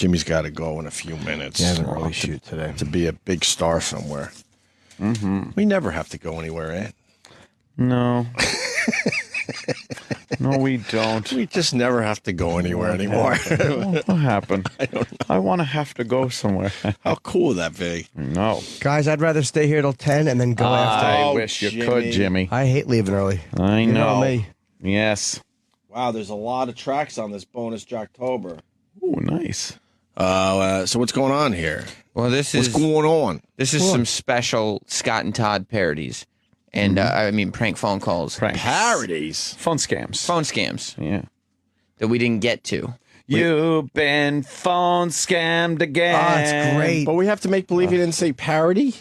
Jimmy's got to go in a few minutes. He has an early shoot today. To be a big star somewhere. We never have to go anywhere, eh? No. No, we don't. We just never have to go anywhere anymore. What happened? I don't know. I want to have to go somewhere. How cool would that be? No. Guys, I'd rather stay here till 10 and then go after. I Oh, wish you Jimmy. could, Jimmy. I hate leaving early. I You know. me. Yes. Wow, there's a lot of tracks on this bonus Jocktober. Oh, nice. So what's going on here? Well, this What's is going on? some special Scott and Todd parodies, and I mean prank phone calls, Pranks. Parodies. Phone scams. phone scams Yeah. that we didn't get to. You've been phone scammed again. Oh, it's great. But we have to make believe you didn't say parody?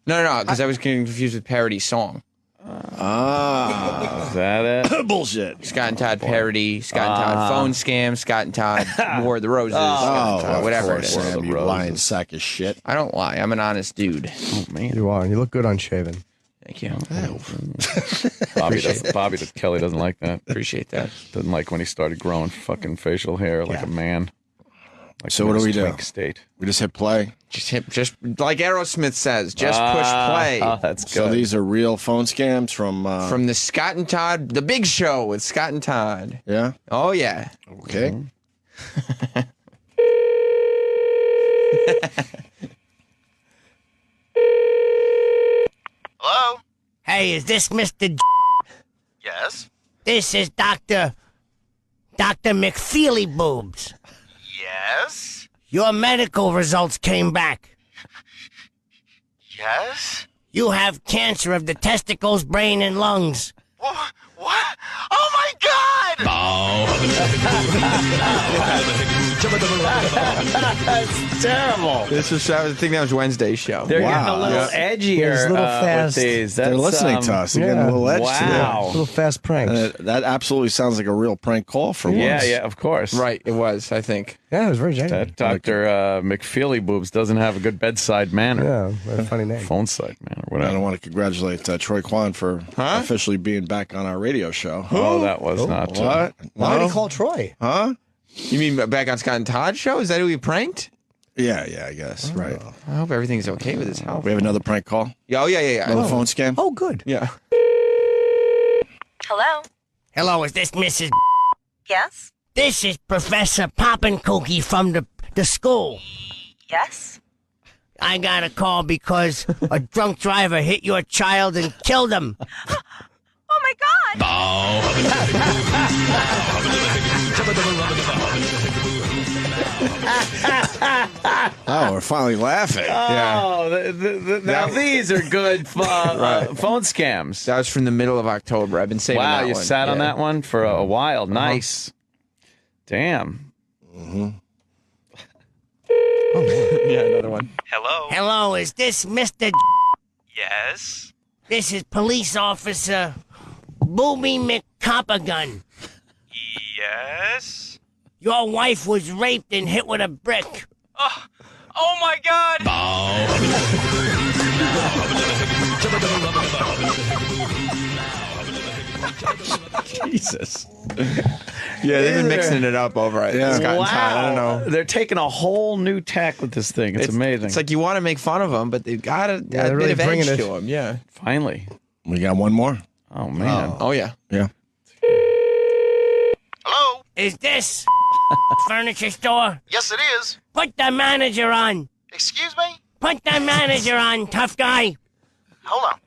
No, because I was getting confused with parody song. Is that it? Bullshit. Scott and Todd parody, Scott and Todd phone scam, Scott and Todd wore the roses, Scott and Todd, of whatever it course, is. Sam, you lying sack of shit. I don't lie. I'm an honest dude. Oh, man. You are, and you look good unshaven. Thank you. Bobby Kelly doesn't like that. Appreciate that. Doesn't like when he started growing fucking facial hair like a man. Like So what do we do? twink State. We just hit play. Just like Aerosmith says, just push play. Oh, that's good. So these are real phone scams from From the Scott and Todd, the big show with Scott and Todd. yeah. Oh, yeah. Okay. Hello? Hey, is this Mr. Yes? This is Dr. McFeely Boobs. Yes? Your medical results came back. Yes? You have cancer of the testicles, brain, and lungs. What? Oh my god! That's terrible. This was, I think that was Wednesday's show. They're Wow. getting a little Yeah. edgier There's little fast- with these. They're That's, listening to us. They're getting a little edge to wow. Little fast pranks. that absolutely sounds like a real prank call for Yeah, once. yeah, of course. Right, it was, I think. Yeah, it was very genuine. That Dr. McFeely Boobs doesn't have a good bedside manner. Yeah, what a funny name. Phone side manner, I whatever. don't want to congratulate Troy Kwan for officially being back on our radio show. Oh, that was not. What? Why did No? he call Troy? Huh? You mean back on Scott and Todd show? Is that who we pranked? Yeah, I guess. Right. I hope everything's okay with his health. We have another prank call. Yeah, yeah. Another phone scam. Oh, good. Yeah. Hello? Hello, is this Mrs. Yes? This is Professor Poppenkookie from the school. Yes? I got a call because a drunk driver hit your child and killed him. Oh my god! Oh, we're finally laughing. Oh, now these are good phone scams. That was from the middle of October. I've been saving Wow, that you one. sat on Yeah. that one for a while. Nice. Damn. Yeah, another one. Hello? Hello, is this Mr. Yes? This is Police Officer Booby McCoppergun. Yes? Your wife was raped and hit with a brick. Oh my god! Jesus. Yeah, they've been mixing it up over at Yeah. Scott and Todd. I don't know. They're taking a whole new tack with this thing. It's amazing. It's like you want to make fun of them, but they've got a they're bit really of bringing edge it. to them. Yeah. Finally. We got one more. Oh, man. Oh, yeah. Yeah. Hello? Is this furniture store? Yes, it is. Put the manager on. Excuse me? Put the manager on, tough guy. Hold on.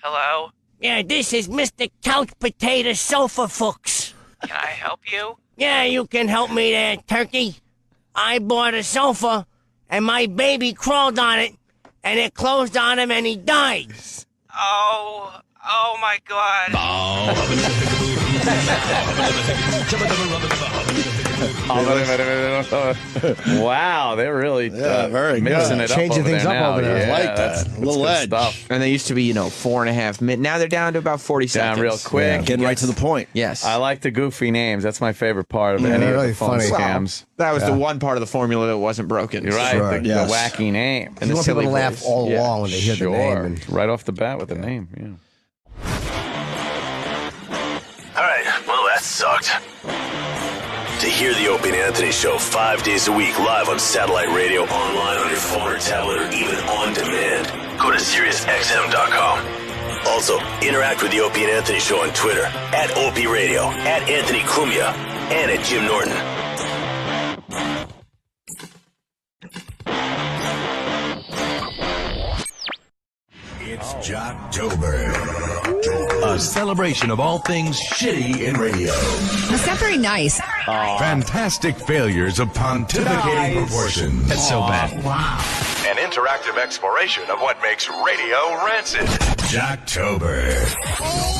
Hello? Yeah, this is Mr. Couch Potato Sofa Fuchs. Can I help you? Yeah, you can help me there, turkey. I bought a sofa, and my baby crawled on it, and it closed on him, and he died. Oh my god. Wow, they're really very mixing good. it up Changing over things there up now. over there. I Yeah, like that. that's Little good edge. stuff. And they used to be, 4.5 minutes. Now they're down to about 40 seconds. Down real quick. Getting right to the point. Yes. I like the goofy names. That's my favorite part of Yeah, any they're of really the phone funny. scams. That was the one part of the formula that wasn't broken. You're right. Sure. The Yes. wacky name. And You the want people silly to laugh voice. all Yeah. along when they hear the name. And Right off the bat with the name. Yeah. Alright, well that sucked. Hear the Opie and Anthony Show 5 days a week live on satellite radio, online on your phone or tablet, or even on demand. Go to SiriusXM.com. Also, interact with the Opie and Anthony Show on Twitter, at Opie Radio, at Anthony Cumia, and at Jim Norton. It's Jocktober, a celebration of all things shitty in radio. That's not very nice. Fantastic failures of pontificating proportions. That's so bad. Wow. An interactive exploration of what makes radio rancid. Jocktober.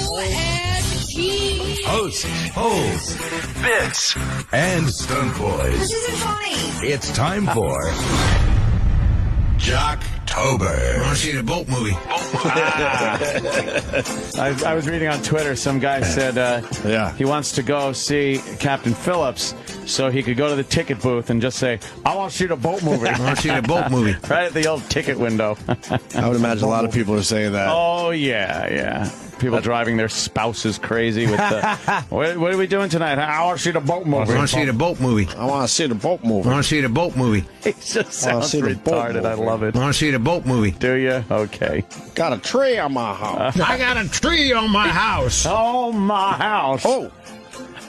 OMG. Hosts, polls, Bits. and stunt boys. This isn't funny. It's time for Jocktober. Want to see the boat movie? I was reading on Twitter, some guy said he wants to go see Captain Phillips so he could go to the ticket booth and just say, I want to see the boat movie. I want to see the boat movie. Right at the old ticket window. I would imagine a lot of people are saying that. Oh, yeah. People driving their spouses crazy with the, what are we doing tonight? I want to see the boat movie. I want to see the boat movie. I want to see the boat movie. I want to see the boat movie. It just sounds see the boat retarded. I love it. I want to see the boat movie. Do you? Okay. Got a tree on my house. I got a tree on my house. Oh, my house. Oh,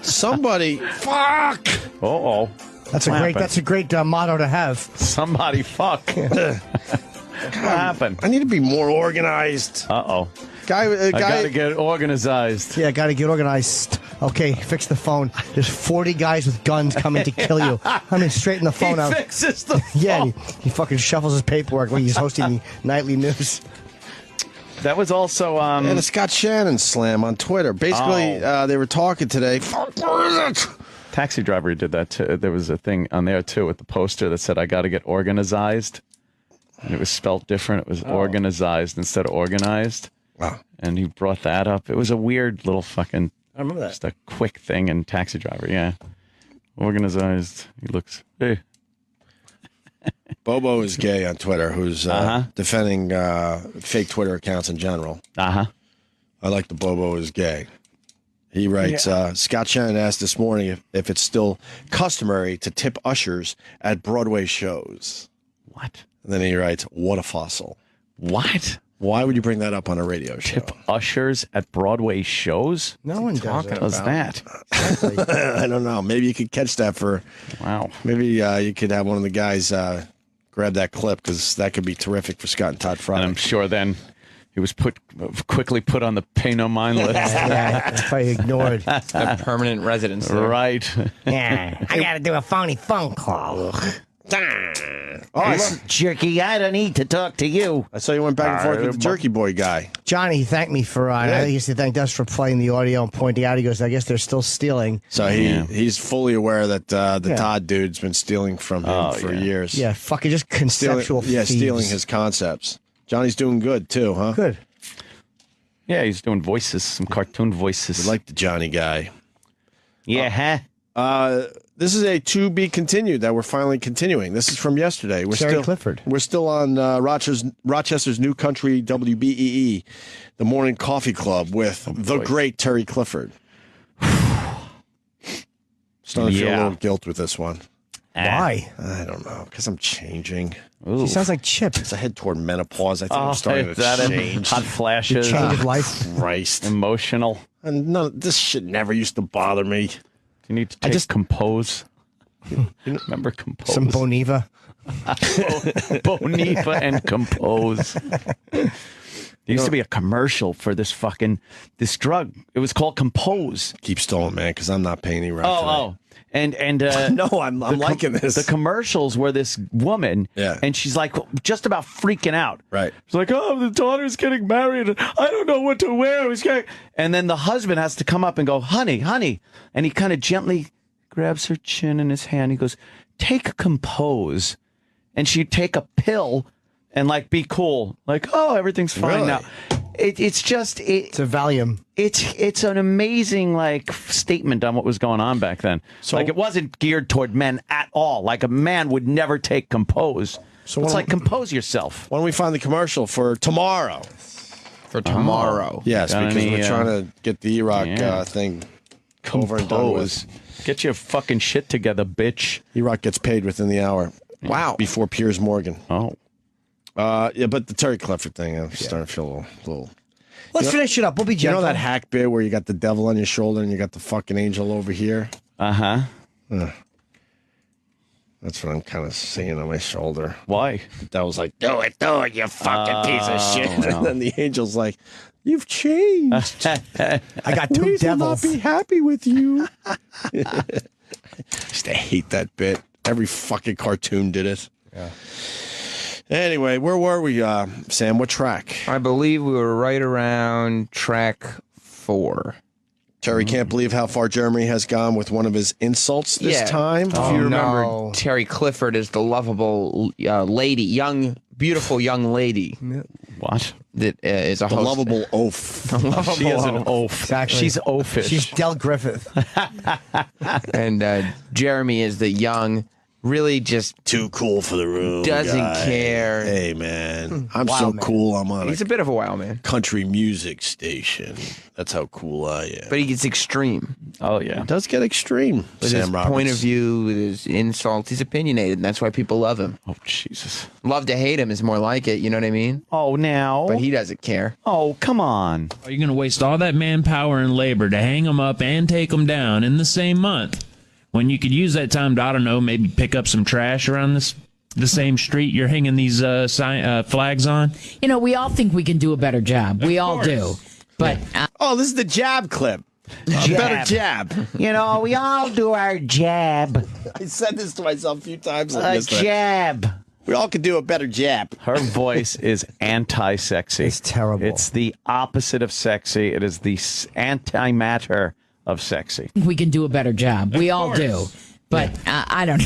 somebody. Fuck. Uh-oh. That's a great motto to have. Somebody fuck. What happened? I need to be more organized. Uh-oh. I got to get organized. Yeah, got to get organized. Okay, fix the phone. There's 40 guys with guns coming to kill you. I mean, straighten the phone out. He fixes the phone. Yeah, he fucking shuffles his paperwork when he's hosting the nightly news. That was also... and a Scott Shannon slam on Twitter. Basically, they were talking today. Fuck, where is it? Taxi driver did that too. There was a thing on there too with the poster that said, I got to get organized. And it was spelt different. It was organized instead of organized. Wow. And he brought that up. It was a weird little fucking... I remember that. Just a quick thing in Taxi Driver, yeah. Organized. He looks... Hey. Bobo is gay on Twitter, who's defending fake Twitter accounts in general. Uh-huh. I like the Bobo is gay. He writes, Scott Shannon asked this morning if it's still customary to tip ushers at Broadway shows. What? And then he writes, what a fossil. What? Why would you bring that up on a radio show? Tip ushers at Broadway shows? No one does that. I don't know. Maybe you could catch that for... Wow. Maybe you could have one of the guys grab that clip, because that could be terrific for Scott and Todd Friday. And I'm sure then he was quickly put on the pay no mind list. If I ignored. A permanent residence there. Right. Yeah, I gotta do a phony phone call. Jerky, I don't need to talk to you. I saw you went back and forth with the Jerky Boy guy. Johnny thanked me for, I think he thanked us for playing the audio and pointing out. He goes, I guess they're still stealing. So he's fully aware that the Todd dude's been stealing from him for years. Yeah, fucking just conceptual stealing his concepts. Johnny's doing good, too, huh? Good. Yeah, he's doing voices, some cartoon voices. We like the Johnny guy. Yeah, this is a to be continued that we're finally continuing. This is from yesterday. Terry Clifford. We're still on Rochester's New Country WBEE, the Morning Coffee Club with the great Terry Clifford. Starting to feel a little guilt with this one. Why? I don't know, because I'm changing. She sounds like Chip. As I head toward menopause, I think I'm starting to change. Hot flashes. Change of life. Christ. Emotional. And this shit never used to bother me. You need to take Compose. Remember Compose? Some Boniva. Boniva and Compose. There used to be a commercial for this drug. It was called Compose. Keep stalling, man, because I'm not paying you right. And no, I'm liking this. The commercials were this woman, and she's like just about freaking out. Right. She's like, oh, the daughter's getting married. I don't know what to wear. And then the husband has to come up and go, honey. And he kind of gently grabs her chin in his hand. He goes, take Compose. And she'd take a pill and be cool. Like, oh, everything's fine now. It's a Valium. It's an amazing statement on what was going on back then. So it wasn't geared toward men at all. Like a man would never take Compose. So it's compose yourself. Why don't we find the commercial for tomorrow? For tomorrow. Yes, because we're trying to get the E-Rock thing over and done with. Get your fucking shit together, bitch. E-Rock gets paid within the hour. Wow. Before Piers Morgan. Oh. Yeah, but the Terry Clifford thing, I'm starting to feel a little. Let's finish it up. We'll be You gentle. know that hack bit where you got the devil on your shoulder and you got the fucking angel over here? Uh-huh. That's what I'm kind of seeing on my shoulder. Why? The devil's like, do it, you fucking piece of shit. Wow. And then the angel's like, you've changed. I got two We will devils. not be happy with you. I used to hate that bit. Every fucking cartoon did it. Yeah. Anyway, where were we, Sam? What track? I believe we were right around track 4. Terry can't believe how far Jeremy has gone with one of his insults this time. If you remember, no. Terry Clifford is the lovable lady, beautiful young lady. What? That is a The host. lovable oaf. She is an oaf. Exactly. She's oafish. She's Del Griffith. And Jeremy is the young, really just Too cool for the room. doesn't guy. care. Hey, man. I'm Wow, so man. cool. I'm on He's a a bit of a wild man, country music station. That's how cool I am. but he gets extreme Oh, yeah. It does get extreme. with Sam his Roberts. point of view, with his insults. He's opinionated, and that's why people love him. Oh, Jesus. Love to hate him is more like it. You know what I mean? Oh, now. But he doesn't care. Oh, come on. Are you going to waste all that manpower and labor to hang them up and take them down in the same month when you could use that time to, I don't know, maybe pick up some trash around the same street you're hanging these flags on? You know, we all think we can do a better job. We all do. But Oh, this is the jab clip. A better jab. You know, we all do our jab. I said this to myself a few times. A jab. We all could do a better jab. Her voice is anti-sexy. It's terrible. It's the opposite of sexy. It is the anti-matter of sexy. we can do a better job. We all do. But I don't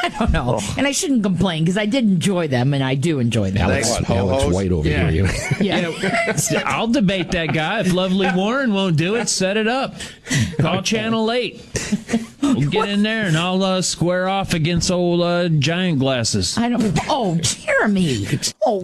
I don't know. And I shouldn't complain because I did enjoy them and I do enjoy them. Alex White over Yeah. here. Yeah. I'll debate that guy. If Lovely Warren won't do it, set it up. Call Channel 8. We'll get in there and I'll square off against old giant glasses. I don't. Oh, Jeremy. Oh,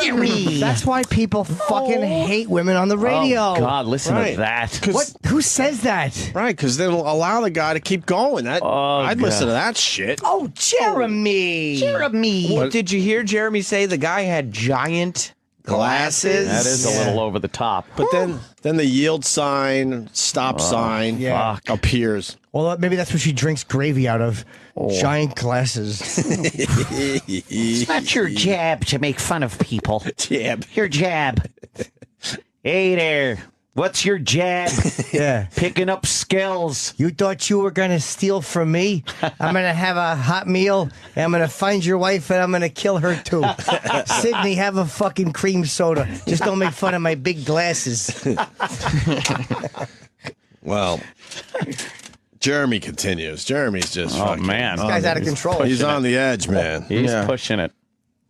Jeremy. That's why people fucking hate women on the radio. Oh, God, listen Right. to that. What? Who says that? Right, because they'll allow the guy to keep going. I'd listen to that shit. Oh, Jeremy. Jeremy. What did you hear Jeremy say? The guy had giant glasses. That is a little over the top. But then the yield sign, stop sign yeah. appears. Well, maybe that's what she drinks gravy out of. Giant glasses. It's not your jab to make fun of people. Jab. Your jab. Hey there. What's your jab? Yeah. Picking up skills. You thought you were going to steal from me? I'm going to have a hot meal, and I'm going to find your wife, and I'm going to kill her, too. Sydney, have a fucking cream soda. Just don't make fun of my big glasses. Well, Jeremy continues. Jeremy's just fucking, man. This guy's out of control. He's on the edge, man. He's pushing it.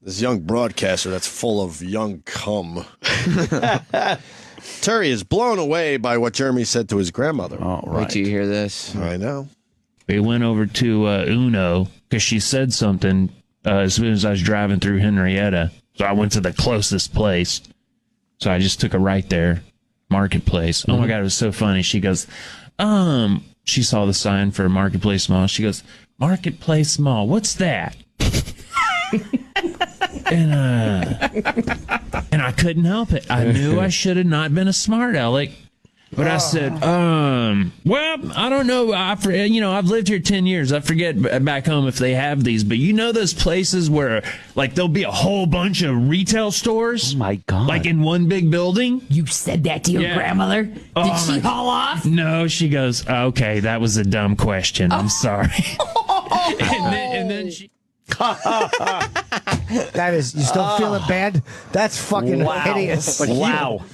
This young broadcaster that's full of young cum. Terry is blown away by what Jeremy said to his grandmother. Oh, Wait right. till you hear this. I know. We went over to Uno because she said something as soon as I was driving through Henrietta. So I went to the closest place. So I just took a right there, Marketplace. Oh my God, it was so funny. She goes, she saw the sign for Marketplace Mall. She goes, Marketplace Mall, what's that? And I couldn't help it. I knew I should have not been a smart aleck. But I said, well, I don't know. I've lived here 10 years. I forget back home if they have these. But you know those places where, like, there'll be a whole bunch of retail stores? Oh, my God. Like in one big building? You said that to your grandmother? Did she haul off? No, she goes, okay, that was a dumb question. I'm sorry. and then she... That is, you still feeling bad? That's fucking hideous.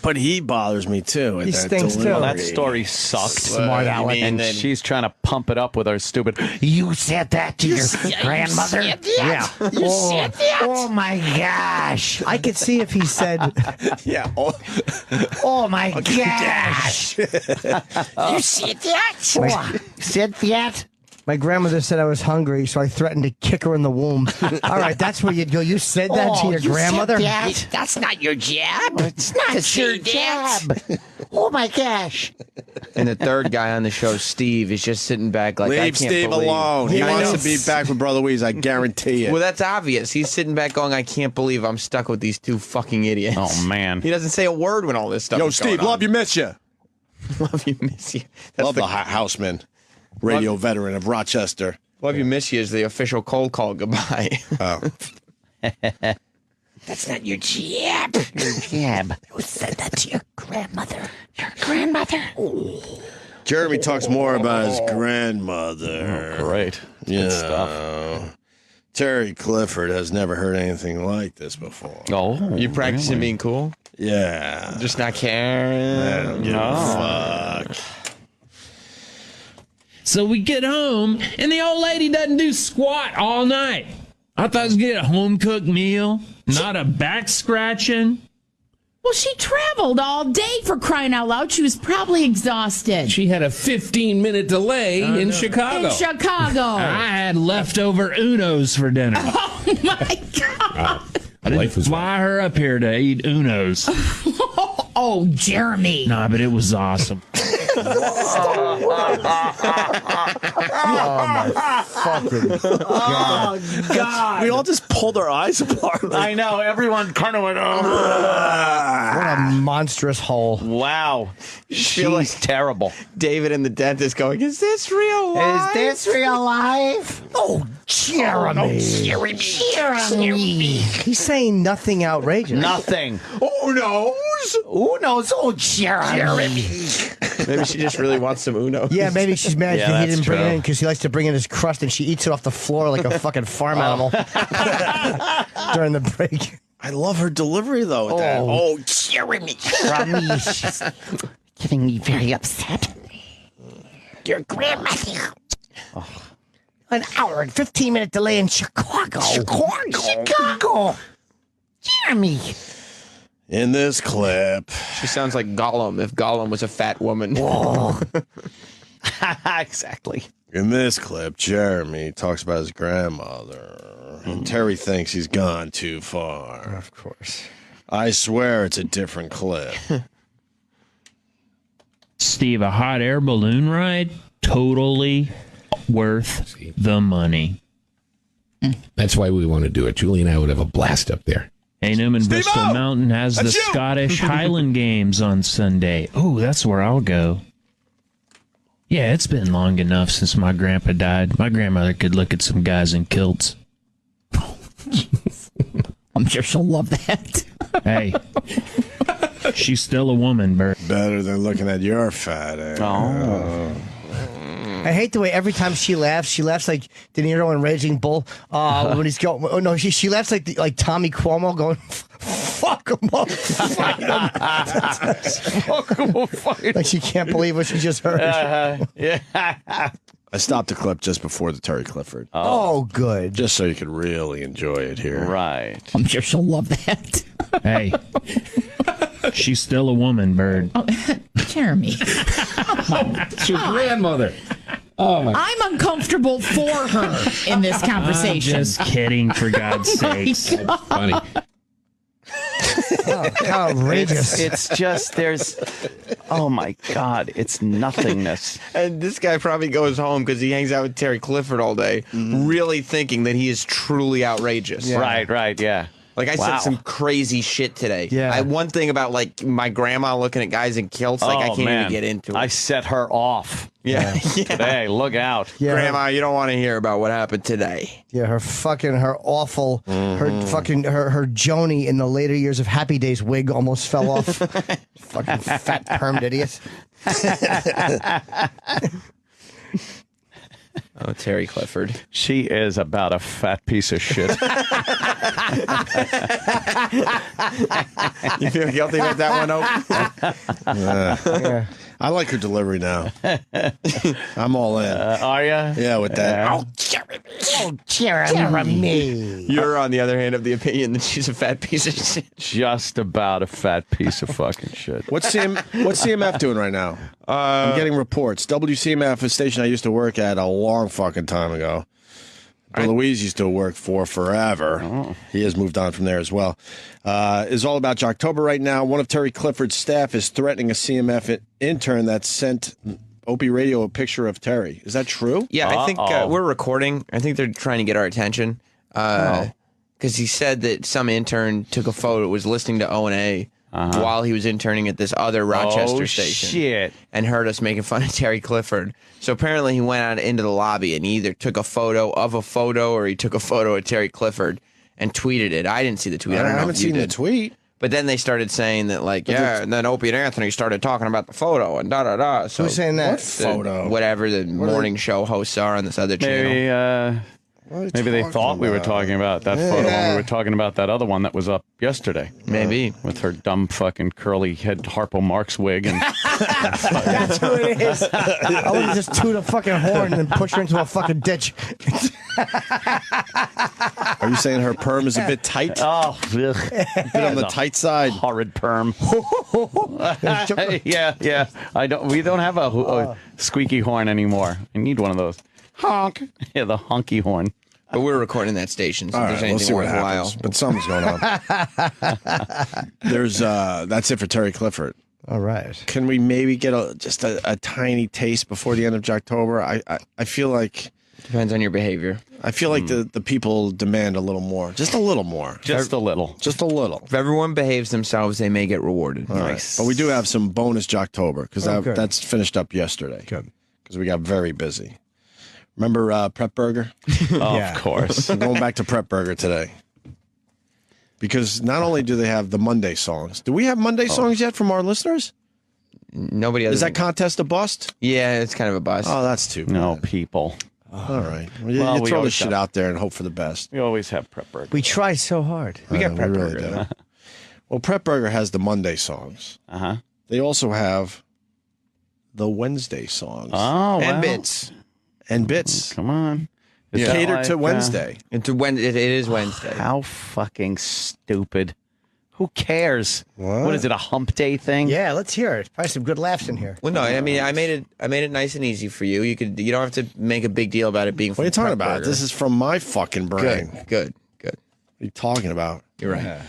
But he bothers me too. He stinks too. Well, that story sucked. Smart aleck. And she's trying to pump it up with her stupid. You said that to your grandmother? Yeah. You said that? Oh my gosh. I could see if he said, Yeah. Oh my gosh. You said that? Said that? My grandmother said I was hungry, so I threatened to kick her in the womb. All right, that's where you'd go. You said that to your grandmother? That's not your jab. It's not your jab. Oh my gosh. And the third guy on the show, Steve, is just sitting back like, I Leave can't Steve believe. alone. He I wants know. to be back with Brother Weeze. I guarantee it. Well, that's obvious. He's sitting back going, I can't believe I'm stuck with these two fucking idiots. Oh, man. He doesn't say a word when all this stuff Yo, is going Steve, love on. you, miss you. Love you, miss you. That's Love the houseman, radio veteran of Rochester. Love you, miss you is the official cold call goodbye. Oh. That's not your jab. Your jab. Who said that to your grandmother? Your grandmother? Jeremy talks more about his grandmother. Oh, great. Good stuff. Terry Clifford has never heard anything like this before. Oh, You practicing really? being cool? Yeah. Just not caring? I don't give a fuck. So we get home, and the old lady doesn't do squat all night. I thought I was getting a home-cooked meal, not a back scratching. Well, she traveled all day for crying out loud. She was probably exhausted. She had a 15-minute delay in Chicago. In Chicago. I had leftover Unos for dinner. Oh, my God. I didn't fly her up here to eat Unos. Oh, Jeremy. Nah, but it was awesome. Oh, God. We all just pulled our eyes apart. I know. Everyone kind of went, What a monstrous hole. wow. She's terrible. David and the dentist going, is this real life? Is this real life? Oh, Jeremy. He's saying nothing outrageous. Nothing. Uno's. Oh, Jeremy. Maybe she just really wants some Uno. Yeah, maybe she's mad Yeah, that he that's didn't bring it true. in because he likes to bring in his crust and she eats it off the floor like a fucking farm animal during the break. I love her delivery, though. Oh. Jeremy. She's getting me very upset. Your grandmother. An hour and 15-minute delay in Chicago. Chicago. Jeremy. In this clip, She sounds like Gollum if Gollum was a fat woman. Exactly. in this clip, Jeremy talks about his grandmother, and Terry thinks he's gone too far. Of course. I swear it's a different clip. Steve, a hot air balloon ride? Totally worth the money. That's why we want to do it. Julie and I would have a blast up there. Hey, Newman, Bristol Mountain has the That's you! Scottish Highland Games on Sunday. Oh, that's where I'll go. Yeah, it's been long enough since my grandpa died. My grandmother could look at some guys in kilts. I'm sure she'll love that. Hey, she's still a woman, Bert. Better than looking at your fat ass. Oh. I hate the way every time she laughs like De Niro in Raging Bull. When he's going, oh no, she laughs like Tommy Cuomo going, "Fuck him up, fight him." Fuck 'em, we'll fight. Like she can't believe what she just heard. Yeah. I stopped the clip just before the Terry Clifford, Oh, good. just so you could really enjoy it here. Right. I'm sure she'll love that. Hey, she's still a woman, Bird. Jeremy. It's your grandmother. Oh, my. I'm uncomfortable for her in this I'm conversation. just kidding, for God's sakes. Funny. Oh, how outrageous. It's just, oh my God, it's nothingness. And this guy probably goes home because he hangs out with Terry Clifford all day, really thinking that he is truly outrageous. Yeah. Right, yeah. Like, I Wow. said some crazy shit today. Yeah. One thing about, like, my grandma looking at guys in kilts, like, I Oh, can't man. even get into it. I set her off. yeah. Hey, look out. Yeah. Grandma, you don't want to hear about what happened today. Yeah, her awful, her Joni in the later years of Happy Days wig almost fell off. Fucking fat permed idiot. Oh, Terry Clifford. She is about a fat piece of shit. You feel guilty with that one, Oak? Yeah. I like her delivery now. I'm all in. Are ya? Yeah, with that. Oh, Jeremy. Oh, Jeremy. You're, on the other hand, of the opinion that she's a fat piece of shit. Just about a fat piece of fucking shit. What's CMF doing right now? I'm getting reports. WCMF, a station I used to work at a long fucking time ago. Bill Louise used to work for forever. Oh. He has moved on from there as well. Is all about Jocktober right now. One of Terry Clifford's staff is threatening a CMF intern that sent Opie Radio a picture of Terry. Is that true? Yeah, I think we're recording. I think they're trying to get our attention. Because he said that some intern took a photo, was listening to O&A while he was interning at this other Rochester station. Shit. And heard us making fun of Terry Clifford. So apparently he went out into the lobby and he either took a photo of a photo or he took a photo of Terry Clifford and tweeted it. I didn't see the tweet. I don't know haven't if you seen did. the tweet. But then they started saying that, like, and then Opie and Anthony started talking about the photo and da-da-da. So Who's saying that? What photo? Whatever the morning show hosts are on this other channel. Maybe they thought we were talking about that photo when we were talking about that other one that was up yesterday. Maybe. With her dumb fucking curly head Harpo Marx wig. And That's who it is. I would just toot a fucking horn and push her into a fucking ditch. Are you saying her perm is a bit tight? Oh, a bit on the tight side. Horrid perm. yeah. We don't have a squeaky horn anymore. I need one of those. Honk. Yeah, the honky horn. But we're recording that station, so All if there's right, we'll see anything what worthwhile. happens. But something's going on. There's that's it for Terry Clifford. All right. Can we maybe get just a tiny taste before the end of Jocktober? I feel like depends on your behavior. I feel like the people demand a little more, just a little more, just a little. If everyone behaves themselves, they may get rewarded. Nice. But we do have some bonus Jocktober because that's finished up yesterday. Good. Because we got very busy. Remember Prep Burger? Of course. I'm going back to Prep Burger today. Because not only do they have the Monday songs, do we have Monday songs yet from our listeners? Nobody else. Is that contest a bust? Yeah, it's kind of a bust. Oh, that's too bad. No, people. All right. Well, Well, you we throw always this shit have- out there and hope for the best. We always have Prep Burger. We try so hard. We got Prep really Burger. do. Well, Prep Burger has the Monday songs. Uh-huh. They also have the Wednesday songs. Oh, And wow. bits. And bits. Come on. Is Yeah. that Catered like, to Wednesday. It is Wednesday. How fucking stupid. Who cares? What? What is it, a hump day thing? Yeah, let's hear it. Probably some good laughs in here. Well, no, I mean, I made it nice and easy for you. You don't have to make a big deal about it being. What are you talking about? This is from my fucking brain. Good. What are you talking about? You're right.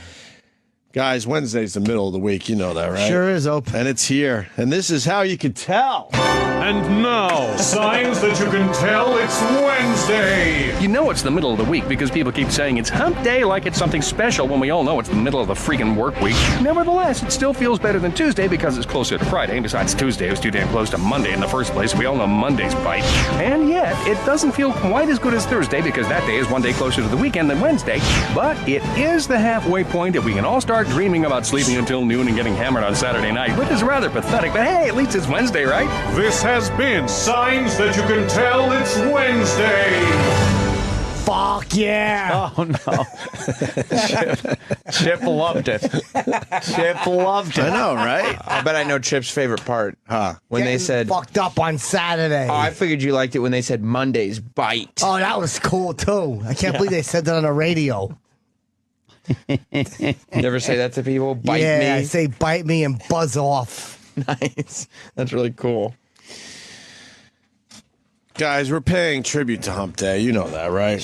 Guys, Wednesday's the middle of the week. You know that, right? Sure is, Ope. And it's here. And this is how you can tell. And now, signs that you can tell it's Wednesday. You know it's the middle of the week because people keep saying it's hump day like it's something special when we all know it's the middle of the freaking work week. Nevertheless, it still feels better than Tuesday because it's closer to Friday. And besides, Tuesday was too damn close to Monday in the first place. We all know Monday's bite. And yet, it doesn't feel quite as good as Thursday because that day is one day closer to the weekend than Wednesday. But it is the halfway point that we can all start dreaming about sleeping until noon and getting hammered on Saturday night, which is rather pathetic. But hey, at least it's Wednesday, right? This has been Signs That You Can Tell It's Wednesday. Fuck yeah. Oh, no. Chip loved it. Chip loved it. I know, right? I bet I know Chip's favorite part. Huh. When they Getting said, fucked up on Saturday. oh, I figured you liked it when they said Monday's bite. Oh, that was cool too. I can't believe they said that on the radio. You ever say that to people? Bite yeah, me? I say bite me and buzz off. Nice. That's really cool. Guys, we're paying tribute to Hump Day. You know that, right?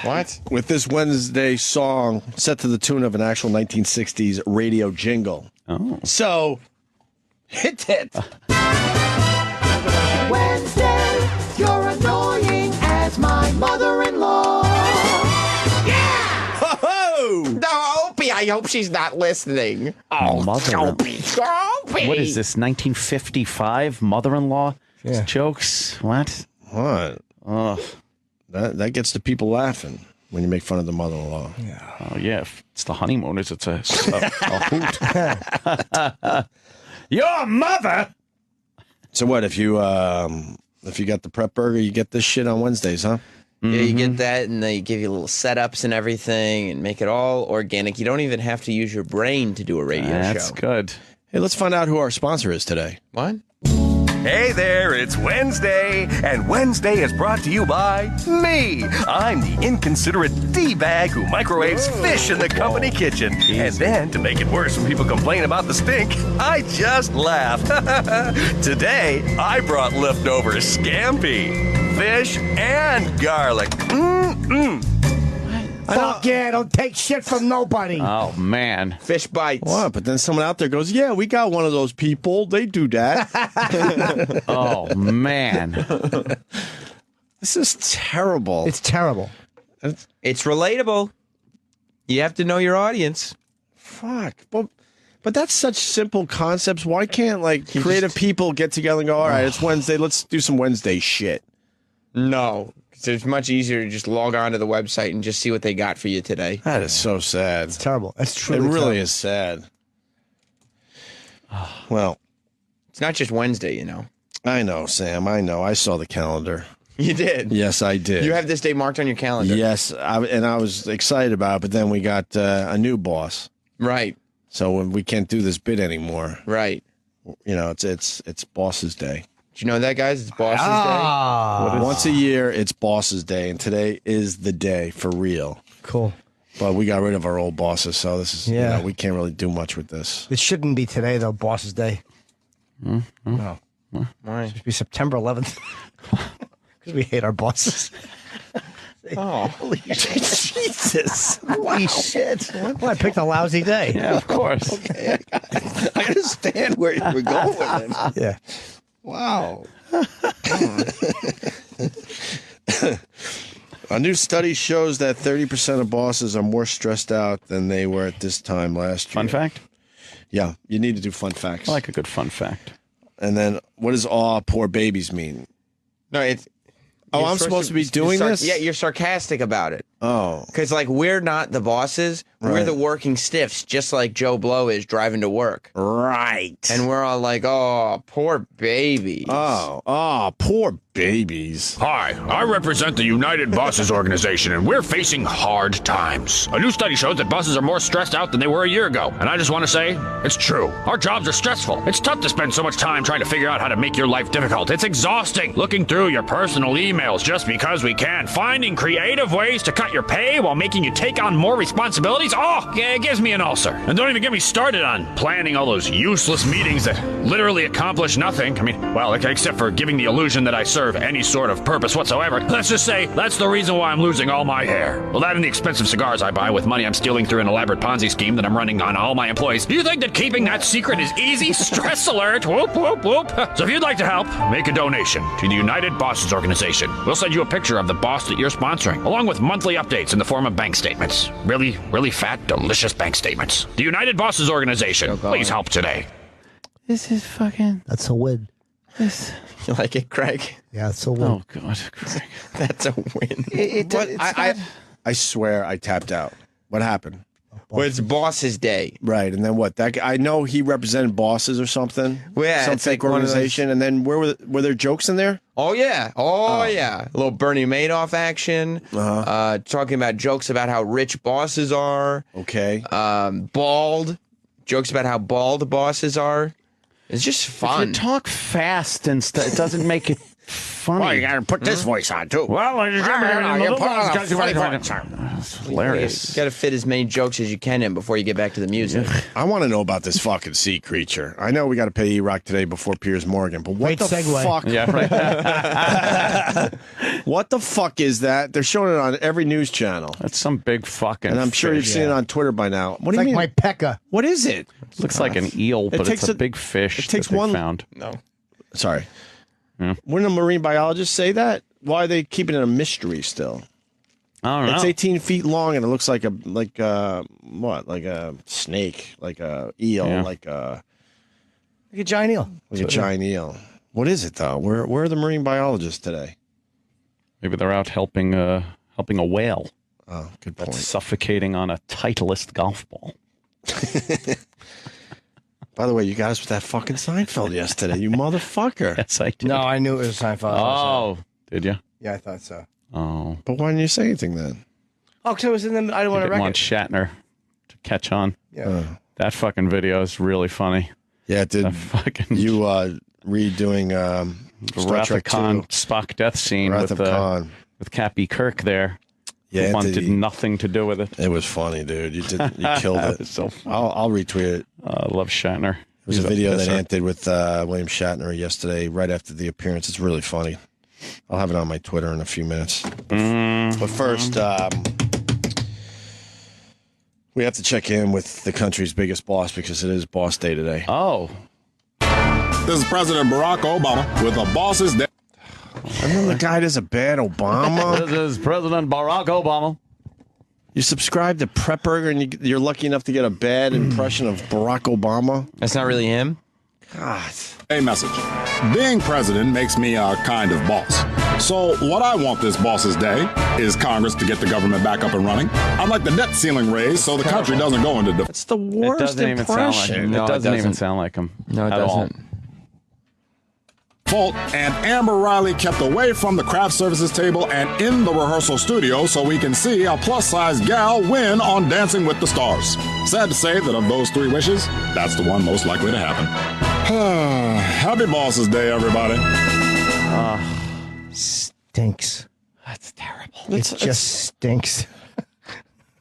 What? With this Wednesday song set to the tune of an actual 1960s radio jingle. Oh. So, hit it. Wednesday, you're annoying as my mother-in-law. Ho-ho! No, Opie, I hope she's not listening. Oh, mother-in-law. Opie. What is this, 1955 mother-in-law Yeah. jokes? What? What? Oh, That gets the people laughing when you make fun of the mother-in-law. oh yeah. If it's the honeymooners, it's a hoot. Your mother! So what, if you got the Prep Burger, you get this shit on Wednesdays, huh? Yeah, you get that, and they give you little setups and everything, and make it all organic. You don't even have to use your brain to do a radio show. That's good. Hey, let's find out who our sponsor is today. What? Hey there, it's Wednesday, and Wednesday is brought to you by me. I'm the inconsiderate D-bag who microwaves fish in the company kitchen. And then, to make it worse when people complain about the stink, I just laugh. Today, I brought leftover scampi, fish, and garlic. Mmm. Fuck yeah, don't take shit from nobody. Oh, man. Fish bites. What? But then someone out there goes, yeah, we got one of those people. They do that. Oh, man. This is terrible. It's terrible. It's relatable. You have to know your audience. Fuck. But that's such simple concepts. Why can't, like, creative people get together and go, all right, it's Wednesday. Let's do some Wednesday shit. No. It's much easier to just log on to the website and just see what they got for you today. That is so sad. It's terrible. It's truly It really terrible. is sad. Well, it's not just Wednesday, you know. I know, Sam. I know. I saw the calendar. You did? Yes, I did. You have this day marked on your calendar. Yes, and I was excited about it, but then we got a new boss. Right. So we can't do this bit anymore. Right. You know, it's boss's day. Do you know that, guys? It's boss's day. Once a year, it's boss's day, and today is the day for real. Cool. But we got rid of our old bosses, so this is, you know, we can't really do much with this. It shouldn't be today, though, boss's day. No. Why? It should be September 11th. Because we hate our bosses. Oh. Holy shit. Jesus. Holy shit. Well, I picked a lousy day. Yeah, of course. Okay, I understand where you were going with it. Yeah. Wow. A new study shows that 30% of bosses are more stressed out than they were at this time last year. Fun fact? Yeah, you need to do fun facts. I like a good fun fact. And then, what does "aw, poor babies" mean? No, it's... Oh, I'm supposed to be doing this? Yeah, you're sarcastic about it. Oh. Because, like, we're not the bosses. We're Right. the working stiffs, just like Joe Blow is driving to work. Right. And we're all like, oh, poor babies. Oh, poor babies. Hi, I represent the United Bosses Organization, and we're facing hard times. A new study shows that bosses are more stressed out than they were a year ago, and I just want to say, it's true. Our jobs are stressful. It's tough to spend so much time trying to figure out how to make your life difficult. It's exhausting looking through your personal emails just because we can. Finding creative ways to cut your pay while making you take on more responsibilities, it gives me an ulcer. And don't even get me started on planning all those useless meetings that literally accomplish nothing. I mean, well, except for giving the illusion that I serve any sort of purpose whatsoever. Let's just say that's the reason why I'm losing all my hair. Well, that and the expensive cigars I buy with money I'm stealing through an elaborate Ponzi scheme that I'm running on all my employees. Do you think that keeping that secret is easy? Stress alert! Whoop, whoop, whoop. So if you'd like to help, make a donation to the United Bosses Organization. We'll send you a picture of the boss that you're sponsoring, along with monthly updates in the form of bank statements. Really, really fat, delicious bank statements. The United Bosses Organization. Please help today. This is fucking... That's a win. This... You like it, Craig? Yeah, it's a win. Oh, God, Craig. That's a win. I swear I tapped out. What happened? Well, it's boss's day. Right, and then what? That guy, I know he represented bosses or something. Well, yeah, some it's fake like one of those- organization. And then were there jokes in there? Oh, yeah. Oh, yeah. A little Bernie Madoff action. Talking about jokes about how rich bosses are. Okay. Bald. Jokes about how bald bosses are. It's just fun. If you talk fast and stuff, it doesn't make it funny. Well, you got to put this voice on too. Well, ladies and gentlemen, It's hilarious. You got to fit as many jokes as you can in before you get back to the music. I want to know about this fucking sea creature. I know we got to pay E-Rock today before Piers Morgan, but what Great the segue. fuck? Yeah, right. What the fuck is that? They're showing it on every news channel. That's some big fucking And I'm sure you've fish. seen it on Twitter by now. What It's do you like mean? my Pekka. What is it? Looks like an eel, but takes it's a a- big fish it takes that they one- found. No. Sorry. Yeah. Wouldn't a marine biologist say that? Why are they keeping it a mystery still? I don't know. It's 18 feet long and it looks like a snake, like a eel, Yeah. like a giant eel. giant eel. What is it though? Where are the marine biologists today? Maybe they're out helping a whale Oh, good that's point. suffocating on a Titleist golf ball. By the way, you guys with that fucking Seinfeld yesterday, you motherfucker. Yes, I did. No, I knew it was Seinfeld. Oh, did you? Yeah, I thought so. Oh. But why didn't you say anything then? Oh, because it was in the... I don't want to Didn't wreck want it. Shatner to catch on. Yeah. That fucking video is really funny. Yeah, it did. That fucking You redoing Star Wrath of Trek Khan 2. Spock death scene Wrath with of Khan. with Cappy Kirk there. Yeah, The one Anthony- did nothing to do with it. It was funny, dude. You killed it. It was so funny. I'll retweet it. I love Shatner. It was a video that Ant did with William Shatner yesterday, right after the appearance. It's really funny. I'll have it on my Twitter in a few minutes. But first, we have to check in with the country's biggest boss because it is Boss Day today. Oh. This is President Barack Obama with a boss's day. And then the guy does a bad Obama. This is President Barack Obama. You subscribe to Prep Burger and you're lucky enough to get a bad impression of Barack Obama. That's not really him. God. A message. Being president makes me a kind of boss. So what I want this boss's day is Congress to get the government back up and running. I'd like the debt ceiling raised so the country doesn't go into default. That's the worst It doesn't even sound like him. No, it it doesn't even doesn't. sound like him. No, it at all. doesn't. And Amber Riley kept away from the craft services table and in the rehearsal studio so we can see a plus-size gal win on Dancing with the Stars. Sad to say that of those three wishes, that's the one most likely to happen. Happy Boss's Day, everybody. Stinks. That's terrible. It just stinks.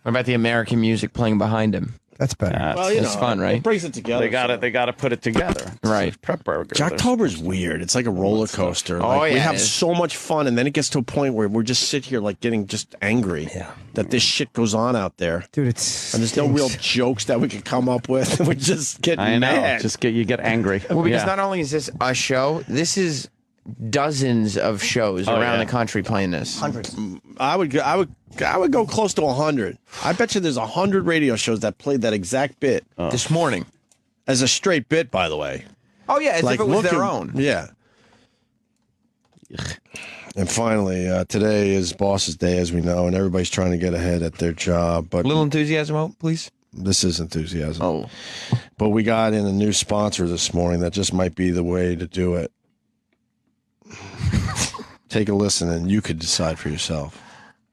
What about the American music playing behind him? That's better. It's fun, right? It brings it together. They got to put it together. Right. Prep Burger. Jocktober's weird. It's like a roller coaster. Like, we have so much fun, and then it gets to a point where we're just sit here like getting just angry that this shit goes on out there. Dude, and there's no real jokes that we could come up with. We just get I know. mad. You get angry. Well, because Yeah. not only is this a show, this is dozens of shows around the country playing this. Hundreds. I would go close to 100. I bet you there's 100 radio shows that played that exact bit This morning. as a straight bit, by the way. Oh, yeah, as if it was their own. Yeah. And finally, today is Boss's Day, as we know, and everybody's trying to get ahead at their job. But A little enthusiasm out, please. this is enthusiasm. Oh. But we got in a new sponsor this morning that just might be the way to do it. Take a listen, and you could decide for yourself.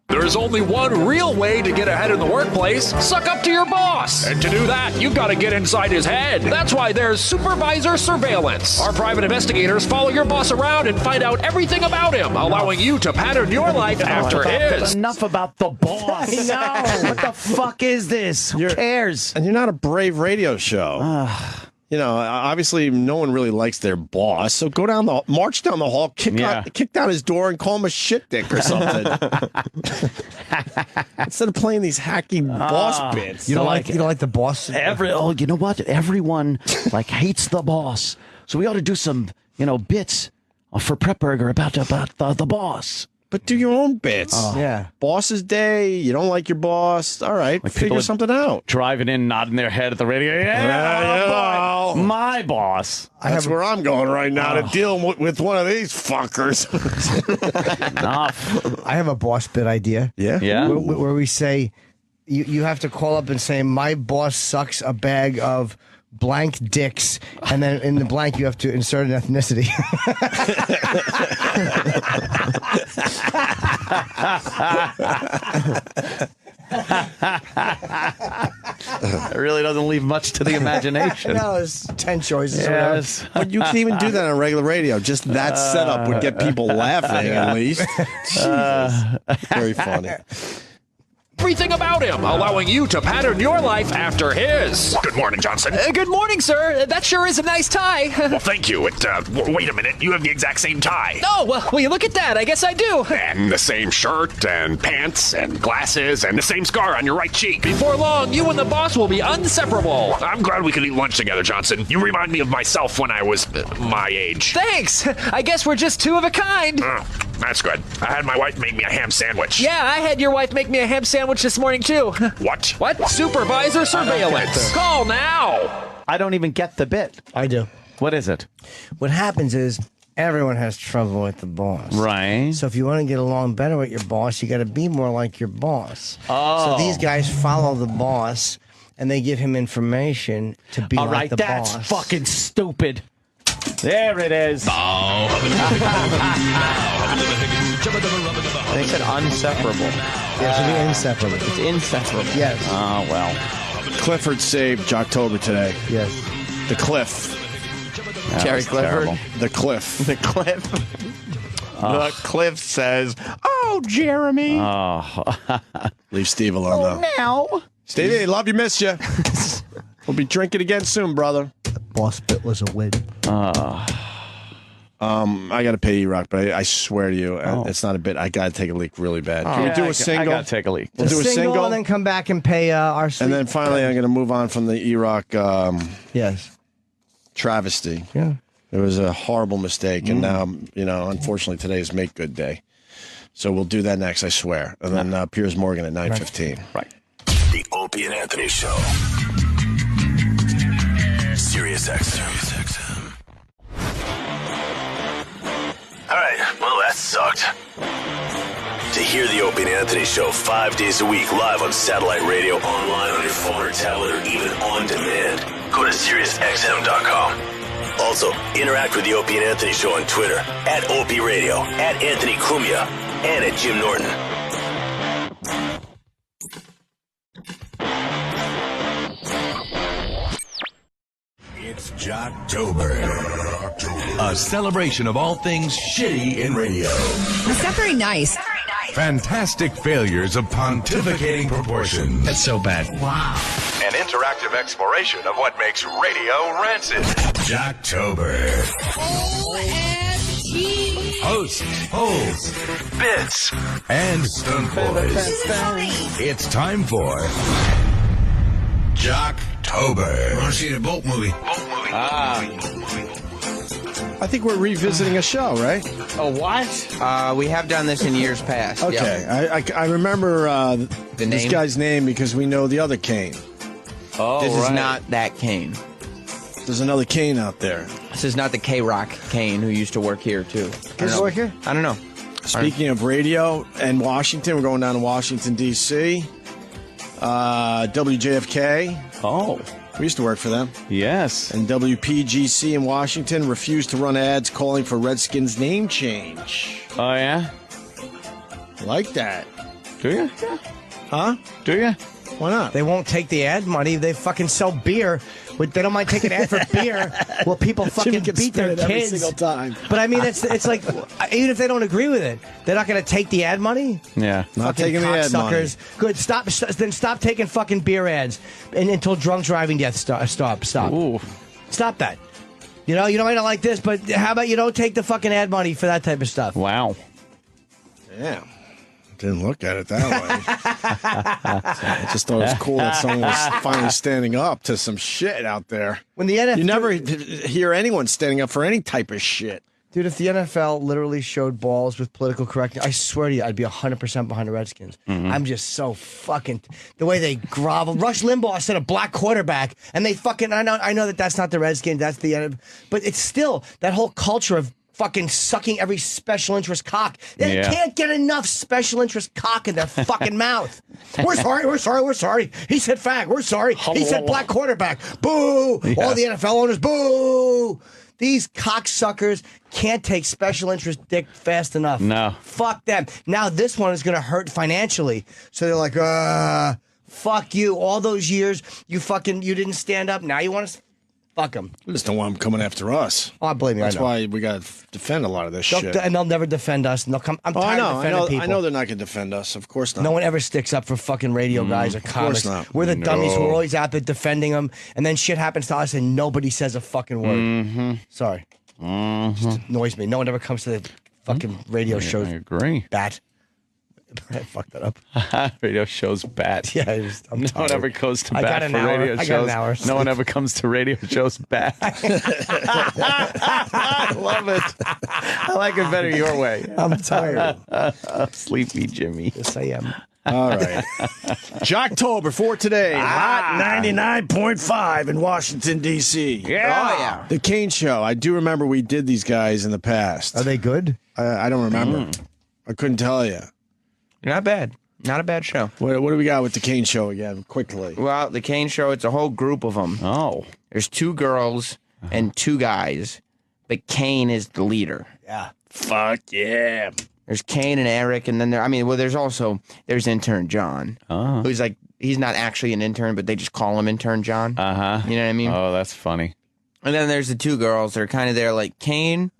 There's only one real way to get ahead in the workplace. Suck up to your boss. And to do that, you've got to get inside his head. That's why there's supervisor surveillance. Our private investigators follow your boss around and find out everything about him, allowing you to pattern your life after his. Enough about the boss. I know. What the fuck is this? Who cares? And you're not a Brave radio show. You know, obviously, no one really likes their boss. So go march down the hall, kick down his door, and call him a shit dick or something. Instead of playing these hacky boss bits. You don't like the boss? You know what? Everyone hates the boss. So we ought to do some, bits for Prep Burger about the boss. But do your own bits. Yeah. Boss's Day. You don't like your boss. All right, figure something out. Driving in, nodding their head at the radio. Yeah, boy, my boss. That's where I'm going right now to deal with one of these fuckers. Enough. I have a boss bit idea. Yeah? Yeah. Where we say, you have to call up and say, my boss sucks a bag of blank dicks, and then in the blank you have to insert an ethnicity. It really doesn't leave much to the imagination. No, it's 10 choices. Yes. But you can even do that on regular radio. Just that setup would get people laughing, at least. Jesus. Very funny. Everything about him, allowing you to pattern your life after his. Good morning, Johnson. Good morning, sir. That sure is a nice tie. Well, thank you. Wait a minute. You have the exact same tie. Oh, well, you look at that. I guess I do. And the same shirt and pants and glasses and the same scar on your right cheek. Before long, you and the boss will be inseparable. I'm glad we could eat lunch together, Johnson. You remind me of myself when I was my age. Thanks. I guess we're just two of a kind. That's good. I had my wife make me a ham sandwich. Yeah, I had your wife make me a ham sandwich this morning, too. What? What? Supervisor surveillance. Call now. I don't even get the bit. I do. What is it? What happens is everyone has trouble with the boss. Right. So if you want to get along better with your boss, you got to be more like your boss. Oh. So these guys follow the boss, and they give him information to be All like right, the that's boss. fucking stupid. There it is. They said inseparable. Yeah, it should be inseparable. It's inseparable. Yes. Oh, well. Clifford saved Jocktober today. Yes. The Cliff. Terry Clifford. The Cliff. The Cliff. The Cliff says, "Oh, Jeremy." Oh. Leave Steve alone, though. Now. Stevie, love you, missed you. We'll be drinking again soon, brother. Boss bit was a win. I got to pay E-Rock, but I swear to you, it's not a bit. I got to take a leak really bad. Can we do a single? I got to take a leak. We'll do a single, and then come back and pay our sleep. and then finally I'm going to move on from the E-Rock yes. travesty. Yeah. It was a horrible mistake, and now, unfortunately, today is Make Good Day. So we'll do that next, I swear. And then Piers Morgan at 9:15. Right. The Opie and Anthony Show. Sirius XM. All right, well, that sucked. To hear the Opie and Anthony Show 5 days a week live on satellite radio, online on your phone or tablet, or even on demand, go to SiriusXM.com. Also, interact with the Opie and Anthony Show on Twitter, at Opie Radio, at Anthony Cumia, and at Jim Norton. It's Jocktober. A celebration of all things shitty in radio. That's not very nice. Fantastic failures of pontificating proportions. That's so bad. Wow. An interactive exploration of what makes radio rancid. Jocktober. OMG. Hosts, polls, Bits. and stunt boys. It's time for Jocktober. Want to see the boat movie? I think we're revisiting a show, right? Oh, what? We have done this in years past. Okay. Yeah. I remember this name? guy's name because we know the other Kane. Oh, This is right. not that Kane. There's another Kane out there. This is not the K-Rock Kane who used to work here, too. Does he work here? I don't know. Speaking of radio and Washington, we're going down to Washington, D.C. WJFK. Oh. We used to work for them. Yes. And WPGC in Washington refused to run ads calling for Redskins name change. Oh, yeah? Like that. Do you? Huh? Do you? Why not? They won't take the ad money. They fucking sell beer. They don't mind taking ad for beer. Well, people fucking beat their it every kids. single time. But I mean, it's like, even if they don't agree with it, they're not going to take the ad money. Yeah. Not Fucking taking the ad money. cocksuckers. Good. Then stop taking fucking beer ads until drunk driving death stop. Ooh. Stop that. You might not like this, but how about you don't take the fucking ad money for that type of stuff? Wow. Yeah. Didn't look at it that way. I just thought it was cool that someone was finally standing up to some shit out there. When the NFL, You never hear anyone standing up for any type of shit. dude, if the NFL literally showed balls with political correctness, I swear to you, I'd be 100% behind the Redskins. I'm just so fucking the way they grovel. Rush Limbaugh said a black quarterback, and they fucking. I know that that's not the Redskins. That's the end. But it's still that whole culture of fucking sucking every special interest cock. They can't get enough special interest cock in their fucking mouth. We're sorry. He said fag. We're sorry. He said black quarterback. Boo. Yeah. All the NFL owners, boo. These cocksuckers can't take special interest dick fast enough. No. Fuck them. Now this one is going to hurt financially. So they're like, fuck you. All those years you didn't stand up. Now you want to fuck them. I just don't want them coming after us. Oh, believe me, That's I know. why we got to defend a lot of this shit. And they'll never defend us. And they'll come. I'm tired of defending people. I know they're not going to defend us. Of course not. No one ever sticks up for fucking radio guys or comics. not. We're the dummies who are No. always out there defending them, and then shit happens to us and nobody says a fucking word. Sorry. Just annoys me. No one ever comes to the fucking radio shows. I agree. Bat. I fucked that up. Radio shows bat. Yeah, I'm no one tired. ever goes to I got bat an for hour. radio I got shows. an hour. No one ever comes to radio shows bat. I love it. I like it better your way. I'm tired. Sleepy Jimmy. Yes, I am. All right. Jocktober for today. Hot 99.5 in Washington, D.C. Yeah. Oh, yeah. The Kane Show. I do remember we did these guys in the past. Are they good? I don't remember. I couldn't tell you. Not bad. Not a bad show. What do we got with the Kane Show again? Quickly. Well, the Kane Show, it's a whole group of them. Oh. There's 2 girls and 2 guys, but Kane is the leader. Yeah. Fuck yeah. There's Kane and Eric, and then there's intern John, who's like, he's not actually an intern, but they just call him intern John. Uh-huh. You know what I mean? Oh, that's funny. And then there's the two girls that are kind of there. Like Kane,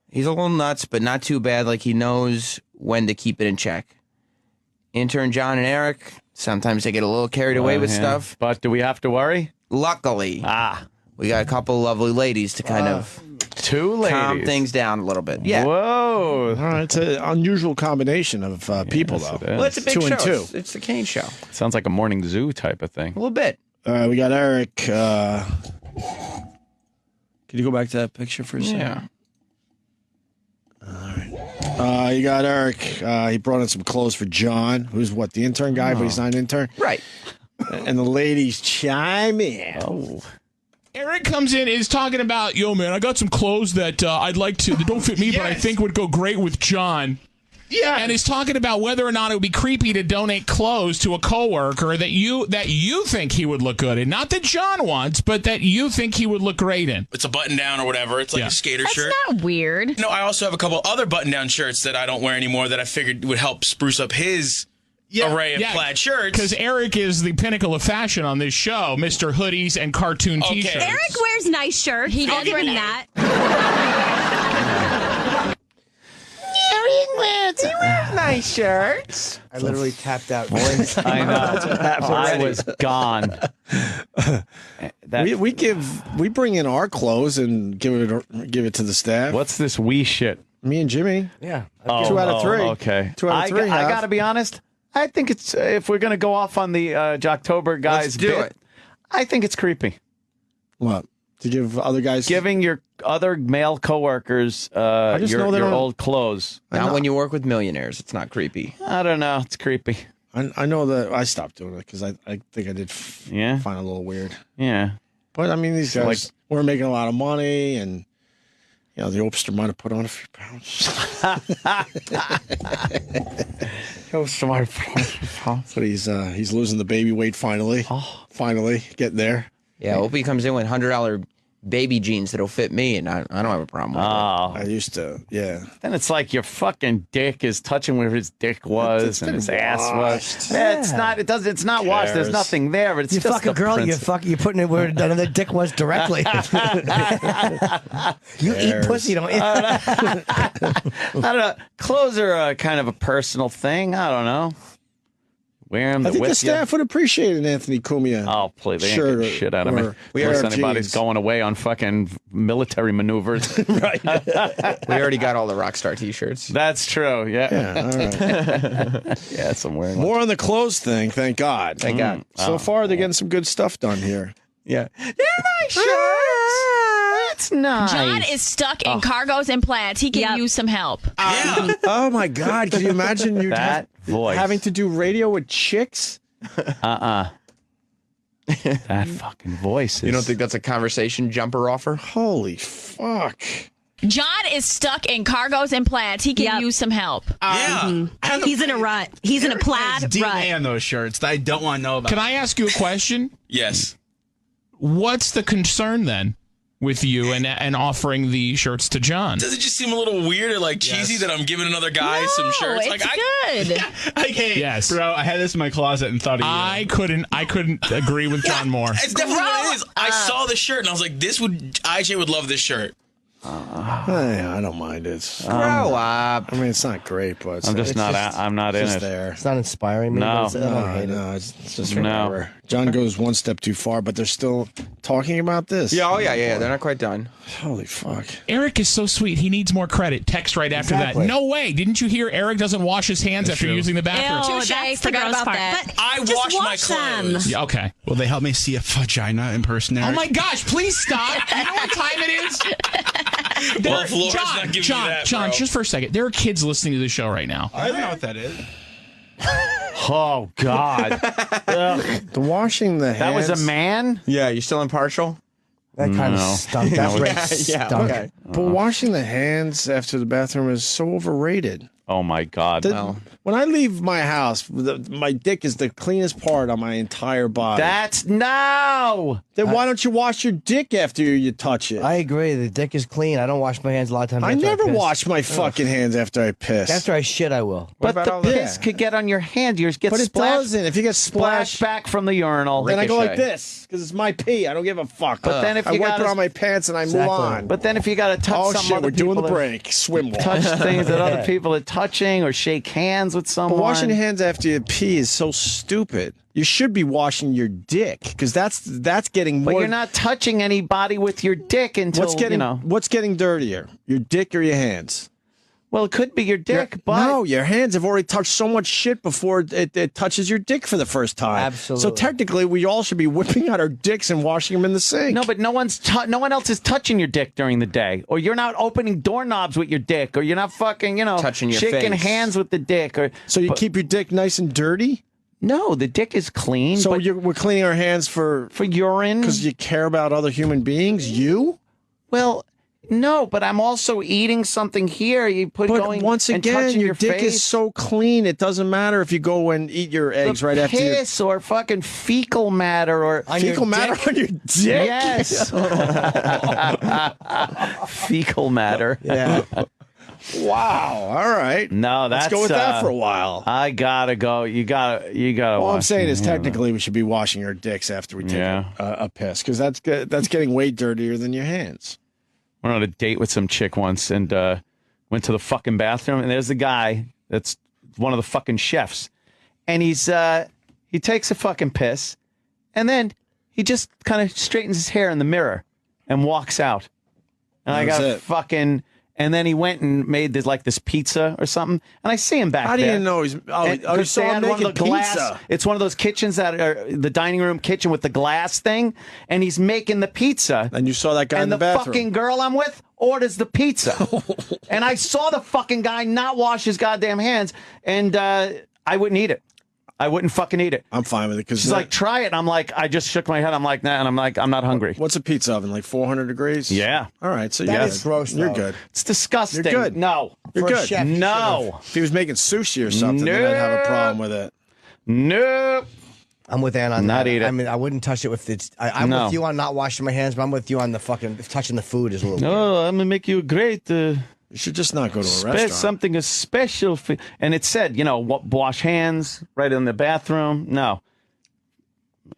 he's a little nuts, but not too bad. Like he knows when to keep it in check. Intern John and Eric, sometimes they get a little carried away with stuff. But do we have to worry? Luckily, we got a couple of lovely ladies to kind of two ladies calm things down a little bit. Yeah. Whoa. It's an unusual combination of people, though. Well, it's a big 2 show. and 2. It's the Kane show. Sounds like a morning zoo type of thing. A little bit. All right, we got Eric. Can you go back to that picture for a second? Yeah. You got Eric. He brought in some clothes for John, who's the intern guy, but he's not an intern. Right. And the ladies chime in. Oh. Eric comes in, is talking about, yo, man, I got some clothes that I'd like to, that don't fit me, but I think would go great with John. Yeah. And he's talking about whether or not it would be creepy to donate clothes to a coworker that you think he would look good in. Not that John wants, but that you think he would look great in. It's a button down or whatever. It's like a skater shirt. That's not weird. No, I also have a couple other button down shirts that I don't wear anymore that I figured would help spruce up his array of plaid shirts. Because Eric is the pinnacle of fashion on this show, Mr. Hoodies and cartoon T-shirts. Eric wears nice shirts. He does wear that. He wears nice shirts. I literally tapped out. I know. I was gone. We bring in our clothes and give it to the staff. What's this we shit? Me and Jimmy. Yeah. 2 out of 3. Okay. 2 out of 3. I got to be honest. I think it's if we're gonna go off on the Jocktober guys, Let's do it. I think it's creepy. What? To give other guys giving your other male coworkers your old clothes. Not when you work with millionaires. It's not creepy. I don't know. It's creepy. I know that I stopped doing it because I think I did find it a little weird. Yeah. But I mean, these guys were making a lot of money, and the Opster might have put on a few pounds. But he's losing the baby weight finally. Finally getting there. Yeah, Opie comes in with $100 baby jeans that'll fit me, and I don't have a problem with I used to, yeah. Then it's like your fucking dick is touching where his dick was and his ass was. Yeah, it's not. It's not washed. There's nothing there. But it's You just fuck a girl, you're putting it where another dick was directly. You eat pussy, don't you? I don't know. Clothes are kind of a personal thing. I don't know. Wear them. I think the staff would appreciate an Anthony Cumia. Oh, please. They ain't getting shit out of me. Unless anybody's going away on fucking military maneuvers. Right. We already got all the Rockstar T-shirts. That's true. Yeah. All right. Yes, I'm wearing More on the clothes thing, thank God. Thank God. So far, they're getting some good stuff done here. Yeah. They're nice shirts. That's nice. John is stuck in cargos and plaids. He can use some help. Oh, my God. Can you imagine that voice having to do radio with chicks? That fucking voice is... You don't think that's a conversation jumper offer? Holy fuck. John is stuck in cargos and plaids. He can use some help. He's in a rut. He's in a plaid DNA on those shirts that I don't want to know about. Can I ask you a question? Yes. What's the concern then with you and offering the shirts to John? Does it just seem a little weird or cheesy that I'm giving another guy some shirts? It's good. Hey, yes, bro, I had this in my closet and thought of you. I couldn't agree with John more. It's definitely what it is. I saw the shirt and I was like, IJ would love this shirt. I don't mind it. Grow up. I mean, it's not great, but I'm just not. I'm not in it. There. It's not inspiring me. No. But I don't hate it. No, it's just whatever. John goes one step too far, but they're still talking about this. Yeah, yeah. They're not quite done. Holy fuck. Eric is so sweet. He needs more credit. Text right after that. No way. Didn't you hear Eric doesn't wash his hands after using the bathroom? Touche. Forgot about that. But I just wash my clothes. Yeah, okay. Will they help me see a vagina in person, Eric? Oh my gosh, please stop. You know what time it is? Well, Laura's not giving you that, John, bro. just for a second. There are kids listening to the show right now. I don't know what that is. Oh, God. The washing the hands. That was a man? Yeah, you still impartial? That kind of stunk. That stunk. Okay. But washing the hands after the bathroom is so overrated. Oh my God! When I leave my house, my dick is the cleanest part on my entire body. That's no. Then why don't you wash your dick after you touch it? I agree. The dick is clean. I don't wash my hands a lot of times. I after never piss. wash my fucking hands after I piss. After I shit, I will. But the piss could get on your hand. You get But it splashed. doesn't. If you get splashed back from the urinal, then I go like this because it's my pee. I don't give a fuck. But then if I you wipe gotta- it on my pants and I move on. But then if you got to touch Oh some shit, other we're doing people the that break. Swim walk. touch things that other people are touching or shake hands with someone. But washing your hands after you pee is so stupid. You should be washing your dick because that's getting more. But you're not touching anybody with your dick until what's getting dirtier, your dick or your hands? Well, it could be your dick, but no, your hands have already touched so much shit before it touches your dick for the first time. Absolutely. So technically, we all should be whipping out our dicks and washing them in the sink. No, but no one else is touching your dick during the day, or you're not opening doorknobs with your dick, or you're not fucking touching your shaking face. hands with the dick, or so you keep your dick nice and dirty. No, the dick is clean. So but we're cleaning our hands for urine because you care about other human beings. You? Well, no, but I'm also eating something here. You put But going once and again, touching your dick face. is so clean. It doesn't matter if you go and eat your eggs right after you. Piss or fucking fecal matter or Fecal matter on your dick? Yes. Fecal matter. Yeah. Wow. All right. No, Let's go with that for a while. I gotta go. You gotta. All I'm wash saying your is hands. technically we should be washing our dicks after we take a piss because that's getting way dirtier than your hands. Went on a date with some chick once and went to the fucking bathroom, and there's the guy that's one of the fucking chefs, and he takes a fucking piss, and then he just kind of straightens his hair in the mirror and walks out, and I got fucking. And then he went and made this pizza or something, and I see him back How there. do you know he's? You saw him making pizza. It's one of those kitchens that are the dining room kitchen with the glass thing, and he's making the pizza. And you saw that guy in the bathroom. Fucking girl I'm with orders the pizza, and I saw the fucking guy not wash his goddamn hands, and I wouldn't eat it. I wouldn't fucking eat it. I'm fine with it because she's like, try it. And I'm like, I just shook my head. I'm like, nah, and I'm like, I'm not hungry. What's a pizza oven? Like 400 degrees? Yeah. All right. So That is gross, You're though. good. It's disgusting. You're good. No. You're For a good. chef, you No. If he was making sushi or something, then I'd have a problem with it. Nope. I'm with Ann on Not that. eat it. I mean, I wouldn't touch it with it's. I'm No. with you on not washing my hands, but I'm with you on the fucking touching the food is a little. weird. No, I'm gonna make you a great. You should just not go to a restaurant. Something is special. And it said, wash hands right in the bathroom. No.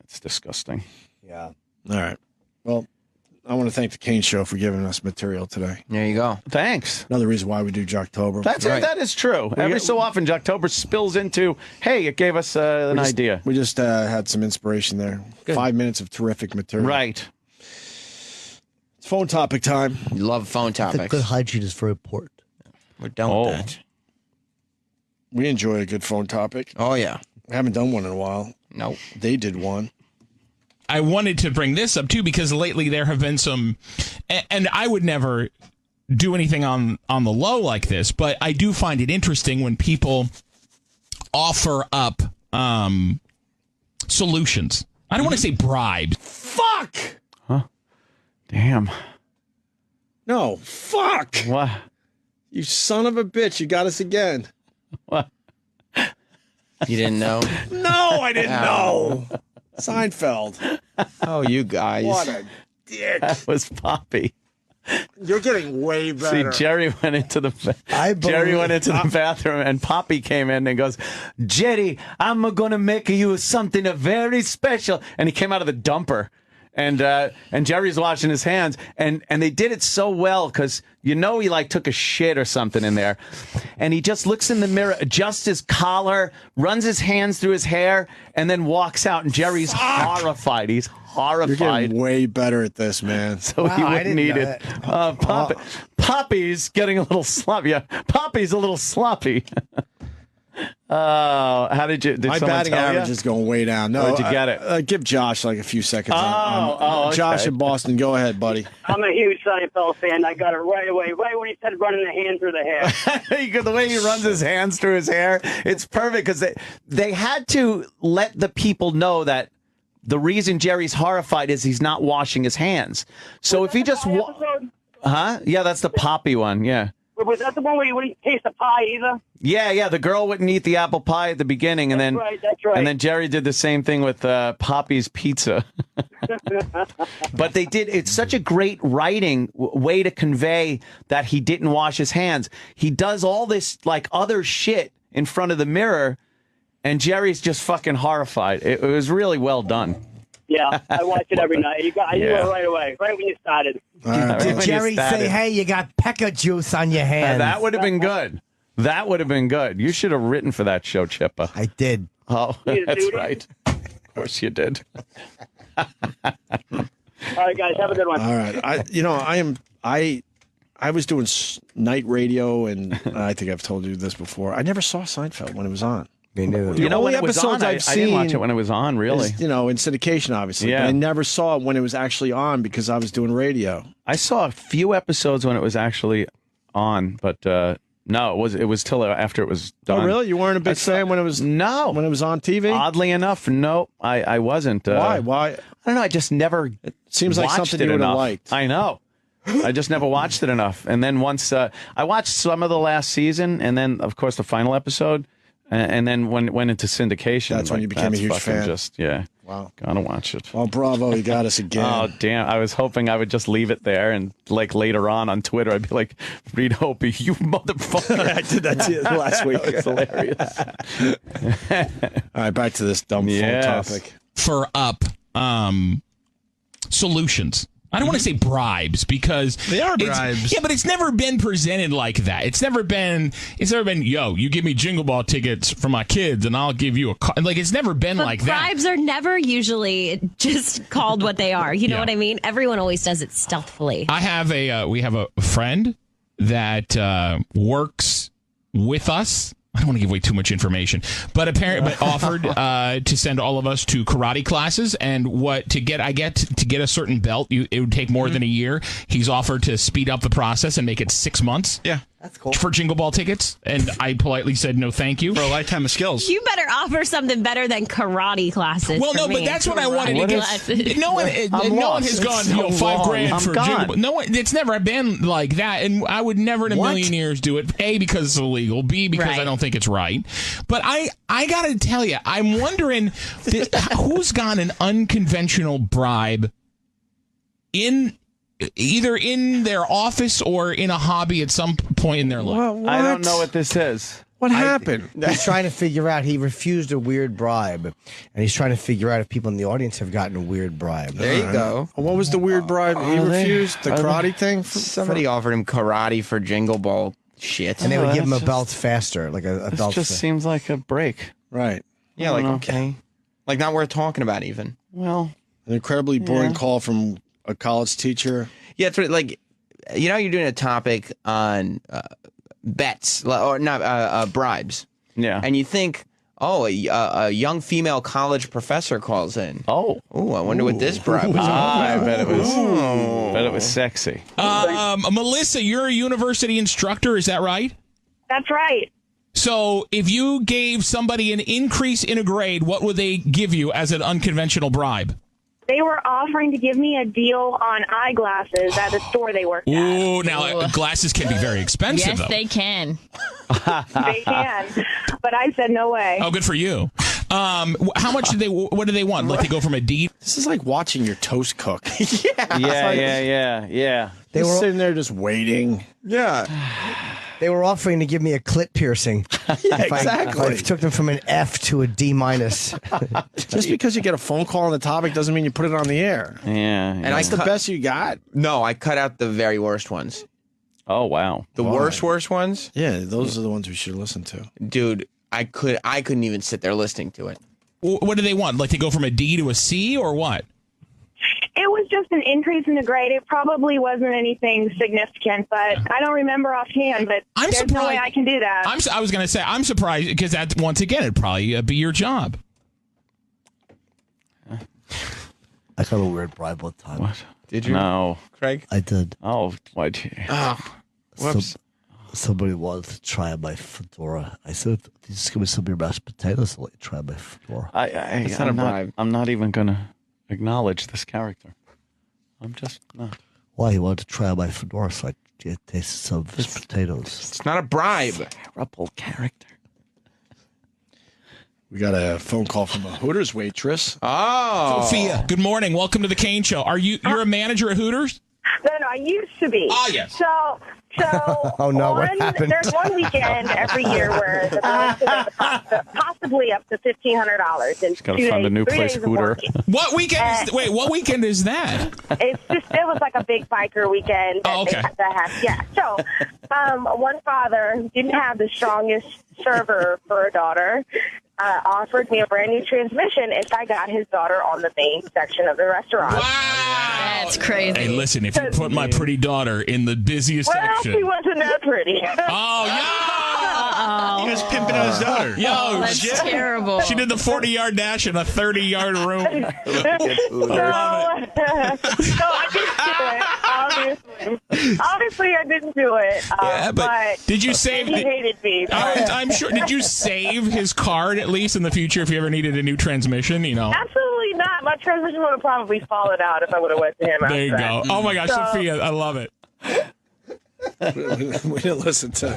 It's disgusting. Yeah. All right. Well, I want to thank the Kane Show for giving us material today. There you go. Thanks. Another reason why we do Jocktober. That's it. That is true. Every so often, Jocktober spills into, hey, it gave us an idea. We just had some inspiration there. Good. 5 minutes of terrific material. Right. It's phone topic time. You love phone topics. Good hygiene is very important. We're done with that. We enjoy a good phone topic. Oh, yeah. I haven't done one in a while. Nope. They did one. I wanted to bring this up too because lately there have been some, and I would never do anything on the low like this, but I do find it interesting when people offer up solutions. I don't want to say bribe. Fuck! Huh? Damn. No, fuck! What? You son of a bitch, you got us again. What? You didn't know? No, I didn't know. Seinfeld. Oh, you guys. What a dick. That was Poppy. You're getting way better. See, Jerry went into the bathroom, and Poppy came in and goes, "Jerry, I'm gonna make you something very special." And he came out of the dumper, and Jerry's washing his hands, and they did it so well because he took a shit or something in there, and he just looks in the mirror, adjusts his collar, runs his hands through his hair, and then walks out. And Jerry's horrified. He's horrified. You're getting way better at this, man. So he wouldn't need it. Poppy's getting a little sloppy. Yeah, Poppy's a little sloppy. How did My someone batting tell average you? is going way down. No, Where'd you get it? Give Josh like a few seconds. Okay. Josh in Boston, go ahead, buddy. I'm a huge Seinfeld fan. I got it right away, right when he said running the hand through the hair. The way he runs his hands through his hair, it's perfect because they had to let the people know that the reason Jerry's horrified is he's not washing his hands. So if he just... Yeah, that's the Poppy one, yeah. Was that the one where you wouldn't taste the pie either? Yeah. The girl wouldn't eat the apple pie at the beginning, and then That's right. And then Jerry did the same thing with Poppy's Pizza. But they did. It's such a great writing way to convey that he didn't wash his hands. He does all this like other shit in front of the mirror, and Jerry's just fucking horrified. It was really well done. Yeah, I watch it every night. I knew it right away, right when you started. Did Jerry say, "Hey, you got pecker juice on your hands"? That would have been good. That would have been good. You should have written for that show, Chippa. I did. Oh, that's right. Of course you did. All right, guys, have a good one. All right, I was doing night radio, and I think I've told you this before. I never saw Seinfeld when it was on. Me neither. You know, only when it was episodes on, I've I didn't watch seen it when it was on, really. is, in syndication, obviously. Yeah. But I never saw it when it was actually on because I was doing radio. I saw a few episodes when it was actually on, but no, it was till after it was done. Oh, really? You weren't a big fan when it was when it was on TV? Oddly enough, no, I wasn't. Why? I don't know. I just never. It seems like watched something it you would have enough. liked. I know. I just never watched it enough. And then once I watched some of the last season, and then of course the final episode, and then when it went into syndication, That's when you became a huge fan. Wow, gotta watch it. Well, bravo, you got us again. Oh damn! I was hoping I would just leave it there, and like later on Twitter, I'd be like, "Reed Opie, you motherfucker!" I did that to you last week. It's hilarious. All right, back to this dumb phone topic. For solutions. I don't want to say bribes because they are bribes. Yeah, but it's never been presented like that. It's never been. Yo, you give me Jingle Ball tickets for my kids, and I'll give you a car. Like it's never been like that. Bribes are never usually just called what they are. You know what I mean? Everyone always does it stealthily. I have we have a friend that works with us. I don't want to give away too much information, but apparently, offered to send all of us to karate classes, and to get a certain belt, it would take more than a year. He's offered to speed up the process and make it 6 months. Yeah. That's cool. For Jingle Ball tickets, and I politely said no, thank you. For a lifetime of skills. You better offer something better than karate classes. Well, no, but that's what I wanted to get. No one has gone, $5,000 for Jingle Ball. No one. It's never been like that, and I would never in a million years do it. A, because it's illegal. B, because I don't think it's right. But I got to tell you, I'm wondering who's got an unconventional bribe either in their office or in a hobby at some point in their life. I don't know what this is. What happened? He's trying to figure out. He refused a weird bribe, and he's trying to figure out if people in the audience have gotten a weird bribe. There you go. What was the weird bribe? He refused the karate thing? Somebody offered him karate for Jingle Ball shit. And they would give him a belt faster, like a This belt. just seems like a break. Right. Yeah, like, okay. Like, not worth talking about, even. Well, an incredibly boring call from a college teacher. Yeah, it's like, you're doing a topic on bets, or not bribes. Yeah. And you think, a young female college professor calls in. Oh, I wonder what this bribe was about. I bet it was sexy. Melissa, you're a university instructor, is that right? That's right. So if you gave somebody an increase in a grade, what would they give you as an unconventional bribe? They were offering to give me a deal on eyeglasses at the store they worked at. Ooh, now glasses can be very expensive, Yes, though. they can. They can, but I said no way. Oh, good for you. How much what do they want? Like, they go from a D? This is like watching your toast cook. Yeah. They were sitting there just waiting. Yeah. They were offering to give me a clit piercing. Exactly. I took them from an F to a D minus. Just because you get a phone call on the topic doesn't mean you put it on the air. Yeah. And That's the best you got. No, I cut out the very worst ones. Oh, wow. The worst ones? Yeah, those are the ones we should listen to. Dude, I couldn't even sit there listening to it. What do they want? Like, to go from a D to a C, or what? It was just an increase in the grade. It probably wasn't anything significant, but I don't remember offhand. But there's no way I can do that. I was going to say, I'm surprised because that, once again, it'd probably be your job. I got a weird bribe one time. What? Did you? No. Craig? I did. Oh, why'd you? Whoops. Somebody wanted to try my fedora. I said, just give me some of your mashed potatoes and let you try my fedora. It's not a bribe. I'm not even going to acknowledge this character. I'm just not. Why? He wanted to try my fedora, so I It tastes of potatoes. It's not a bribe. Terrible character. We got a phone call from a Hooters waitress. Oh. Sophia, good morning. Welcome to the Kane Show. You're a manager at Hooters? No, I used to be. Oh, yes. So Oh, no, what happened? There's one weekend every year where the girls spend possibly up to $1,500. She's got to find a new place Hooter. What weekend is that? It was like a big biker weekend. Oh, okay. So, one father didn't have the strongest server for a daughter. Offered me a brand new transmission if I got his daughter on the main section of the restaurant. Wow, that's crazy. Hey, listen, if you put my pretty daughter in the busiest section. She wasn't that pretty. Oh, yeah. He was pimping out his daughter. Yo, that's terrible. She did the 40-yard dash in a 30-yard room. So I didn't do it, obviously I didn't do it. But did you save? He hated me. I'm sure. Did you save his card at least in the future if you ever needed a new transmission? You know. Absolutely not. My transmission would have probably fallen out if I would have went to him. There you go. That. Oh my gosh, Sophia, I love it. We didn't listen to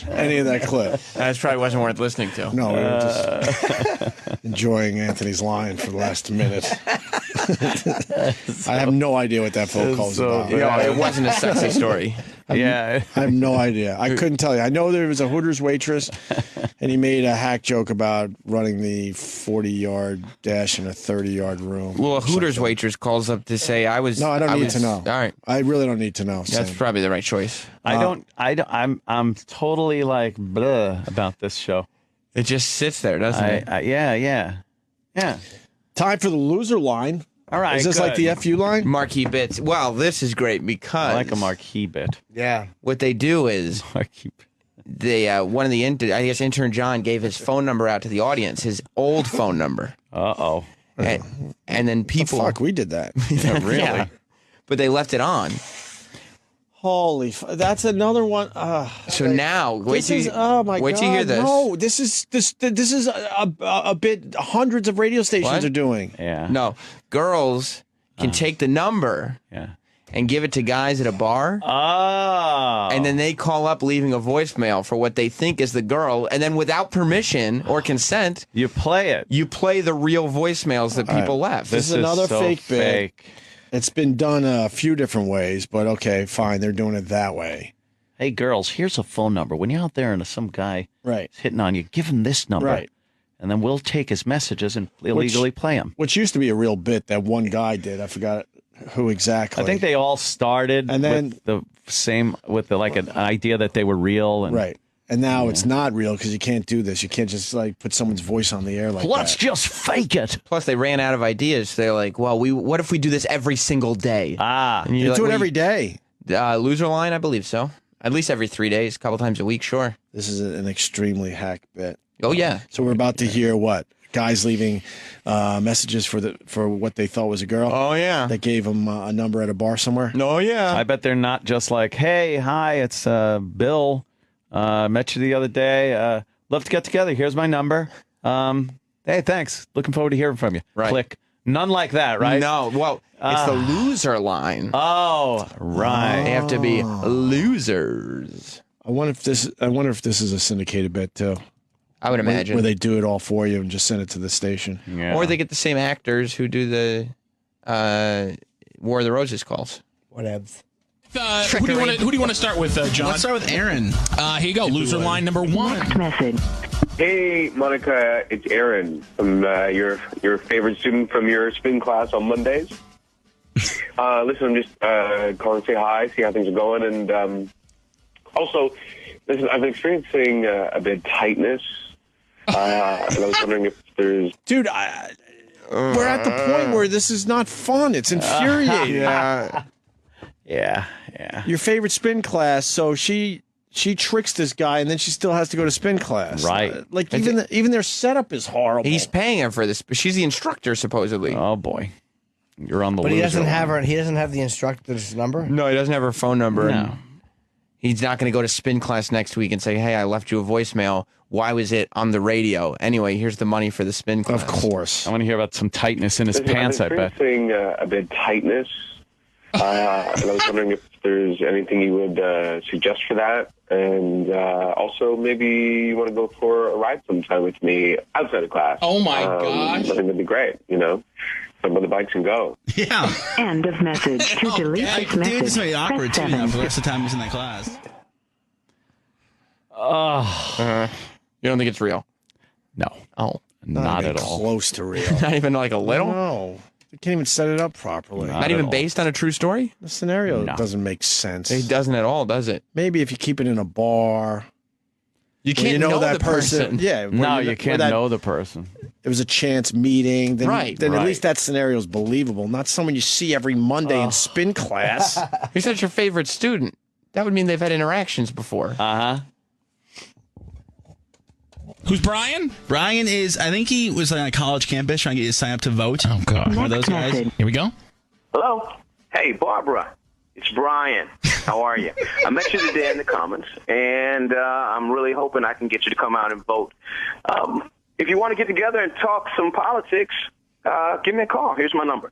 any of that clip. That probably wasn't worth listening to. No, we were just enjoying Anthony's line for the last minute. I have no idea what that phone call was about. No, it wasn't a sexy story. I have no idea. I couldn't tell you. I know there was a Hooters waitress, and he made a hack joke about running the 40-yard dash in a 30-yard room. Well, a Hooters waitress calls up to say, I was... No, I don't need to know. All right. I really don't need to know. That's probably the right choice. I'm totally like blah about this show. It just sits there, doesn't it? Yeah. Time for the loser line. All right. Is this like the FU line? Marquee bits. Well, this is great because I like a marquee bit. Yeah. What they do is they one of the intern John gave his phone number out to the audience, his old phone number. Uh-oh. And then people fuck, we did that. Yeah, really? Yeah. But they left it on. Holy, that's another one. So now, wait till you hear this. No, this is a bit hundreds of radio stations are doing. Yeah. No, girls can take the number. Yeah. And give it to guys at a bar. Oh. And then they call up leaving a voicemail for what they think is the girl. And then without permission or consent, you play it. You play the real voicemails that people left. This is another fake bit. It's been done a few different ways, but okay, fine. They're doing it that way. Hey, girls, here's a phone number. When you're out there and some guy is hitting on you, give him this number. Right. And then we'll take his messages and illegally play them. Which used to be a real bit that one guy did. I forgot who exactly. I think they all started and then, with the same, with the, like an idea that they were real. And, right. And now it's not real because you can't do this. You can't just like put someone's voice on the air like Let's that. just fake it. Plus, they ran out of ideas. They're like, well, what if we do this every single day? And you do it every day. Loser line, I believe so. At least every 3 days, a couple times a week, sure. This is an extremely hack bit. Oh, yeah. So we're about to hear what? Guys leaving messages for what they thought was a girl. Oh, yeah. That gave them a number at a bar somewhere. Oh, yeah. I bet they're not just like, hey, hi, it's Bill. Met you the other day. Love to get together. Here's my number. Hey, thanks. Looking forward to hearing from you. Right. Click. None like that, right? No. Well, it's the loser line. Oh, right. They have to be losers. I wonder if this is a syndicated bit too. I would imagine. Where they do it all for you and just send it to the station. Yeah. Or they get the same actors who do the War of the Roses calls. Whatevs. Who do you want to start with, John? Let's start with Aaron. Here you go. Loser line number one. Next message. Hey, Monica, it's Aaron. I'm your favorite student from your spin class on Mondays. Listen, I'm just calling to say hi, see how things are going, and also, listen, I've been experiencing a bit of tightness, and I was wondering if there's... Dude, we're at the point where this is not fun. It's infuriating. Yeah. Your favorite spin class, so she tricks this guy, and then she still has to go to spin class. Right. Like, even their setup is horrible. He's paying her for this, but she's the instructor, supposedly. Oh, boy. You're on the But he loser doesn't have line. her. He doesn't have the instructor's number. No, he doesn't have her phone number. No. And he's not going to go to spin class next week and say, hey, I left you a voicemail. Why was it on the radio? Anyway, here's the money for the spin class. Of course. I want to hear about some tightness in his Listen, pants, I I'm bet. experiencing a bit of tightness, And I was wondering if there's anything you would suggest for that. And also, maybe you want to go for a ride sometime with me outside of class. Oh, my gosh. I think that'd be great, Jump on the bikes and go. Yeah. End of message. To delete this Dude, message, this made it awkward, press too, 7. for the rest of the time he's in that class. You don't think it's real? No. Oh. Not at all. Close to real. Not even like a little? No. They can't even set it up properly. Not even based on a true story? The scenario doesn't make sense. It doesn't at all, does it? Maybe if you keep it in a bar. You can't you know that the person. Yeah. No, you can't know the person. It was a chance meeting. Then, Right. Then at least that scenario is believable. Not someone you see every Monday in spin class. He said your favorite student. That would mean they've had interactions before. Uh-huh. Who's Brian? Brian is, I think he was on a college campus trying to get you to sign up to vote. Oh, God. One of those guys. Here we go. Hello. Hey, Barbara. It's Brian. How are you? I met you today in the comments, and I'm really hoping I can get you to come out and vote. If you want to get together and talk some politics, give me a call. Here's my number.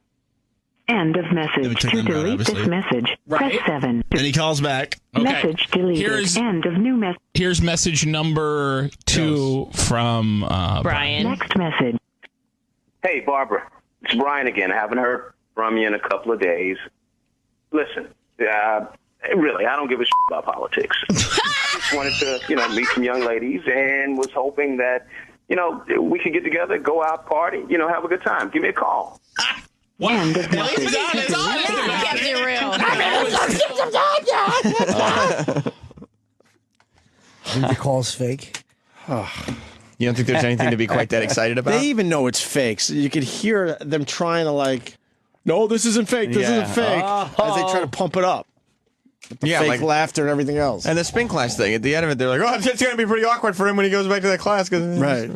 End of message. To delete this message, press 7. And he calls back. Message deleted. Here's- End of new message. Here's message number 2 from Brian. Next message. Hey, Barbara. It's Brian again. I haven't heard from you in a couple of days. Listen, really, I don't give a shit about politics. I just wanted to, meet some young ladies and was hoping that, we could get together, go out, party, have a good time. Give me a call. End of message. Kept it real. The call's fake. You don't think there's anything to be quite that excited about? They even know it's fake. So you could hear them trying to no, this isn't fake. This isn't fake. As they try to pump it up. Yeah, fake laughter and everything else. And the spin class thing, at the end of it, they're like, oh, it's going to be pretty awkward for him when he goes back to that class. Right.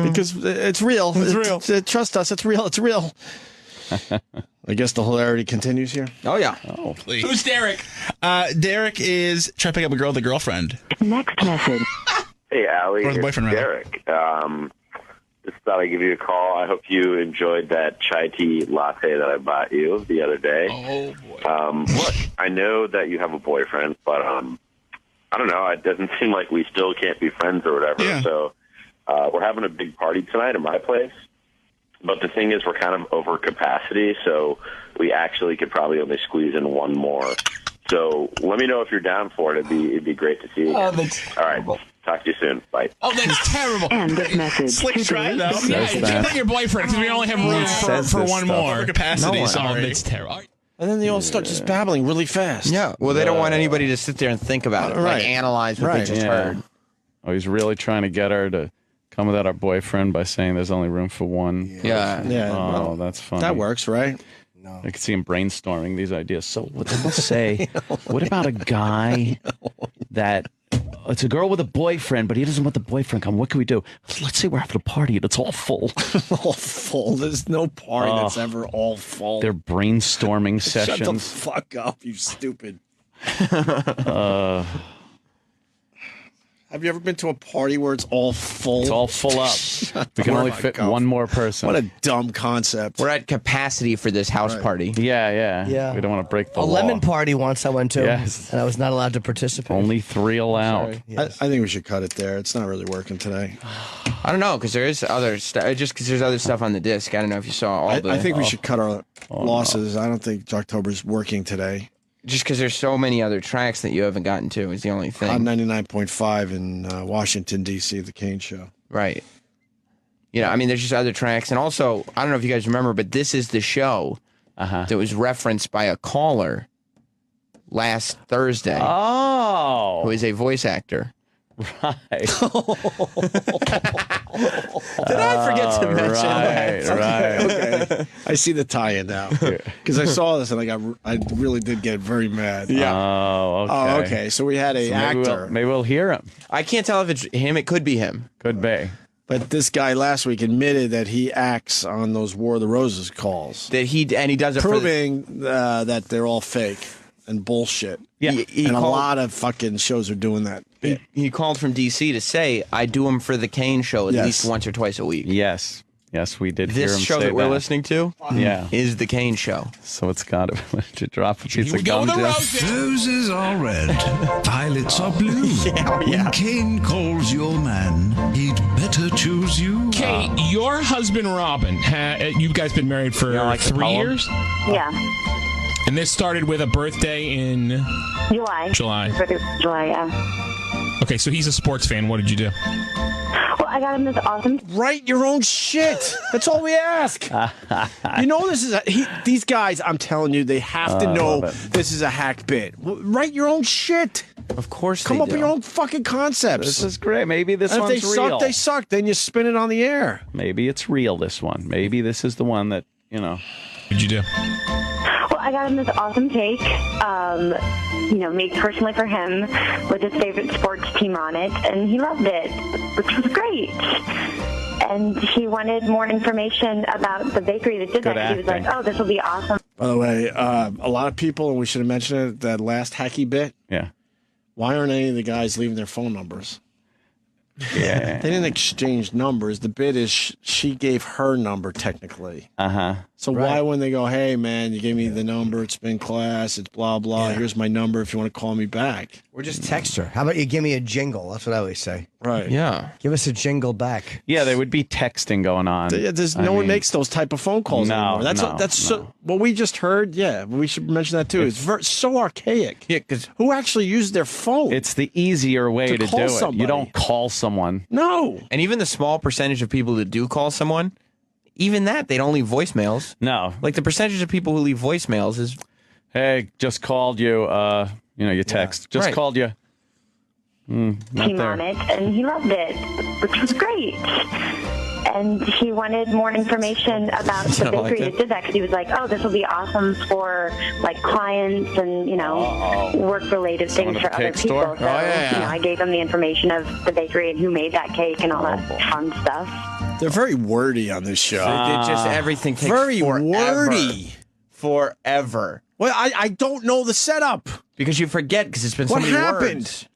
Because it's real. It's real. Trust us. It's real. It's real. I guess the hilarity continues here. Oh, yeah. Oh, please. Who's Derek? Derek is trying to pick up a girl with a girlfriend. Next message. Hey, Allie. Or the boyfriend, it's rather. Derek. Just thought I'd give you a call. I hope you enjoyed that chai tea latte that I bought you the other day. Oh, boy. Look, I know that you have a boyfriend, but I don't know. It doesn't seem like we still can't be friends or whatever. Yeah. So we're having a big party tonight at my place. But the thing is, we're kind of over capacity, so we actually could probably only squeeze in one more. So let me know if you're down for it. It'd be great to see you. Oh, Again. that's All right. Talk to you soon. Bye. Oh, that's terrible. End of message. Slick To try, delete though. this Yeah, message. just bring your boyfriend because we only have room for one more. Over capacity, sorry. That's terrible. And then they all start just babbling really fast. Yeah, well, they don't want anybody to sit there and think about it, Right. analyze what they just heard. Oh, he's really trying to get her to come without our boyfriend by saying there's only room for one. Yeah. Yeah. Oh, well, that's funny. that works, right? I could see him brainstorming these ideas. So what they say, what about a guy that it's a girl with a boyfriend, but he doesn't want the boyfriend come. What can we do? Let's say we're having a party and it's all full. All full. There's no party that's ever all full. They're brainstorming sessions. Shut the fuck up, you stupid. Have you ever been to a party where it's all full? It's all full up. We can only fit one more person. What a dumb concept. We're at capacity for this house party. Yeah. We don't want to break the A law. lemon party once I went to, Yes. and I was not allowed to participate. Only 3 allowed. I think we should cut it there. It's not really working today. I don't know, because there is other stuff. Just because there's other stuff on the disc. I don't know if you saw all the... I think we should cut our losses. I don't think Jocktober's working today. Just because there's so many other tracks that you haven't gotten to is the only thing. On 99.5 in Washington, D.C., The Kane Show. Right. I mean, there's just other tracks. And also, I don't know if you guys remember, but this is the show that was referenced by a caller last Thursday. Oh. Who is a voice actor. Right. Did I forget to mention that? Right. Okay. I see the tie-in now. Because I saw this and I really did get very mad. Yeah. Oh, okay. Oh, okay. So we had a actor. Maybe we'll hear him. I can't tell if it's him. It could be him. Could be. But this guy last week admitted that he acts on those War of the Roses calls. And he does it proving that they're all fake and bullshit. Yeah. And a lot of fucking shows are doing that. He called from D.C. to say, I do them for the Kane Show at least once or twice a week. Yes. Yes, we did hear him This show say that we're listening to is The Kane Show. So it's got to drop a piece of go gum. with the Jeff. Roses are red, violets are blue. When Cain calls your man, he'd better choose you. Kate, your husband Robin, you guys been married for 3 years? Yeah. And this started with a birthday in July. July, yeah. Okay, so he's a sports fan. What did you do? Well, I got him this awesome. Write your own shit. That's all we ask. You know, this is these guys. I'm telling you, they have to know this is a hack bit. Write your own shit. Of course, come up with your own fucking concepts. This is great. Maybe this and one's if they real. suck, they suck. Then you spin it on the air. Maybe it's real. This one. Maybe this is the one that What did you do? Well, I got him this awesome cake, made personally for him with his favorite sports team on it, and he loved it, which was great. And he wanted more information about the bakery that did that. He was like, oh, this will be awesome. By the way, a lot of people, and we should have mentioned it, that last hacky bit. Yeah. Why aren't any of the guys leaving their phone numbers? Yeah. They didn't exchange numbers. The bit is she gave her number technically. So why when they go, hey, man, you gave me the number, it's been class, it's blah, blah, here's my number if you want to call me back. Or just text her. How about you give me a jingle? That's what I always say. Right. Yeah. Give us a jingle back. Yeah, there would be texting going on. No one makes those type of phone calls anymore. That's no. So, what we just heard, we should mention that too. It's so archaic. Yeah, because who actually used their phone? It's the easier way to call do it. somebody. You don't call someone. No. And even the small percentage of people that do call someone, even that, they don't leave voicemails. No. Like the percentage of people who leave voicemails is... Hey, just called you. You text. Just called you. Not Team there. on it, and he loved it, which was great. And he wanted more information about the bakery that did that, because he was like, oh, this will be awesome for clients and, work-related things for other people. So, I gave him the information of the bakery and who made that cake and all that fun stuff. They're very wordy on this show. Everything takes very forever. wordy. Forever. Well, I don't know the setup. Because you forget, because it's been so What many happened? words.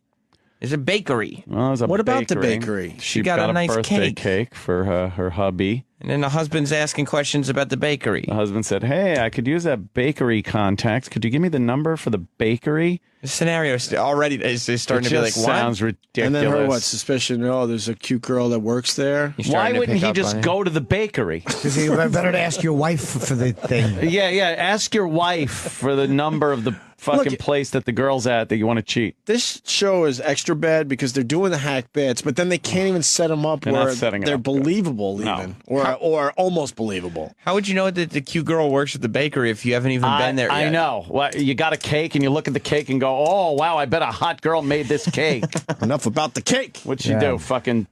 It's a bakery. Well, it was a What about the bakery? bakery? She got a nice birthday cake. for her hubby. And then the husband's asking questions about the bakery. The husband said, hey, I could use that bakery contact. Could you give me the number for the bakery? The scenario already is starting to be like, what? Sounds ridiculous. And then her suspicion? Oh, there's a cute girl that works there. Why wouldn't he just go to the bakery? Because you better to ask your wife for the thing. Yeah. Ask your wife for the number of the fucking place that the girl's at that you want to cheat. This show is extra bad because they're doing the hack bits, but then they can't even set them up They're where not setting it they're up. believable even, or almost believable. How would you know that the cute girl works at the bakery if you haven't even been there yet? I know. Well, you got a cake and you look at the cake and go, oh, wow, I bet a hot girl made this cake. Enough about the cake. What'd she do? Fucking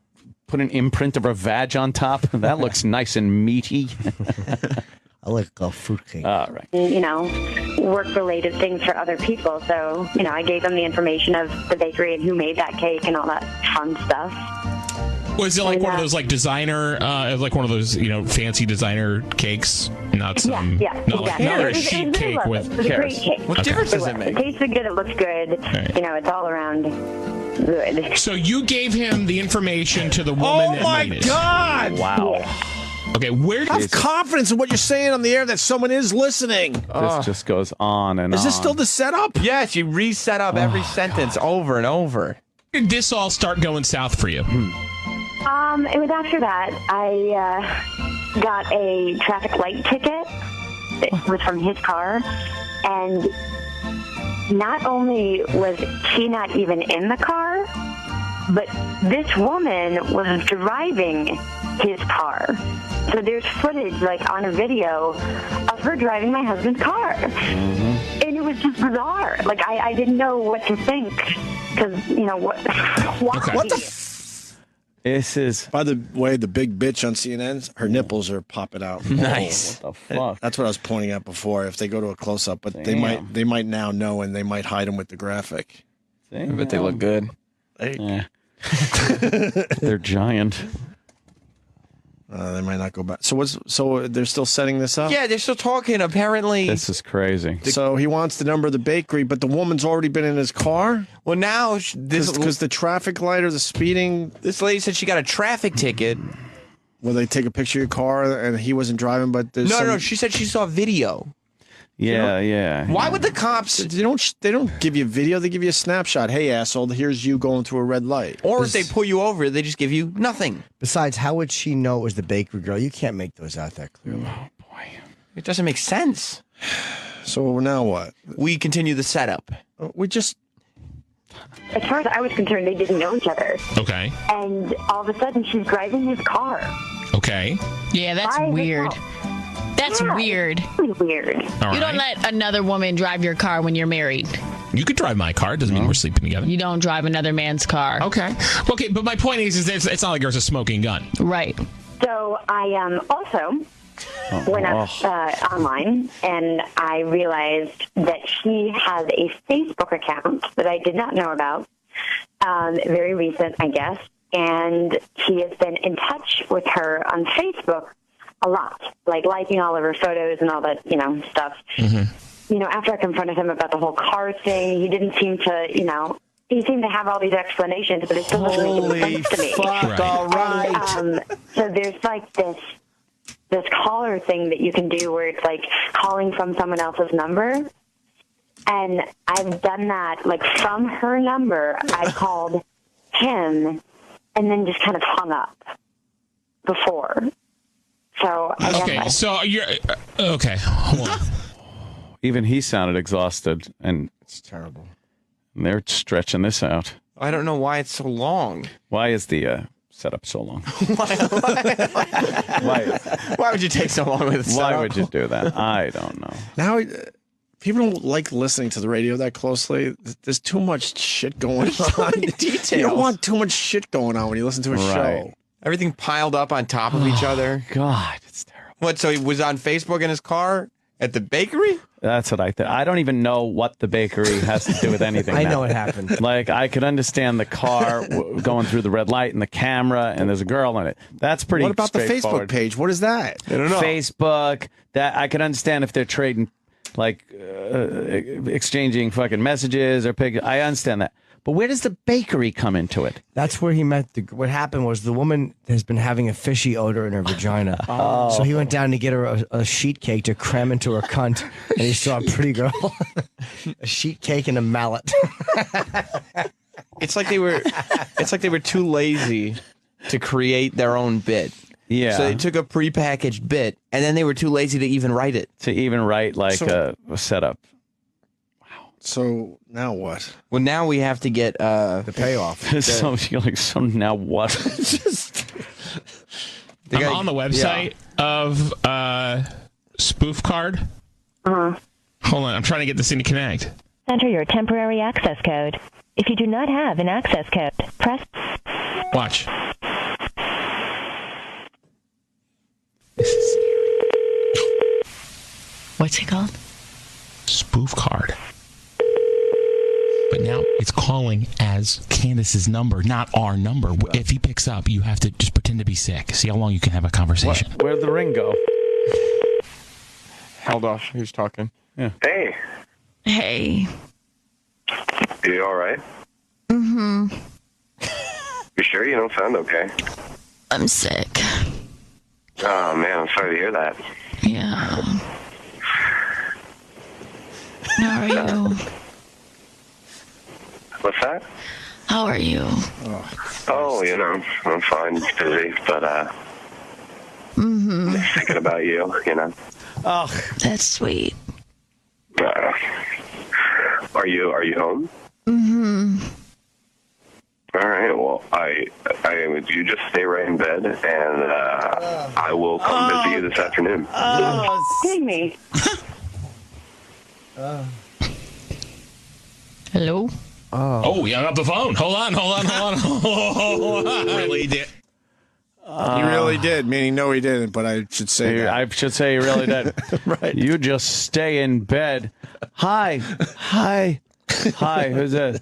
put an imprint of her vag on top? That looks nice and meaty. I like fruitcake. All right. Work-related things for other people. So, I gave them the information of the bakery and who made that cake and all that fun stuff. Was it like one of those designer, like one of those fancy designer cakes? Not some, not a sheet cake with It was a great cake. What difference does it make? It tasted good. It looks good. Right. It's all around good. So you gave him the information to the woman Oh that my made it. God! Wow. Okay, where did Have confidence in what you're saying on the air that someone is listening. This just goes on and on. Is this still the setup? Yes, you reset up every sentence over and over. did this all start going south for you? It was after that. I got a traffic light ticket. It was from his car. And not only was she not even in the car, but this woman was driving his car. So there's footage, on a video, of her driving my husband's car. Mm-hmm. And it was just bizarre. I didn't know what to think. Because, what the This is... By the way, the big bitch on CNN, her nipples are popping out. Nice. What the fuck? That's what I was pointing at before, if they go to a close-up. But they might now know, and they might hide them with the graphic. I bet they look good. Yeah. They're giant. They might not go back. So they're still setting this up? Yeah, they're still talking, apparently. This is crazy. So he wants the number of the bakery, but the woman's already been in his car? Well, now Because the traffic light or the speeding... This lady said she got a traffic ticket, Will they take a picture of your car and he wasn't driving, but there's No. She said she saw video. Yeah. Why would the cops? They don't give you video. They give you a snapshot. Hey, asshole, here's you going through a red light. Or if they pull you over, they just give you nothing. Besides, how would she know it was the bakery girl? You can't make those out that clearly. Oh boy, it doesn't make sense. So now what? We continue the setup. We just. As far as I was concerned, they didn't know each other. Okay. And all of a sudden, she's driving his car. Okay. Yeah, that's By weird. herself. That's weird. Really weird. All You don't right. let another woman drive your car when you're married. You could drive my car. It doesn't mean we're sleeping together. You don't drive another man's car. Okay. Okay, but my point is it's not like there's a smoking gun. Right. So I also went up online, and I realized that she has a Facebook account that I did not know about. Very recent, I guess. And he has been in touch with her on Facebook a lot, like liking all of her photos and all that, stuff. Mm-hmm. After I confronted him about the whole car thing, he didn't seem to, he seemed to have all these explanations, but it still doesn't make any sense to me. Fuck, all right. So there's like this caller thing that you can do where it's like calling from someone else's number. And I've done that, like from her number, I called him and then just kind of hung up before. So So you're okay. Hold on. Even he sounded exhausted, and it's terrible. And they're stretching this out. I don't know why it's so long. Why is the setup so long? Why would you take so long with the Why setup? would you do that? I don't know. Now, people don't like listening to the radio that closely. There's too much shit going on. Details. You don't want too much shit going on when you listen to a show. Everything piled up on top of each other. God, it's terrible. What, so he was on Facebook in his car at the bakery? That's what I think. I don't even know what the bakery has to do with anything. I now. know what happened. Like, I could understand the car going through the red light and the camera, and there's a girl in it. That's pretty What about the Facebook straightforward. page? What is that? I don't know. Facebook, that I could understand if they're trading, like, exchanging fucking messages or pictures. I understand that. But where does the bakery come into it? That's where he met what happened was the woman has been having a fishy odor in her vagina. So he went down to get her a sheet cake to cram into her cunt, and he saw a pretty girl, a sheet cake and a mallet. It's like they were too lazy to create their own bit. Yeah. So they took a prepackaged bit, and then they were too lazy to even write it. To even write like a setup. So now what? Well, now we have to get the payoff. So now what? I'm on the website of Spoof Card. Uh-huh. Hold on, I'm trying to get this thing to connect. Enter your temporary access code. If you do not have an access code, press... Watch. What's it called? Spoof Card. But now it's calling as Candace's number, not our number. If he picks up, you have to just pretend to be sick. See how long you can have a conversation. Where'd the ring go? Held off. Who's talking? Yeah. Hey, Hey. you all right? Mm-hmm. You sure you don't sound okay? I'm sick. Oh, man, I'm sorry to hear that. Yeah. How are you? What's that? How are you? Oh, I'm fine, busy, but Mm-hmm. thinking about you, Oh, that's sweet. Are you home? Mm-hmm. All right. Well, you just stay right in bed, and I will come visit you this afternoon. Kidding me. Hello? Oh, he hung up the phone. Hold on. Really did. He really did, meaning no, he didn't, but I should say that. I should say he really did. Right. You just stay in bed. Hi, who's that?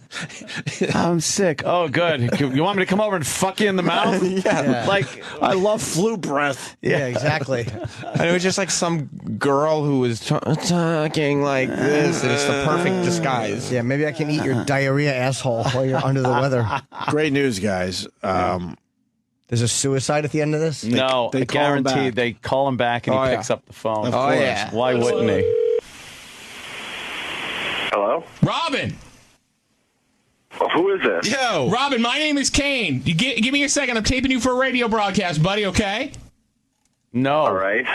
I'm sick. Oh, good. You want me to come over and fuck you in the mouth? Yeah. Like, I love flu breath. Yeah, exactly. And it was just like some girl who was talking like this, and it's the perfect disguise. Yeah, maybe I can eat your diarrhea asshole while you're under the weather. Great news, guys. There's a suicide at the end of this? No, they I call him guarantee back. they call him back and he picks up the phone. Of course. yeah. Why wouldn't he? Hello? Robin. Who is this? Yo. Robin, my name is Kane. You give me a second. I'm taping you for a radio broadcast, buddy, okay? No. All right.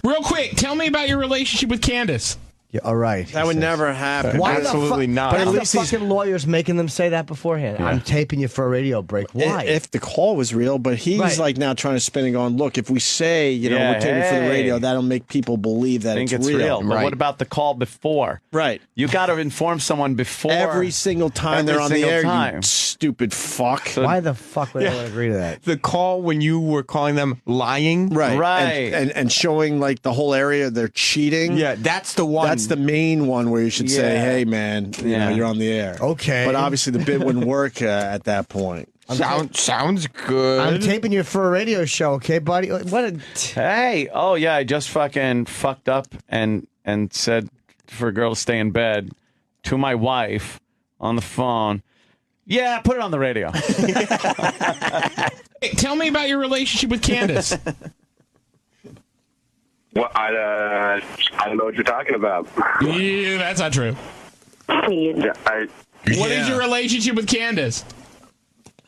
Real quick, tell me about your relationship with Candace. Yeah, all right. That would never happen. Why Absolutely not. But At at least the he's- fucking lawyer's making them say that beforehand. I'm taping you for a radio break. Why? If the call was real, but he's Right. like now trying to spin and going, look, if we say, we're taping for the radio, that'll make people believe that think it's real. But what about the call before? Right. You got to inform someone before. Every single time they're on the single air, time. you stupid fuck. Why the fuck would anyone agree to that? The call when you were calling them lying. Right. Right. And showing like the whole area they're cheating. Yeah, that's the one. That's the main one where you should say, Yeah. hey, man, you know, you're on the air. Okay. But obviously the bit wouldn't work at that point. Sounds good. I'm taping you for a radio show, okay, buddy? Hey, oh yeah, I just fucking fucked up and said for a girl to stay in bed to my wife on the phone. Yeah, put it on the radio. Hey, tell me about your relationship with Candace. Well, I don't know what you're talking about. Yeah, that's not true. What is your relationship with Candace?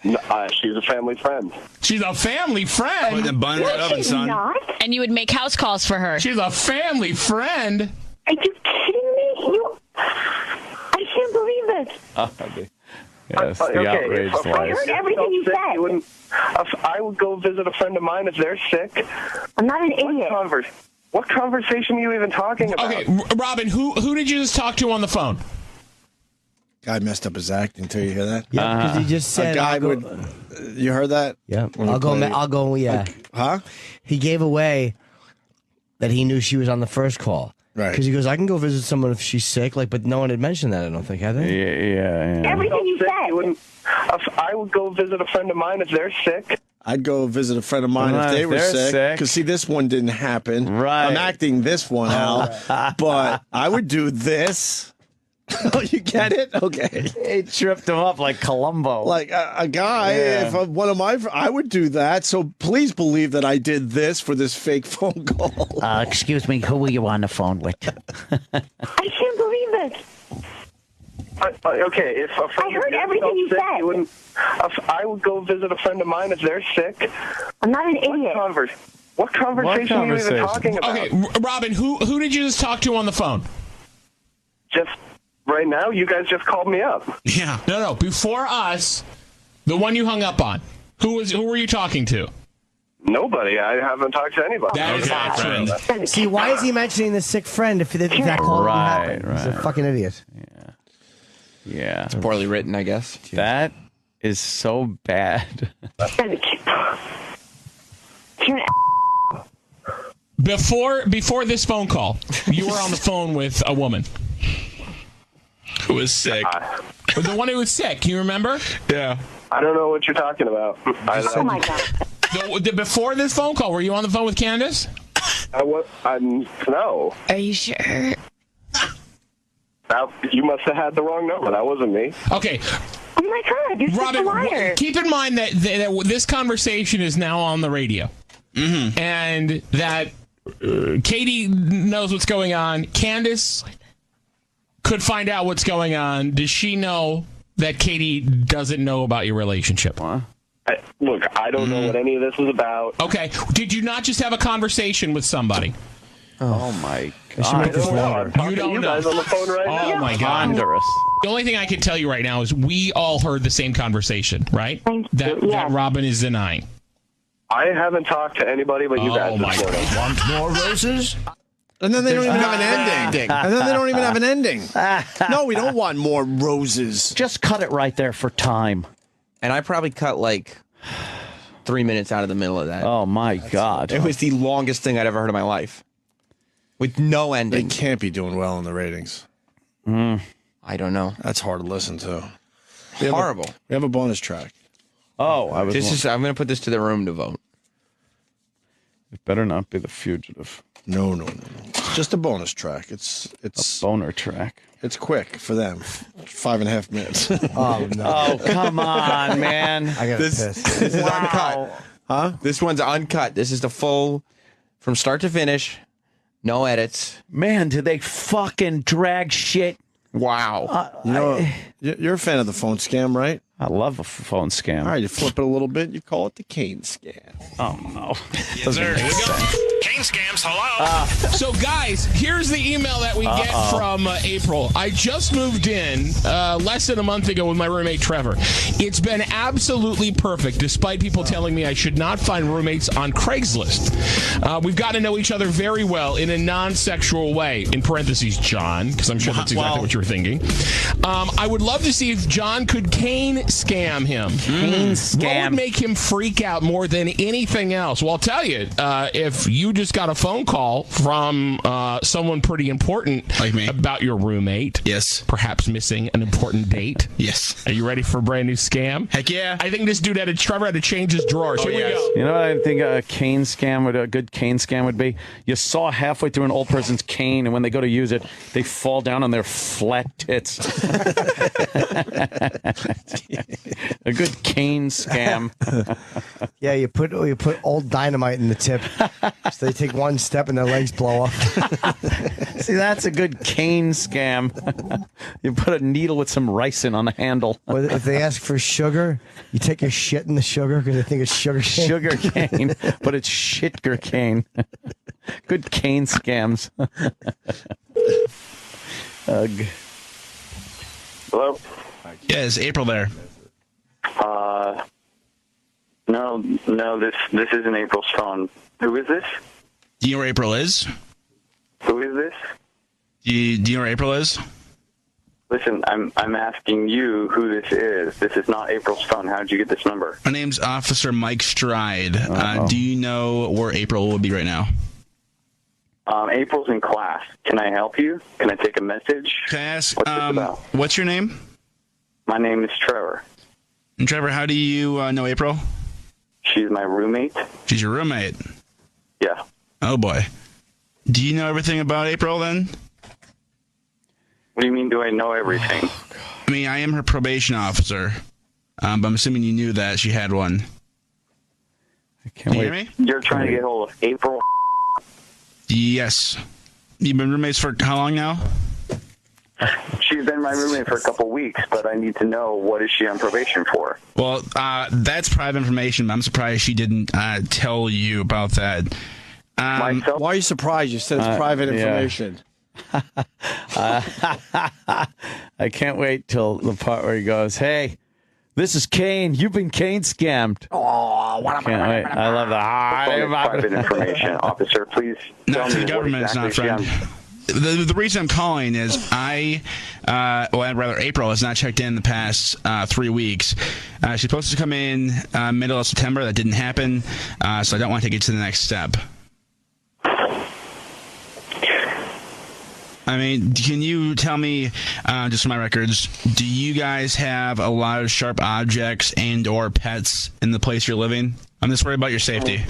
She's a family friend. She's a family friend? Put the bun in the oven, son. And you would make house calls for her. She's a family friend? Are you kidding me? I can't believe this. Yes, the Okay, outraged if a wife. friend heard everything you sick, said. I would go visit a friend of mine if they're sick. I'm not an idiot. What conversation are you even talking about? Okay, Robin, who did you just talk to on the phone? Guy messed up his acting too. You hear that? Yeah, because he just said a guy I'll go- would. You heard that? Yeah, When he I'll go. played it? I'll go. Yeah. Huh? He gave away that he knew she was on the first call. Right. Because he goes, I can go visit someone if she's sick. Like, but no one had mentioned that. I don't think, had they? Yeah. Everything you said. I would go visit a friend of mine if they're sick. I'd go visit a friend of mine if they were they're sick. sick. Because see, this one didn't happen. Right. I'm acting this one out, but I would do this. Oh, you get it? Okay. He tripped him up like Columbo. Like a guy, if one of my, I would do that. So please believe that I did this for this fake phone call. Excuse me, who were you on the phone with? I can't believe this. Okay, if a friend I heard of yours everything you sick, said. I would go visit a friend of mine if they're sick. I'm not an idiot. What conversation are you even talking about? Okay, Robin, who did you just talk to on the phone? Just right now, you guys just called me up. Yeah. No. Before us, the one you hung up on. Who were you talking to? Nobody. I haven't talked to anybody. That is not true. See, why is he mentioning the sick friend if that call didn't happen? He's a fucking idiot. Yeah. It's poorly written, I guess. That is so bad. Before this phone call, you were on the phone with a woman Who was sick? The one who was sick. You remember? Yeah. I don't know what you're talking about. Oh my god. Before this phone call, were you on the phone with Candace? No. Are you sure? You must have had the wrong number. That wasn't me. Okay. Oh my god, you're such a liar. Keep in mind that this conversation is now on the radio. Mm-hmm. And that Katie knows what's going on. Candace could find out what's going on. Does she know that Katie doesn't know about your relationship? Look, I don't know what any of this is about. Okay. Did you not just have a conversation with somebody? Oh my God. You don't know. Guys on the phone right now? Oh my God. The only thing I can tell you right now is we all heard the same conversation, right? That Robin is denying. I haven't talked to anybody but you guys. Oh my God. Want more roses? And then they don't even have an ending. And then they don't even have an ending. No, we don't want more roses. Just cut it right there for time. And I probably cut like 3 minutes out of the middle of that. Oh my God. It was the longest thing I'd ever heard in my life. With no They ending. can't be doing well in the ratings. I don't know. That's hard to listen to. Horrible. We have a bonus track. Oh, I'm going to put this to the room to vote. It better not be The Fugitive. No. It's just a bonus track. It's a boner track. It's quick for them. 5.5 minutes. Oh no! Oh come on, man! I got This is uncut. Huh? This one's uncut. This is the full, from start to finish, no edits. Man, do they fucking drag shit? Wow. You're a fan of the phone scam, right? I love a phone scam. All right, you flip it a little bit, you call it the Kane scam. Oh, no. Yes, sir. Here we go. Kane scams, hello. So, guys, here's the email that we get from April. I just moved in less than a month ago with my roommate, Trevor. It's been absolutely perfect, despite people telling me I should not find roommates on Craigslist. We've got to know each other very well in a non-sexual way, in parentheses, John, because I'm sure that's exactly what you were thinking. I would love to see if John could Kane scam him. Kane scam. What would make him freak out more than anything else? Well, I'll tell you, if you just got a phone call from someone pretty important like me about your roommate, yes, perhaps missing an important date, yes. Are you ready for a brand new scam? Heck yeah! I think this dude Trevor had to change his drawers. Here we go. You know what I think a cane scam a good cane scam would be? You saw halfway through an old person's cane, and when they go to use it, they fall down on their flat tits. A good cane scam. Yeah, you put old dynamite in the tip, so they take one step and their legs blow off. See, that's a good cane scam. You put a needle with some ricin on the handle. Or if they ask for sugar, you take a shit in the sugar because they think it's sugar cane. Sugar cane, but it's shitger cane. Good cane scams. Ugh. Hello? Yeah, is April there? No, this isn't April's phone. Who is this? Do you know where April is? Who is this? Do you know where April is? Listen, I'm asking you who this is. This is not April's phone. How did you get this number? My name's Officer Mike Stride. Do you know where April would be right now? April's in class. Can I help you? Can I take a message? Can I ask, what's this about? What's your name? My name is Trevor. And Trevor, how do you know April? She's my roommate. She's your roommate? Yeah. Oh, boy. Do you know everything about April, then? What do you mean, do I know everything? I mean, I am her probation officer, but I'm assuming you knew that she had one. I can't wait. Hear me? You're trying to get hold of April? Yes. You've been roommates for how long now? She's been my roommate for a couple weeks, but I need to know, what is she on probation for? Well, that's private information, but I'm surprised she didn't tell you about that. Why are you surprised? You said it's private information. I can't wait till the part where he goes, "Hey, this is Kane. You've been Kane scammed." Oh, can't wait. I love that. Private information, officer. Please tell not me the government, what it's exactly not, friend. The reason I'm calling is April has not checked in the past 3 weeks. She's supposed to come in middle of September. That didn't happen, so I don't want to take it to the next step. I mean, can you tell me, just for my records, do you guys have a lot of sharp objects and or pets in the place you're living? I'm just worried about your safety.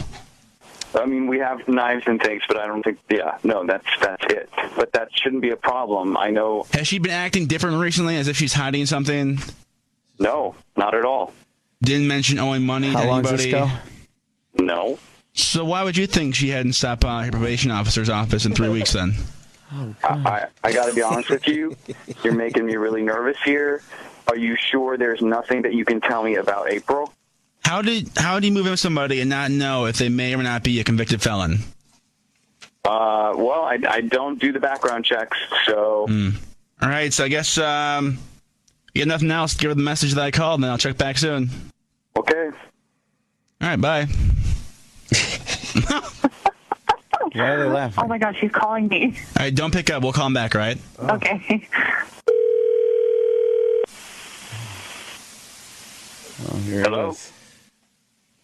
I mean, we have knives and things, but I don't think, that's it. But that shouldn't be a problem. I know. Has she been acting different recently, as if she's hiding something? No, not at all. Didn't mention owing money to anybody? How long does this go? No. So why would you think she hadn't stopped by her probation officer's office in 3 weeks then? I got to be honest with you. You're making me really nervous here. Are you sure there's nothing that you can tell me about April? How do you move in with somebody and not know if they may or may not be a convicted felon? Well, I don't do the background checks, so. All right, so I guess you have nothing else. Give her the message that I called, and then I'll check back soon. Okay. All right, bye. Why are they laughing? Oh my God, she's calling me. All right, don't pick up. We'll call him back, right? Okay. Hello?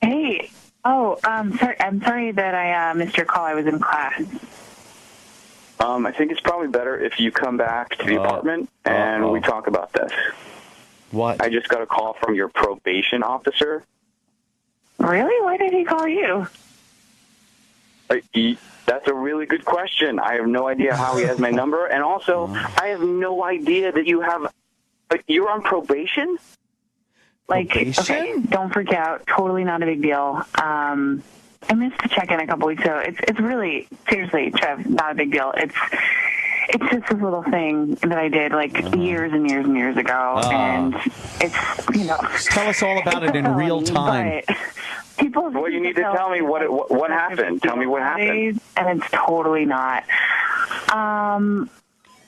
Hey. Oh, sorry. I'm sorry that I missed your call. I was in class. I think it's probably better if you come back to the apartment and we talk about this. What? I just got a call from your probation officer. Really? Why did he call you? That's a really good question. I have no idea how he has my number. And also, I have no idea that you're on probation? Like, okay, don't freak out. Totally not a big deal. I missed to check in a couple weeks ago. It's really, seriously, Trev, not a big deal. It's just this little thing that I did like years and years and years ago, and it's Tell us all about it in real time. People. Well, you need to tell me what happened. Tell me what happened. And it's totally not.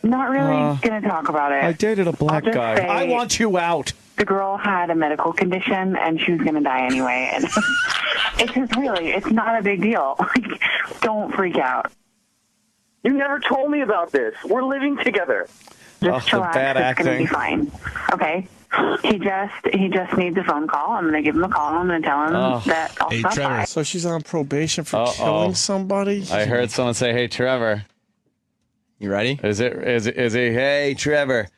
Not really going to talk about it. I dated a black guy. I want you out. The girl had a medical condition, and she was going to die anyway. And it's just really, it's not a big deal. Like, don't freak out. You never told me about this. We're living together. Just chillax. It's going to be fine. Okay. He just needs a phone call. I'm going to give him a call. I'm going to tell him that I'll stop by. So she's on probation for killing somebody? I heard someone say, "Hey, Trevor." You ready? Is it? Hey, Trevor.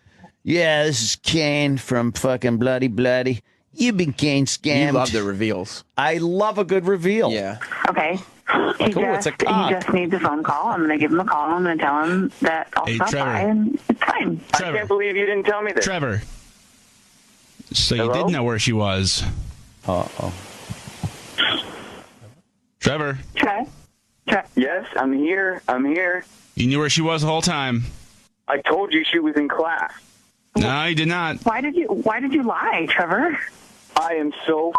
Yeah, this is Kane from fucking Bloody. You've been Kane scammed. You love the reveals. I love a good reveal. Yeah. Okay. He just needs a phone call. I'm going to give him a call. I'm going to tell him that I'll stop by, and it's fine. I can't believe you didn't tell me this. Trevor. So Hello? you did know where she was. Uh-oh. Trevor. Yes, I'm here. You knew where she was the whole time. I told you she was in class. No, you did not. Why did you lie, Trevor? I am so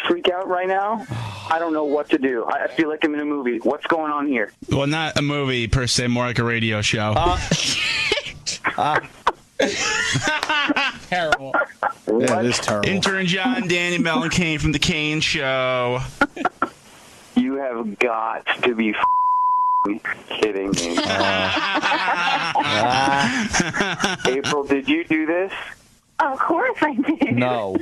freaked out right now. I don't know what to do. I feel like I'm in a movie. What's going on here? Well, not a movie per se, more like a radio show. Terrible. Yeah, it is terrible. Intern John, Danny, Mel, and Kane from The Kane Show. You have got to be kidding me. April, did you do this? Of course I did. No.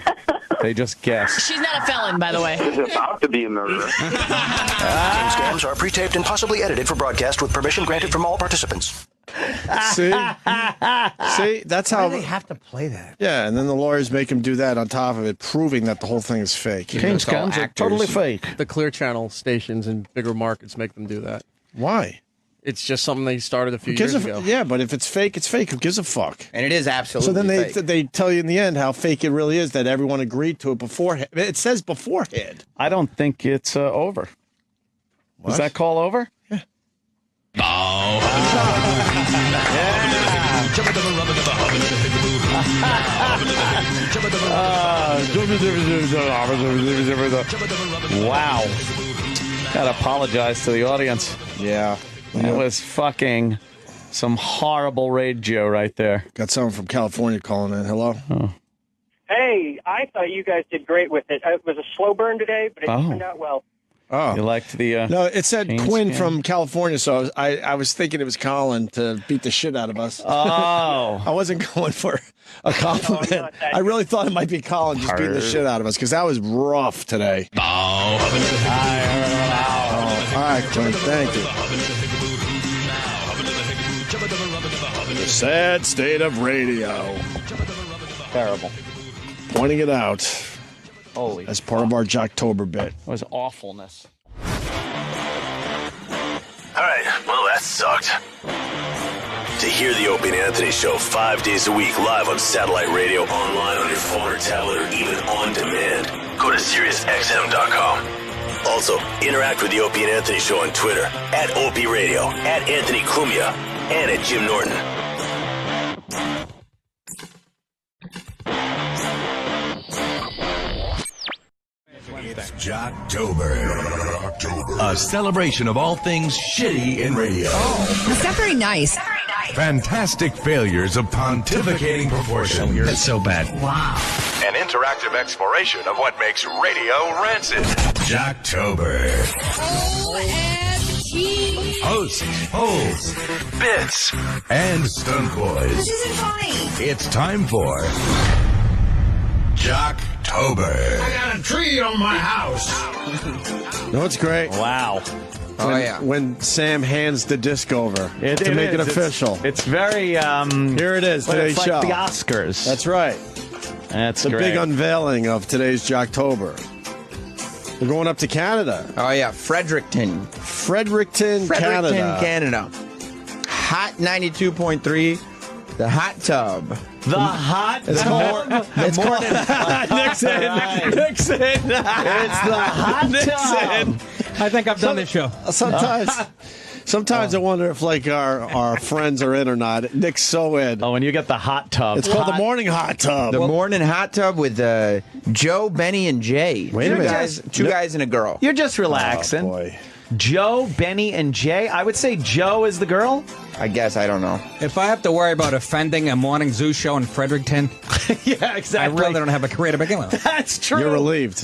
They just guessed. She's not a felon, by the way. This is about to be a murder. Scams are pre-taped and possibly edited for broadcast with permission granted from all participants. See, that's how Why do they have to play that. Yeah, and then the lawyers make him do that on top of it, proving that the whole thing is fake. Kane scams are totally fake. The Clear Channel stations in bigger markets make them do that. Why? It's just something they started a few years ago. Yeah, but if it's fake, it's fake. Who gives a fuck? And it is absolutely So then fake. they tell you in the end how fake it really is, that everyone agreed to it beforehand. It says beforehand. I don't think it's over. What? Is that call over? Yeah. Wow. Gotta apologize to the audience. Yeah. It was fucking some horrible radio right there. Got someone from California calling in. Hello? Oh. Hey, I thought you guys did great with it. It was a slow burn today, but it turned out well. Oh. You liked the... no, it said Kane Quinn scam? from California, so I was thinking it was Colin to beat the shit out of us. Oh. I wasn't going for a compliment. No, I really thought it might be Colin just beating the shit out of us, because that was rough today. All right, Quinn, thank you. The sad state of radio. Terrible. Pointing it out. Holy. As part of our Jocktober bit. It was awfulness. All right, well, that sucked. To hear the Opie and Anthony Show 5 days a week live on satellite radio, online on your phone or tablet, or even on demand, go to SiriusXM.com. Also, interact with the Opie and Anthony Show on Twitter, at Opie Radio, at Anthony Cumia, and at Jim Norton. It's Jocktober. A celebration of all things shitty in radio. That's not very nice. Fantastic failures of pontificating proportion. That's so bad. Wow. An interactive exploration of what makes radio rancid. Jocktober. OMG. Hosts, holes, bits, and stunt boys. This isn't funny. It's time for Jocktober. I got a tree on my house. You know what's great? Wow. When Sam hands the disc over It to make it is. official. It's very... Here it is, today's it's like show. the Oscars. That's right. That's the great. big unveiling of today's Jocktober. We're going up to Canada. Oh, yeah. Fredericton, Canada. Canada. Hot 92.3. The hot tub. The hot tub. It's called Nixon. Nixon. It's the hot tub. I think I've done this show. Sometimes I wonder if like our friends are in or not. Nick's so in. Oh, and you get the hot tub. It's called the morning hot tub. The morning hot tub with Joe, Benny, and Jay. Wait a minute. Two guys and a girl. You're just relaxing. Oh, boy. Joe, Benny, and Jay. I would say Joe is the girl. I guess. I don't know. If I have to worry about offending a morning zoo show in Fredericton, yeah, exactly. I really don't have a career to begin with. That's true. You're relieved.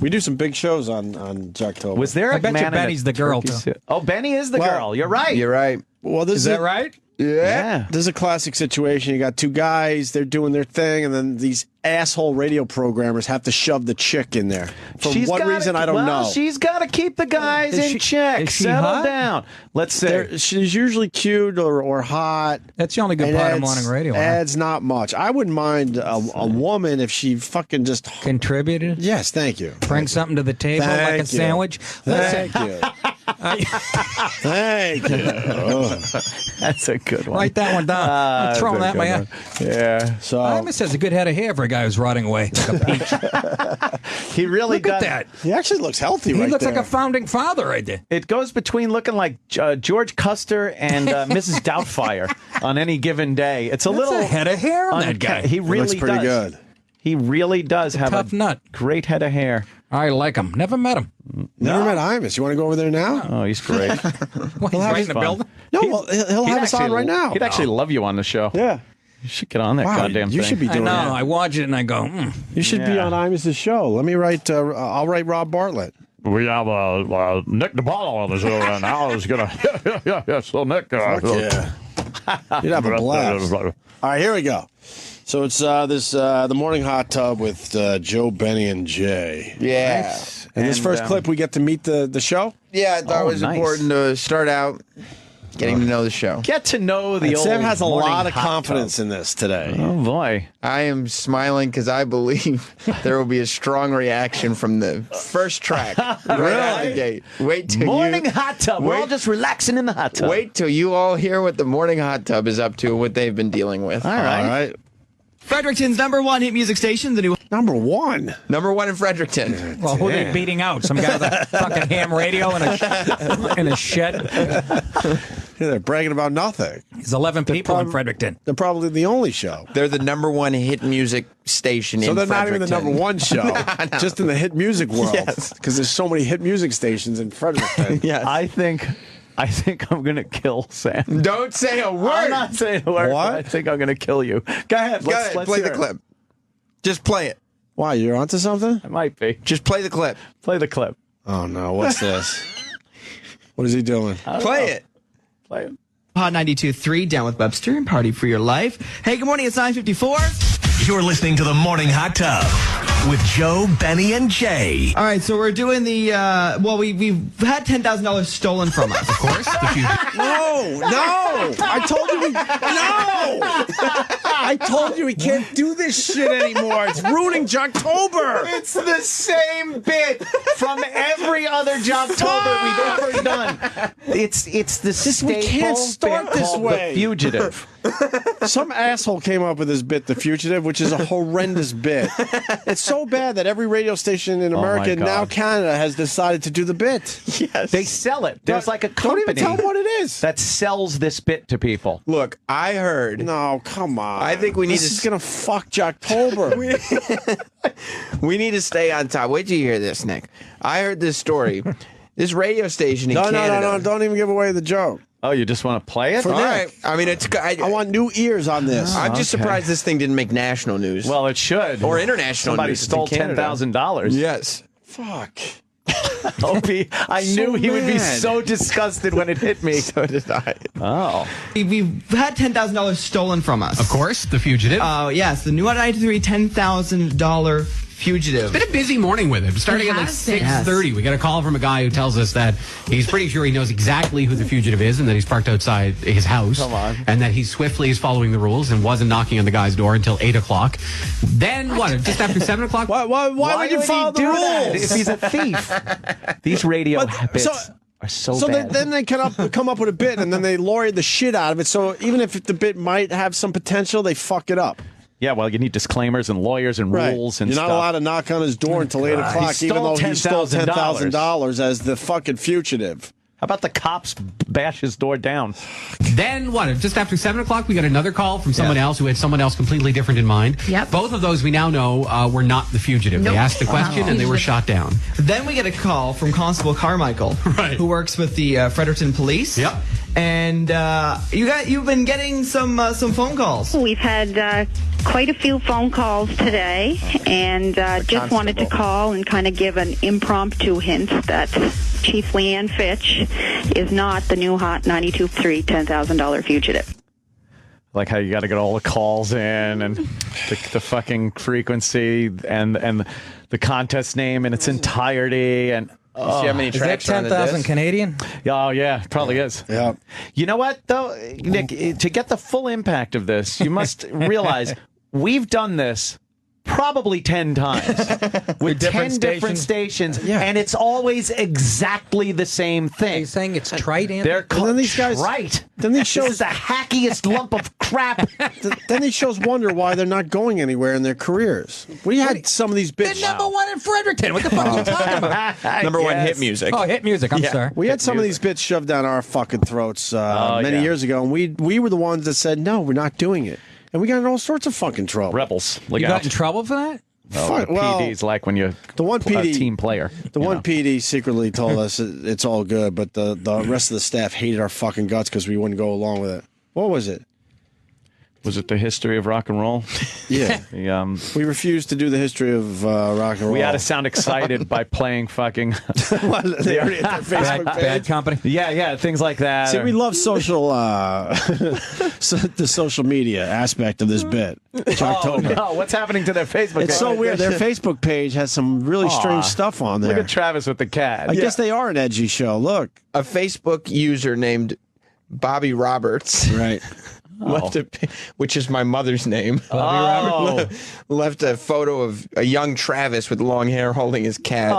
We do some big shows on Jocktober. Was there a I bet man you in Benny's the girl, turkey too. suit? Oh, Benny is the girl. You're right. You're right. Well, Is that right? Yeah. This is a classic situation. You got two guys, they're doing their thing, and then these asshole radio programmers have to shove the chick in there. For what reason, I don't know. She's got to keep the guys in check. is she Settle hot? down. Let's see. She's usually cute or hot. That's the only good part of morning radio. Huh? Adds not much. I wouldn't mind a woman if she fucking just contributed. Yes, thank you. Bring something to the table like a Thank you. sandwich. Thank you. Thank you. Oh. That's a good one. Write that one down. I'm throwing that in my head. Yeah. So Imus has a good head of hair for a guy who's rotting away like a peach. he really Look does. at that. he actually looks healthy. He right looks there. like a founding father right there. It goes between looking like George Custer and Mrs. Doubtfire on any given day. It's a That's little a head of hair on that guy. He really looks pretty does. good. He really does have tough a nut. great head of hair. I like him. Never met him. Never met Imus. You want to go over there now? Oh, he's great. Well, he's right in the fun. building. No, well, he'll have us on right now. He'd actually love you on the show. Yeah. You should get on that Wow, goddamn you thing. should be I doing know. that. I watch it and I go, You should be Yeah. on Imus's show. Let me write. I'll write Rob Bartlett. We have Nick DiPaolo on the show right now. Is gonna yeah. So Nick, Fuck yeah. You'd have a blast. All right, here we go. So it's the morning hot tub with Joe, Benny, and Jay. Yeah. And this first And, clip, we get to meet the show. Yeah, I thought it was nice. important to start out getting to know the show. Get to know the And old Sam has a morning lot of hot confidence tub. in this today. Oh boy. I am smiling because I believe there will be a strong reaction from the first track. Right out the gate. Wait till Morning you, hot tub. We're all wait- just relaxing in the hot tub. Wait till you all hear what the morning hot tub is up to and what they've been dealing with. All right. All right. Fredericton's #1 hit music station, the new Number one. Number one in Fredericton. well, who are they beating out? Some guy with a fucking ham radio in a shed? Yeah, they're bragging about nothing. There's 11 people in Fredericton. They're probably the only show. They're the number one hit music station So in they're not even the Fredericton. number one show, just in the hit music world. Yes. Because there's so many hit music stations in Fredericton. Yes. I think I'm gonna kill Sam. Don't say a word. I'm not saying a word. What? I think I'm gonna kill you. Go ahead. Go ahead, play hear the it. clip. Just play it. Why, you're onto something? It might be. Just play the clip. Play the clip. Oh, no. What's this? What is he doing? Play it. Play it. Hot 92.3 down with Webster and Party for Your Life. Hey, good morning. It's 9:54. You're listening to the Morning Hot Tub with Joe, Benny, and Jay. All right, so we're doing the we've had $10,000 stolen from us. Of course. No. I told you I told you we can't do this shit anymore. It's ruining Jocktober. It's the same bit from every other Jocktober we've ever done. It's the staple we can't start bit this called way. The Fugitive. Some asshole came up with this bit, The Fugitive, which is a horrendous bit. It's so bad that every radio station in America, God. now Canada, has decided to do the bit. Yes. They sell it. There's like a Don't even company tell them what it is. that sells this bit to people. Look, I heard. No, come on. I think we need This to is going to fuck Jocktober. We need to stay on top. Wait till you hear this, Nick. I heard this story. This radio station in Canada. No. Don't even give away the joke. Oh, you just want to play it? For All Nick. right. I mean, it's. I want new ears on this. I'm just okay. surprised this thing didn't make national news. Well, it should. Or international Somebody news. It's stole in Canada. $10,000. Yes. Fuck. Opie, I knew he would be mad. so disgusted when it hit me. So did I. Oh. We've had $10,000 stolen from us. Of course, the fugitive. Yes, the new Hot 93 $10,000 fugitive. Been a busy morning with it. Starting at like 6:30, we got a call from a guy who tells us that he's pretty sure he knows exactly who the fugitive is and that he's parked outside his house. Come on. And that he swiftly is following the rules and wasn't knocking on the guy's door until 8 o'clock. Then, just after 7 o'clock? Why would you follow the do that rules? if he's a thief? These radio bits. are so bad. bad. Then they come up with a bit, and then they lawyer the shit out of it. So even if the bit might have some potential, they fuck it up. Yeah, well, you need disclaimers and lawyers and rules and You're stuff. not allowed to knock on his door until 8 o'clock, even though he stole $10,000 as the fucking fugitive. How about the cops bash his door down? Then what? Just after 7 o'clock, we got another call from someone else who had someone else completely different in mind. Yep. Both of those we now know were not the fugitive. Nope. They asked the question and they were shot down. Then we get a call from Constable Carmichael, who works with the Fredericton Police. Yep. And you've been getting some phone calls. We've had quite a few phone calls today, and just wanted to call and kind of give an impromptu hint that Chief Leanne Fitch is not the new hot 92.3 $10,000 fugitive. Like how you got to get all the calls in and the fucking frequency and the contest name in its entirety and. You see how many tracks are on the 10,000 disc? Canadian? Oh, yeah, probably is. Yeah. You know what, though, Nick, to get the full impact of this, you must realize we've done this probably 10 times with 10 different stations, and it's always exactly the same thing. Are you saying it's trite, Anthony? They're called these guys, trite. Then these This shows is the hackiest lump of crap. Then these shows wonder why they're not going anywhere in their careers. We had some of these bits. They're number one in Fredericton. What the fuck are you talking about? Number one hit music. Oh, hit music. I'm sorry. We had some of these bits shoved down our fucking throats many years ago, and we were the ones that said, no, we're not doing it. And we got in all sorts of fucking trouble. Rebels. You got in trouble for that? Well, the PD's like when you're a team player. The one PD secretly told us it's all good, but the rest of the staff hated our fucking guts because we wouldn't go along with it. What was it? Was it the history of rock and roll? Yeah. We refused to do the history of rock and roll. We had to sound excited by playing fucking They already had their Facebook page. Bad company? Yeah, things like that. See, we love social, the social media aspect of this bit. Jocktober. No, what's happening to their Facebook page? It's so weird. Their Facebook page has some really strange stuff on there. Look at Travis with the cat. I guess they are an edgy show. Look. A Facebook user named Bobby Roberts. Right. Left which is my mother's name. Left a photo of a young Travis with long hair holding his cat.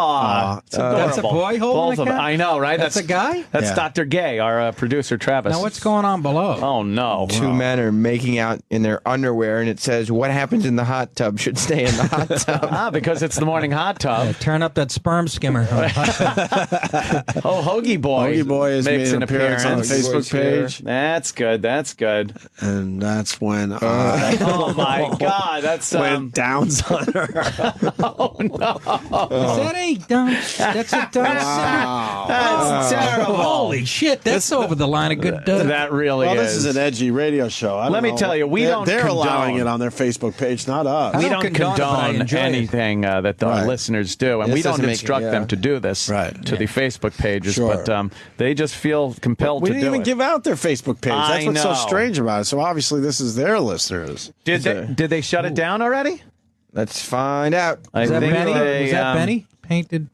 That's a boy holding a cat? I know, right? That's a guy? That's Dr. Gay, our producer, Travis. Now, what's going on below? Oh, no. Two men are making out in their underwear, and it says, what happens in the hot tub should stay in the hot tub. Because it's the morning hot tub. Yeah, turn up that sperm skimmer. Hoagie Boy. Hoagie Boy has makes made an an appearance on the Facebook page. That's good. That's good. And that's when oh my God, that's went Downs on her. Oh no! That ain't done. That's a done. Wow. That's terrible. Holy shit! That's over the line of good. That really well, is. this is an edgy radio show. Let me tell you, they're allowing it on their Facebook page, not us. We don't condone anything that the listeners do, and we don't instruct them to do this to the Facebook pages. Sure. But they just feel compelled to do it. We didn't even give out their Facebook page. That's what's so know. strange about it. So obviously, this is their listeners. Did they shut it down already? Let's find out. Was that Benny painted?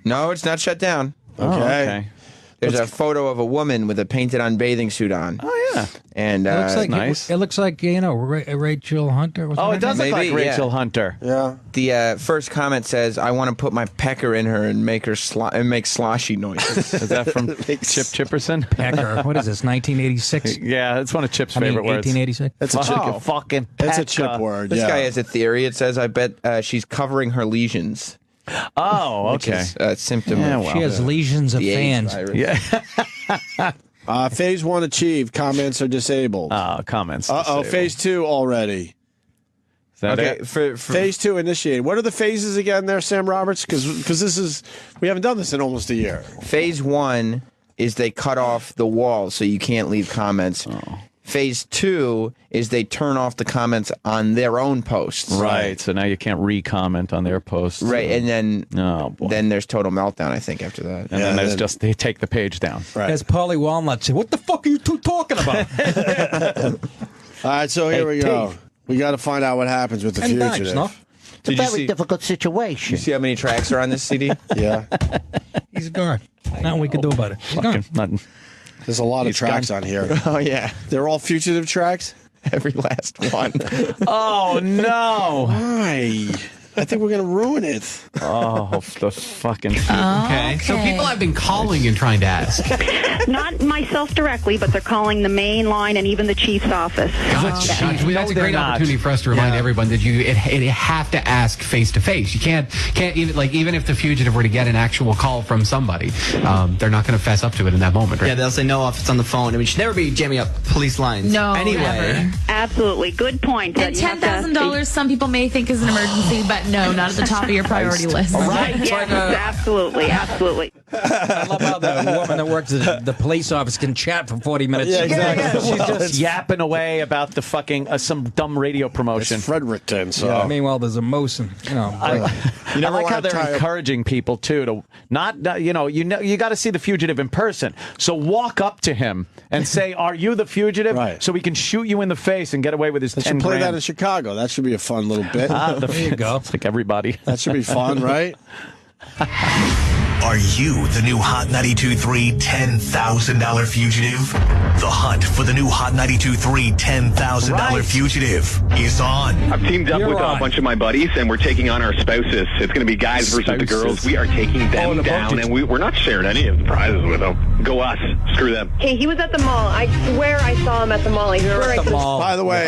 No, it's not shut down. Okay. There's a photo of a woman with a painted-on bathing suit on. Oh yeah, and it looks like nice. It looks like Rachel Hunter. Oh, it does look like Rachel Hunter. Yeah. The first comment says, "I want to put my pecker in her and make her make sloshy noises." Is that from Chip Chipperson? Pecker. What is this? 1986. Yeah, that's one of Chip's favorite words. 1886. That's a Chip. Fucking. That's a Chip word. This guy has a theory. It says, "I bet she's covering her lesions." Oh, okay. Which is a symptom. Yeah, of she has lesions of the AIDS fans. virus. Yeah. Phase 1 achieved. Comments are disabled. Comments. Phase 2 already. Is that Okay, it? for Phase 2 initiated. What are the phases again there, Sam Roberts? Because this is, we haven't done this in almost a year. Phase 1 is they cut off the wall so you can't leave comments. Oh. Phase 2 is they turn off the comments on their own posts. Right. So now you can't re-comment on their posts. Right, and then boy. then there's total meltdown, I think, after that. And then there's just they take the page down. Right. As Paulie Walnut said, "What the fuck are you two talking about?" All right, so here we go. We got to find out what happens with the fugitive. It's a very difficult situation. You see how many tracks are on this CD? Yeah. He's gone. Nothing we can do about it. He's gone. Nothing. There's a lot of tracks on here. Oh, yeah. They're all fugitive tracks? Every last one. Oh, no. Why? I think we're gonna ruin it. Oh, the fucking people. Okay. So people have been calling and trying to ask. Not myself directly, but they're calling the main line and even the chief's office. That's a great opportunity for us to remind everyone that you have to ask face to face. You can't even if the fugitive were to get an actual call from somebody, they're not going to fess up to it in that moment, right? Yeah, they'll say no if it's on the phone. I mean, you should never be jamming up police lines. No, anyway. never. Absolutely. Good point. And $10,000, some people may think is an emergency, but no, not at the top of your priority list. Right. Yes, absolutely. Absolutely. I love how the woman that works at the police office can chat for 40 minutes. Yeah, exactly. She's just yapping away about the fucking some dumb radio promotion. It's Fredericton, so Yeah, meanwhile, there's a moose and I like how they're encouraging people too to not you got to see the fugitive in person. So walk up to him and say, "Are you the fugitive?" Right. So we can shoot you in the face and get away with his They 10 should play grand. that in Chicago. That should be a fun little bit. There you go. It's like everybody. That should be fun, right? Are you the new Hot 92.3 $10,000 fugitive? The hunt for the new Hot 92.3 $10,000 fugitive is on. I've teamed up with a bunch of my buddies, and we're taking on our spouses. It's going to be guys versus the girls. We are taking them down, and we're not sharing any of the prizes with them. Go us. Screw them. Hey, he was at the mall. I swear I saw him at the mall. I swear I could- By the way,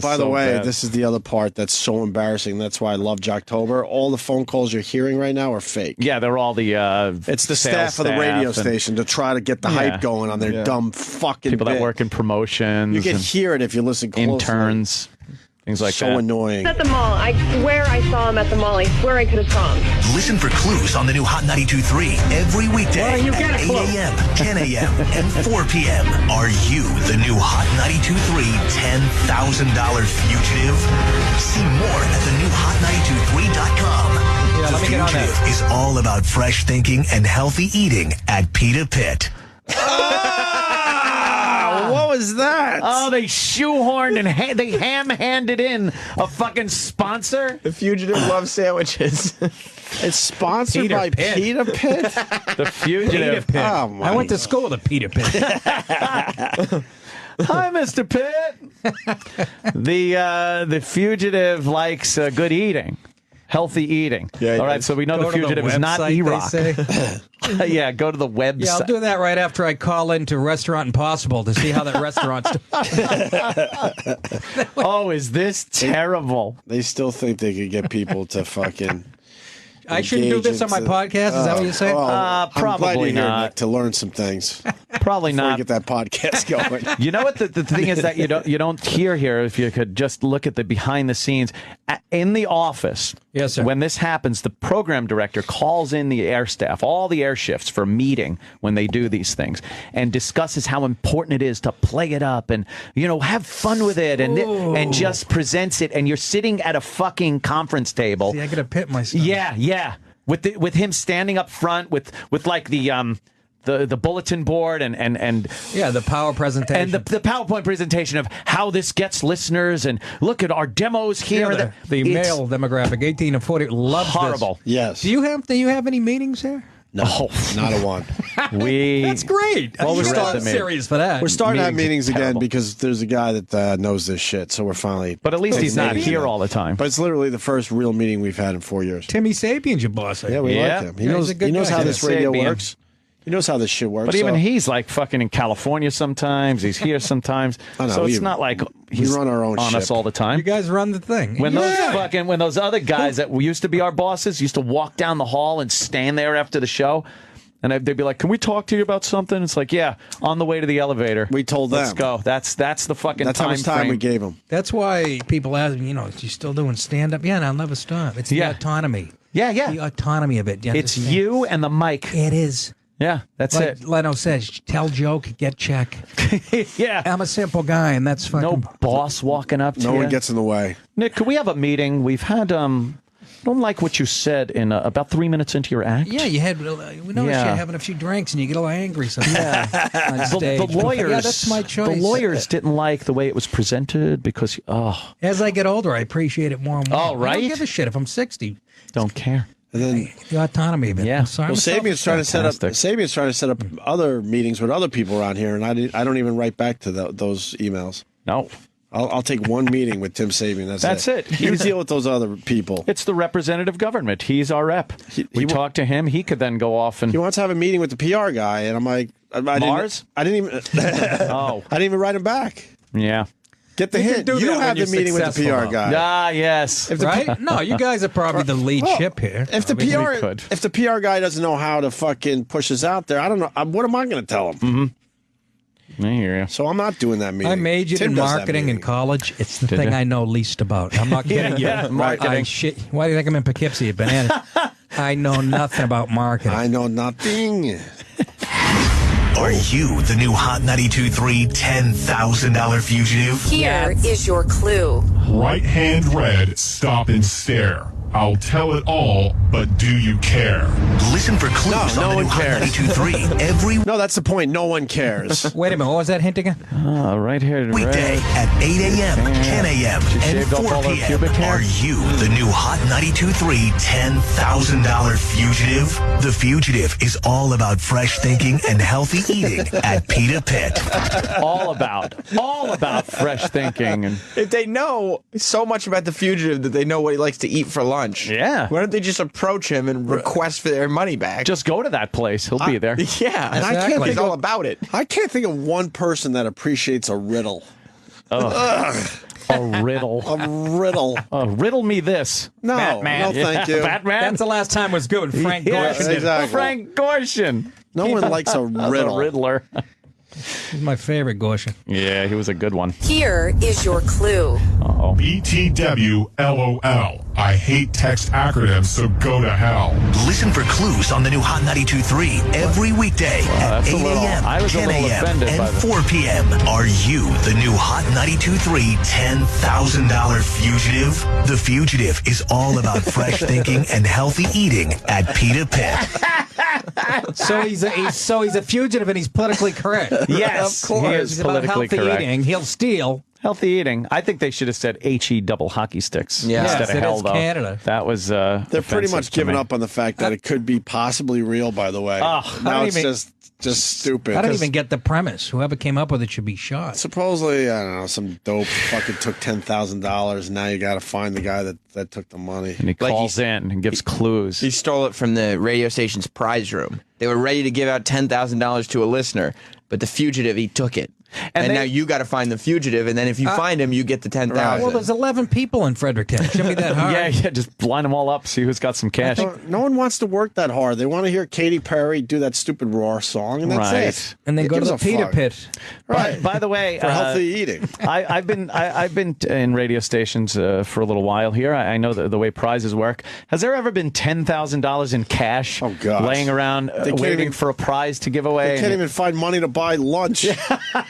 by the way, bad. this is the other part that's so embarrassing. That's why I love Jocktober. All the phone calls you're hearing right now are fake. Yeah, they're all the it's the sales staff of the radio and- station to try to get the hype going on their dumb fucking people that bit. work in promotions. You can and hear it if you listen closely. interns, things like so that. annoying. At the mall. I swear I saw him at the mall. I swear I could have saw him. Listen for clues on the new Hot 92.3 every weekday at 8 a.m., 10 a.m., and 4 p.m. Are you the new Hot 92.3 $10,000 fugitive? See more at thenewhot923.com. Yeah, let me get on that. Fugitive is all about fresh thinking and healthy eating at Pita Pit. What was that? Oh, they shoehorned and they ham-handed in a fucking sponsor. The fugitive loves sandwiches. It's sponsored Peter by Pitt. Pita Pit. The fugitive. Peter Pitt. Oh, my I went to school at Peter Pitt. Hi, Mr. Pitt. The fugitive likes good eating. Healthy eating. All right, so we know the fugitive is not E-Rock. Yeah, go to the website. Yeah, I'll do that right after I call into Restaurant Impossible to see how that restaurant's doing. Oh, is this terrible? They still think they could get people to fucking. I shouldn't do this on my podcast? Is that what you're saying? I'm glad Probably you're here, not. Nick, to learn some things. Probably Before not. we get that podcast going. You know what the thing is that you don't hear here. If you could just look at the behind the scenes in the office. Yes, sir. When this happens, the program director calls in the air staff, all the air shifts, for a meeting when they do these things, and discusses how important it is to play it up and have fun with it, and just presents it. And you're sitting at a fucking conference table. See, I gotta pit myself. Yeah. With him standing up front with like the bulletin board and yeah, the power presentation and the PowerPoint presentation of how this gets listeners, and look at our demos here. Yeah, the male demographic, 18 to 40, loves horrible. this. Yes. Do you have any meetings here? No, not a one. That's great. Well, we're starting serious for that. We're starting to have meetings again terrible. because there's a guy that knows this shit. So we're finally. But at least he's not meeting here him. all the time. But it's literally the first real meeting we've had in 4 years. Timmy Sapien's your boss. Yeah, we like him. He Yeah, knows. he's a good He knows guy. how this radio Sapien. works. He knows how this shit works. But even so- he's like fucking in California sometimes. He's here sometimes. I know, so it's we- not like he's run our own on us ship. all the time. You guys run the thing. When those other guys that used to be our bosses used to walk down the hall and stand there after the show, and they'd be like, "Can we talk to you about something?" It's like, "Yeah, on the way to the elevator." We told them. Let's go. That's the fucking That's how much time frame. we gave him. That's why people ask me, is you still doing stand-up? Yeah, and I'll never stop. It's the autonomy. Yeah. The autonomy of it. You It's understand? you and the mic. It is. Yeah, that's like it. Leno says, tell joke, get check. Yeah. I'm a simple guy, and that's fucking... No boss walking up to No you. one gets in the way. Nick, could we have a meeting? We've had don't like what you said in about 3 minutes into your act. Yeah, we noticed you're having a few drinks and you get a little angry sometimes. Yeah. On stage. The lawyers. Yeah, that's my choice. The lawyers didn't like the way it was presented because As I get older, I appreciate it more and more. Oh, right? I don't give a shit if I'm 60. don't care. And then The autonomy of it. Yeah. I'm sorry. well, Sabian's trying to set up. Fantastic. Sabian's trying to set up other meetings with other people around here, and I don't even write back to those emails. No. I'll take one meeting with Tim Sabian. That's it. You deal with those other people. It's the representative government. He's our rep. We talk to him. He could then go off and... He wants to have a meeting with the PR guy, and I'm like... Mars? I didn't even... I didn't even write him back. Yeah. Get the hint. You have the meeting with the PR guy. Ah, yes. Right? No, you guys are probably the lead ship here. If the PR guy doesn't know how to fucking push us out there, I don't know. What am I going to tell him? Mm-hmm. I hear you. So I'm not doing that meeting. I majored in marketing in college. It's the thing I know least about. I'm not kidding you. Marketing. Why do you think I'm in Poughkeepsie, Banana? I know nothing about marketing. I know nothing. Are you the new Hot 92.3 $10,000 fugitive? Here is your clue. Right hand red, stop and stare. I'll tell it all, but do you care? Listen for clues on the new Hot 92.3 every... No, that's the point. No one cares. Wait a minute. What was that hint again? Right here. Weekday at 8 a.m., 10 a.m., and 4 p.m. Are you the new Hot 92.3 $10,000 fugitive? The Fugitive is all about fresh thinking and healthy eating at Pita Pit. All about fresh thinking. And if they know so much about the Fugitive that they know what he likes to eat for lunch, yeah, why don't they just approach him and request for their money back? Just go to that place. He'll be there. Yeah, and I can't think all about it. I can't think of one person that appreciates a riddle. A riddle. A riddle. Riddle me this. No, Batman. no, thank you. Batman. That's the last time was good. Frank Gorshin. Exactly. Frank Gorshin. No one likes a riddle. A riddler. He's my favorite Gorshin. Yeah, he was a good one. Here is your clue. Uh-oh. BTW LOL. I hate text acronyms, so go to hell. Listen for clues on the new Hot 92.3 every weekday at 8 a.m., 10 a.m., and 4 p.m. Are you the new Hot 92.3 $10,000 fugitive? The Fugitive is all about fresh thinking and healthy eating at Pita Pit. So he's a fugitive and he's politically correct. Yes, of course. he is He's about politically healthy correct. eating. He'll steal. Healthy eating. I think they should have said HE double hockey sticks instead of it hell, is though. Canada. That was They're pretty much giving up on the fact that it could be possibly real, by the way. Now it's just stupid. I don't even get the premise. Whoever came up with it should be shot. Supposedly, I don't know, some dope fucking took $10,000, and now you got to find the guy that took the money. And he calls in and gives clues. He stole it from the radio station's prize room. They were ready to give out $10,000 to a listener, but the Fugitive, he took it. And now you got to find the Fugitive, and then if you find him, you get the $10,000. Well, there's 11 people in Fredericton. It shouldn't be that hard. Yeah, just line them all up, see who's got some cash. No one wants to work that hard. They want to hear Katy Perry do that stupid Roar song, and that's it. And then Who go to gives the a Pita fuck? Pit. Right. By the way, for healthy eating. I've been in radio stations for a little while here. I know the way prizes work. Has there ever been $10,000 in cash laying around waiting for a prize to give away? They can't even find money to buy lunch.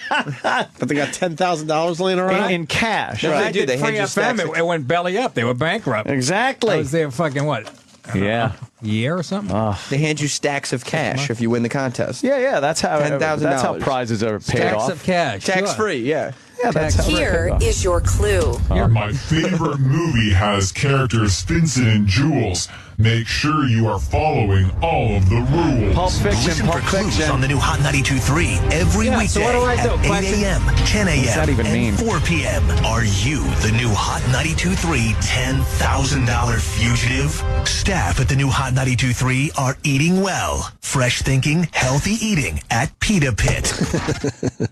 But they got $10,000 laying around in cash. No, Right. they did. Free FM, it went belly up. They were bankrupt. Exactly. I was there fucking what? Yeah. Year or something? They hand you stacks of cash if you win the contest. Yeah, that's how $10,000. That's how prizes are paid off. Stacks of cash. Tax free, yeah. Yeah, that's how Here is your clue. My favorite movie has characters Vincent and Jules. Make sure you are following all of the rules. Pulp Fiction, Listen for clues on the new Hot 92.3 every weekday so what do I do? at 8 a.m., 10 a.m., that even mean? and 4 p.m. Are you the new Hot 92.3 $10,000 fugitive? Staff at the new Hot 92.3 are eating well. Fresh thinking, healthy eating at Pita Pit.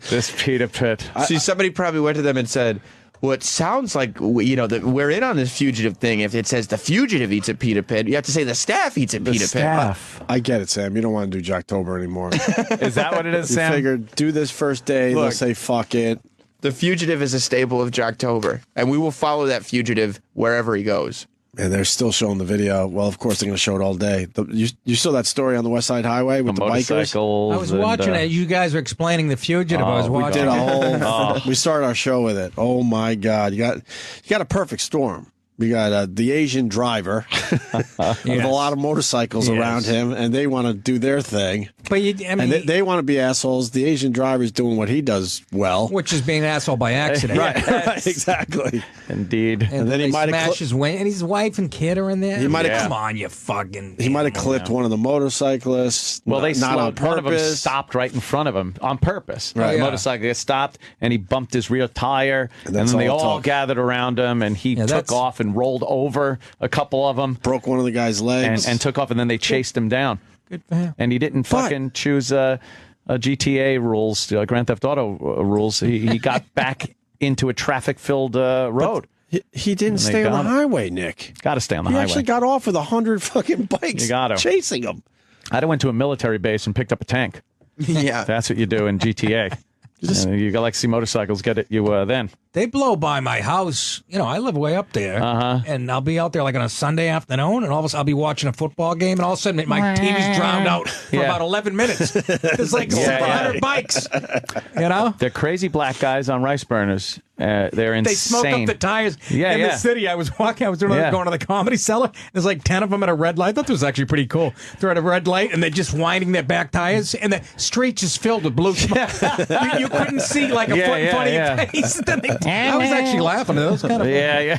This Pita Pit. See, somebody probably went to them and said, well, it sounds like, that we're in on this Fugitive thing. If it says the Fugitive eats at Pita Pit, you have to say the staff eats at Pita Staff. I get it, Sam. You don't want to do Jocktober anymore. Is that what it is, You Sam? figured do this first day, they'll Look. say fuck it. Pit. The Fugitive is a staple of Jocktober, and we will follow that Fugitive wherever he goes. And they're still showing the video. Well, of course, they're going to show it all day. You saw that story on the West Side Highway with the bikers? Motorcycles. I was watching it. You guys were explaining the Fugitive. I was We watching did a it. whole. We started our show with it. Oh my God! You got a perfect storm. We got the Asian driver with a lot of motorcycles around him, and they want to do their thing. But and they want to be assholes. The Asian driver's doing what he does well, which is being an asshole by accident. right, exactly. Indeed. And then he might smash his wing, and his wife and kid are in there. He might have come on, you fucking. He might have clipped one of the motorcyclists. Well, they not on slowed. One of them purpose. stopped right in front of him on purpose. Right. The motorcycle stopped, and he bumped his rear tire, and that's then they all it all took. gathered around him, and he took off and rolled over a couple of them. Broke one of the guy's legs. And took off, and then they chased him down. Good for him. And he didn't fucking choose GTA rules, Grand Theft Auto rules. He got back into a traffic-filled road. He didn't stay on the highway, Nick. Got to stay on the He highway. actually got off with 100 fucking bikes You got to. chasing him. I'd have went to a military base and picked up a tank. Yeah. That's what you do in GTA. You got like see motorcycles get at you then. They blow by my house. You know, I live way up there, and I'll be out there like on a Sunday afternoon, and all of a sudden I'll be watching a football game, and all of a sudden my TV's drowned out for about 11 minutes. There's like 700 bikes. You know, they're crazy black guys on rice burners. They're insane. they smoke up the tires in the city. I was walking. I was going to the Comedy Cellar. There's like 10 of them at a red light. I thought this was actually pretty cool. They're at a red light, and they're just winding their back tires, and the street just filled with blue smoke. you couldn't see like a foot in front of your face. I was actually laughing at those kind of yeah.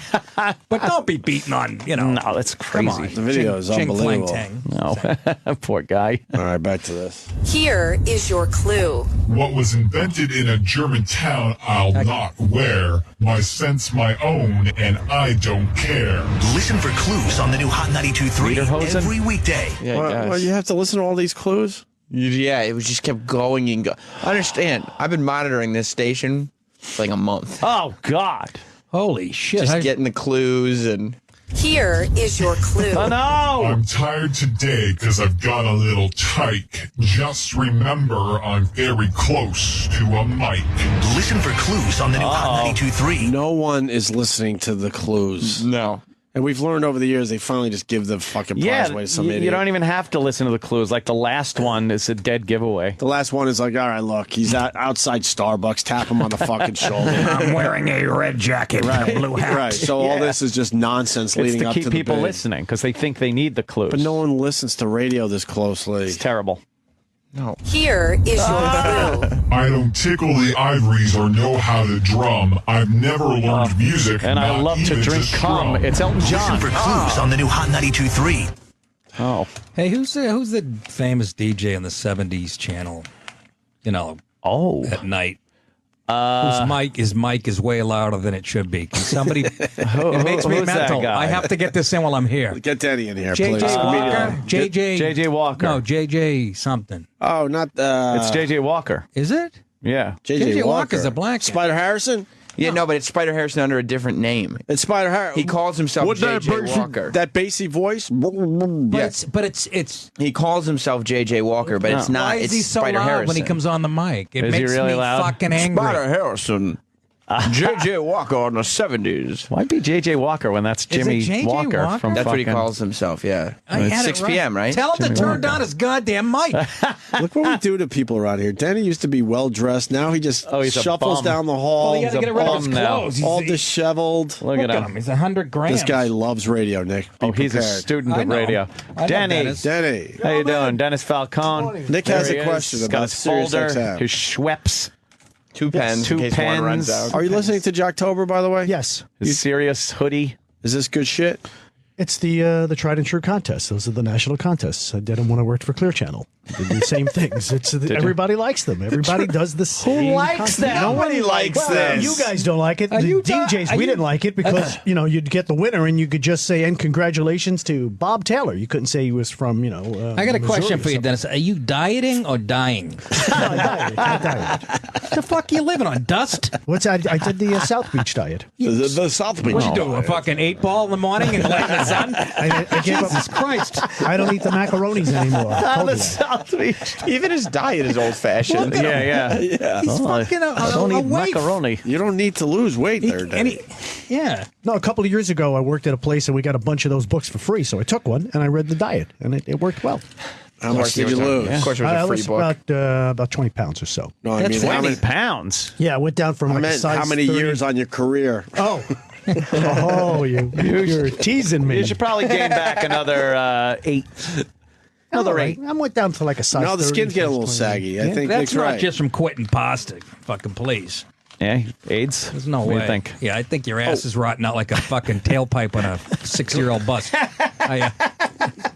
But don't be beating on, you know. No, that's crazy. Come on. The video is Ching, unbelievable. flang, tang. No, poor guy. All right, back to this. Here is your clue. What was invented in a German town I'll not wear. My sense my own, and I don't care. Listen for clues on the new Hot 92.3 Lederhosen? every weekday. Yeah, Well, you have to listen to all these clues? Yeah, it was just kept going and going. Understand, I've been monitoring this station for like a month. Oh, God. Holy shit. Just getting the clues and... Here is your clue. Oh, no. I'm tired today because I've got a little tyke. Just remember I'm very close to a mic. Listen for clues on the new Hot 92.3. No one is listening to the clues. No. And we've learned over the years they finally just give the fucking prize away to some idiot. You don't even have to listen to the clues. Like the last one is a dead giveaway. The last one is like, all right, look, he's outside Starbucks, tap him on the fucking shoulder. I'm wearing a red jacket and a blue hat. Right, so all this is just nonsense It's leading to up keep to the people bid. listening because they think they need the clues. But no one listens to radio this closely. It's terrible. No. Here is your clue. I don't tickle the ivories or know how to drum. I've never learned music. And I not love to even drink cum. strum. It's Elton John. Listen for clues on the new Hot 92.3. Oh. Hey, who's the famous DJ on the 70s channel? You know, at night. His mic is way louder than it should be. Can somebody? It makes me who's that mental. guy? I have to get this in while I'm here. Get Denny in here, JJ please. Walker. JJ Walker. No, JJ something. Oh, not It's JJ Walker. Is it? Yeah. JJ Walker's a black guy. Spider Harrison? Yeah, no, but it's Spider Harrison under a different name. It's Spider Harrison. He calls himself JJ Walker. That bassy voice? But it's He calls himself JJ Walker, but it's not. why is It's he so Spider loud Harrison. when he comes on the mic? It Is he makes really me loud? fucking angry. Spider Harrison. JJ Walker on the 70s. Why be JJ Walker when that's Jimmy J.J. Walker, Walker? from That's what he fucking- calls himself, yeah. I had It's it 6 p.m., right? Tell him to turn down his goddamn mic. Look what we do to people around here. Denny used to be well dressed. Now he just he's a shuffles bum. down the hall. Well, he had to get rid of his bum now. clothes. all He's- disheveled. Look at him. He's 100 grams. This guy loves radio, Nick. Be He's a prepared. student I of know. radio. I know Denny. Dennis. Denny. How you doing? Dennis Falcone. Nick There has he a is. question He's got about his Sirius folder, XM. his Schweppes, Two pens two in case one runs pens. out. Are you listening to Jocktober, by the way? Yes. his Sirius hoodie. Is this good shit? It's the tried and true contests. Those are the national contests. I did them when I worked for Clear Channel. They do the same things. It's everybody likes them. Everybody does the same. Who likes contest. them? Nobody likes this. You guys don't like it. The DJs, we didn't like it because you'd get the winner and you could just say and congratulations to Bob Taylor. You couldn't say he was from I got a question for you, Dennis. Are you dieting or dying? I died. The fuck you living on? Dust? I did the South Beach diet. The South Beach. What you do? A fucking 8-ball in the morning and light in the sun? I gave up. Jesus Christ! I don't eat the macaronis anymore. I told you that. Even his diet is old fashioned. Yeah. He's fucking I don't eat macaroni. You don't need to lose weight there, Denny. Yeah. No, a couple of years ago, I worked at a place and we got a bunch of those books for free. So I took one and I read the diet, and it worked well. How much did you lose? Of course, it was a free book. About 20 pounds or so. No, I mean, how 20 many, pounds. Yeah, I went down from I like a meant size how many 30. years on your career? Oh, Oh, you're teasing me. You should probably gain back another 8. Another 8. I went down to like a size. No, the 30, skin's getting a little 20. saggy. I think That's Nick's not right. just from quitting pasta. Fucking please. Yeah, AIDS. There's no what way. do you think? Yeah, I think your ass is rotting out like a fucking tailpipe on a 6-year-old bus.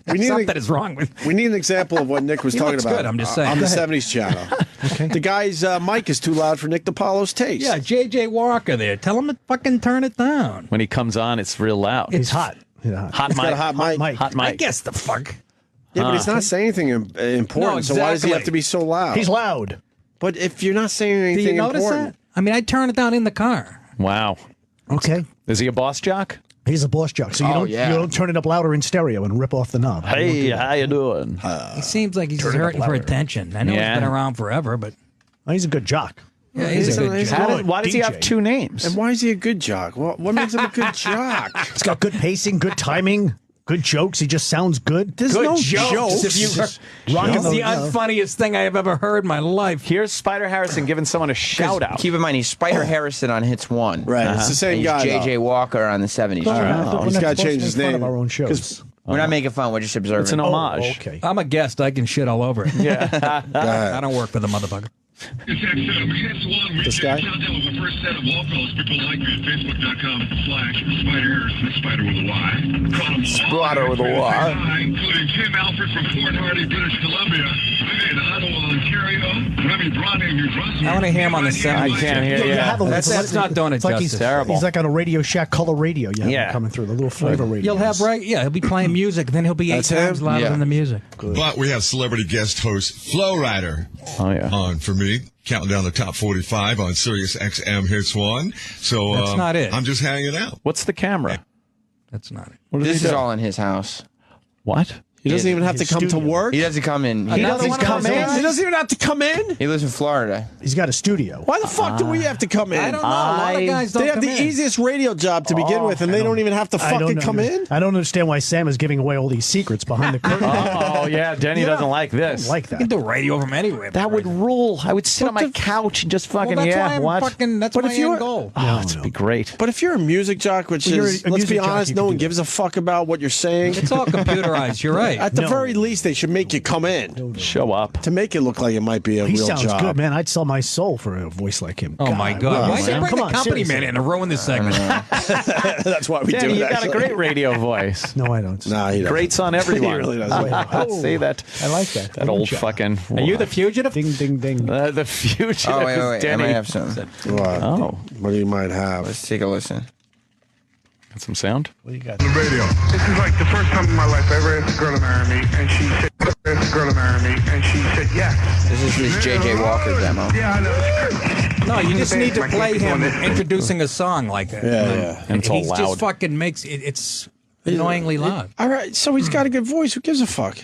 Something is wrong with. We need an example of what Nick was He talking looks about. good, I'm just saying. On the Go ahead. 70s channel. Okay. The guy's mic is too loud for Nick DiPaolo's taste. Yeah, J.J. Walker there. Tell him to fucking turn it down. When he comes on, it's real loud. He's hot. Hot He's mic. got a hot mic. Hot mic. I guess the fuck. Yeah, but he's not saying anything important, No, so why does he have exactly. to be so loud? He's loud. But if you're not saying Do anything you notice important... that? I mean, I turn it down in the car. Wow. Okay. Is he a boss jock? He's a boss jock, so you don't turn it up louder in stereo and rip off the knob. Hey, how you doing? He seems like he's turn it up hurting for louder. attention. I know Yeah. he's been around forever, but He's a good jock. yeah, he's a good jock. Why does he have DJ. 2 names? And why is he a good jock? What makes him a good jock? He's got good pacing, good timing, good jokes. He just sounds good. There's Good no jokes. jokes. If you Just rocking It's the you know. unfunniest thing I have ever heard in my life. Here's Spider Harrison giving someone a shout out. Keep in mind, he's Spider Harrison on Hits 1. Right, it's the same And he's guy, J.J. though. Walker on the 70s. All right. channel. We're he's not gotta supposed change to his make fun name. of our own shows. We're not making fun. We're just observing. It's an homage. Okay. I'm a guest. I can shit all over it. Yeah. I don't work for the motherfucker. This guy? My first set of wallflowers. People like me at Facebook.com/Spider, Spider with a Y. Call him Spider with a Y. Including Tim Alfred from Fort Hardy, British Columbia. Vivian Ottawa, Ontario. Remy Bronning, New Brunswick. I want to hear him on the sound. I can't hear you. have him. That's not doing it It's like justice. he's Terrible. He's like on a Radio Shack color radio. You have him Yeah. coming through the little flavor radio. You'll have he'll be playing music, then he'll be 8 That's him? times louder Yeah. than the music. But we have celebrity guest host Flo Rida Oh, yeah. on for me, counting down the top 45 on Sirius XM Hits 1. So That's not it. I'm just hanging out. What's the camera? That's not it. What does This he is do? all in his house. What? He doesn't even have to come to work? He doesn't come in. He doesn't come in? He doesn't even have to come in? He lives in Florida. He's got a studio. Why the fuck do we have to come in? I don't know. A lot of guys don't They have come the in. easiest radio job to begin with, and they don't even have to fucking come in? I don't understand why Sam is giving away all these secrets behind the curtain. Oh, yeah. Denny doesn't like this. like You can that. do radio from anywhere. That would rule. I would sit on my couch and just fucking, Well, that's yeah, why I'm what? fucking. That's But my if you end were- goal. Oh, that'd be great. But if you're a music jock, which Well, you're is, a let's be music jockey, honest, you no can one do gives a fuck about what you're saying. It's all computerized. You're right. At the No. very least, they should make you come in Show up. to make it look like it might be a He real sounds job. good, man. I'd sell my soul for a voice like him. Oh my God! Why did they bring Come the on, company seriously. man in to ruin this segment? That's why we Denny, do it. you got a actually. great radio voice. No, I don't. Nah, he doesn't. Greats on everyone. He really doesn't. I'd say that. I like that. That old Ooh-cha. fucking. Are you the fugitive? Ding, ding, ding. The future. Oh, wait. I Denny. might have some. What? Oh, What do you might have? Let's take a listen. got some sound. What do you got? The radio. This is like the first time in my life I ever asked a girl to marry me, and she said, yes. This is his J.J. Walker demo. Yeah, I know. No, you just need to play him introducing a song like that. Yeah. And it's all He loud. just fucking makes it. It's annoyingly loud. All right, so he's got a good voice. Who gives a fuck?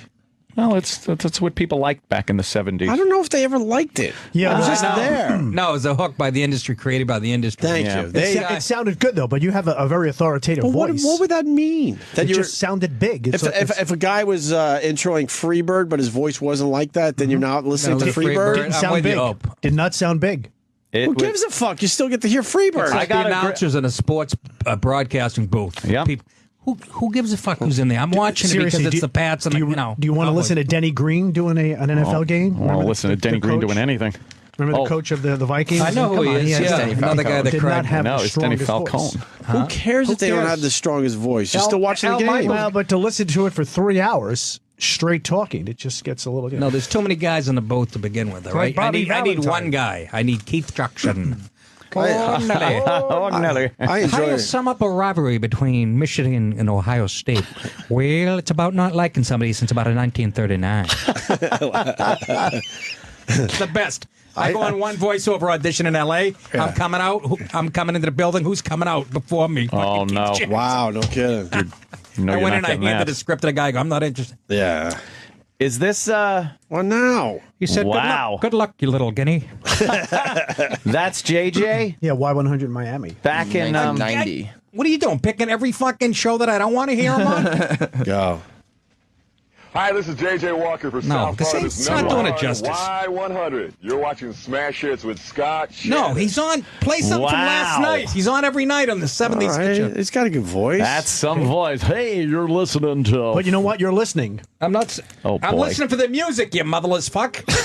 Well, that's what people liked back in the 70s. I don't know if they ever liked it. Yeah, it was I just know. there. No, it was a hook by the industry, created by the industry. Thank Yeah. you. They, It sounded good though, but you have a very authoritative but voice. what would that mean? That It you're just sounded big. It's if a guy was introing Freebird, but his voice wasn't like that, then you're not listening No, to the Freebird. Freebird. didn't I'm sound with you, big. Ope. Did not sound big. Who gives a fuck? You still get to hear Freebird. It's like the announcers in a sports broadcasting booth. Yeah. People, who gives a fuck who's in there? I'm watching it Seriously, because it's the Pats and do you, you know. Do you want to Cowboys. listen to Denny Green doing an NFL game? I want to listen to Denny Green doing anything. Remember the coach of the Vikings? I know who Come he on, is. has Yeah, Denny another guy that did cried. not have No, the it's Denny strongest Falcone. voice. Who cares if they don't have the strongest voice? You're still watching the game. Well, but to listen to it for 3 hours straight talking, it just gets a little. No, there's too many guys in the booth to begin with. All right, Like Bobby I need Valentine. one guy. I need Keith Jackson. Oh, Nelly. I enjoy How do you it. sum up a rivalry between Michigan and Ohio State? Well, it's about not liking somebody since about 1939. It's the best. I go on one voiceover audition in L.A. Yeah. I'm coming out. I'm coming into the building. Who's coming out before me? Oh, Fucking no. Keith Jackson. Wow, no kidding. You know I you're went not in. I getting handed that. the script to the guy. I go, I'm not interested. Yeah. Is this Well, now. He said, Wow. Good luck, you little guinea." that's JJ Yeah, Y100 Miami. back in 1990. What are you doing? Picking every fucking show that I don't want to hear him on? Go. Hi, this is J.J. Walker for South this Florida's ain't- it's not doing it justice. Y100. You're watching Smash Hits with Scott No, Shannon. he's on. Play something from last night. He's on every night on the 70s. All right. He's got a good voice. That's some voice. Hey, you're listening to. But you know what? You're listening. I'm not. Oh, I'm boy. listening for the music, you motherless fuck. What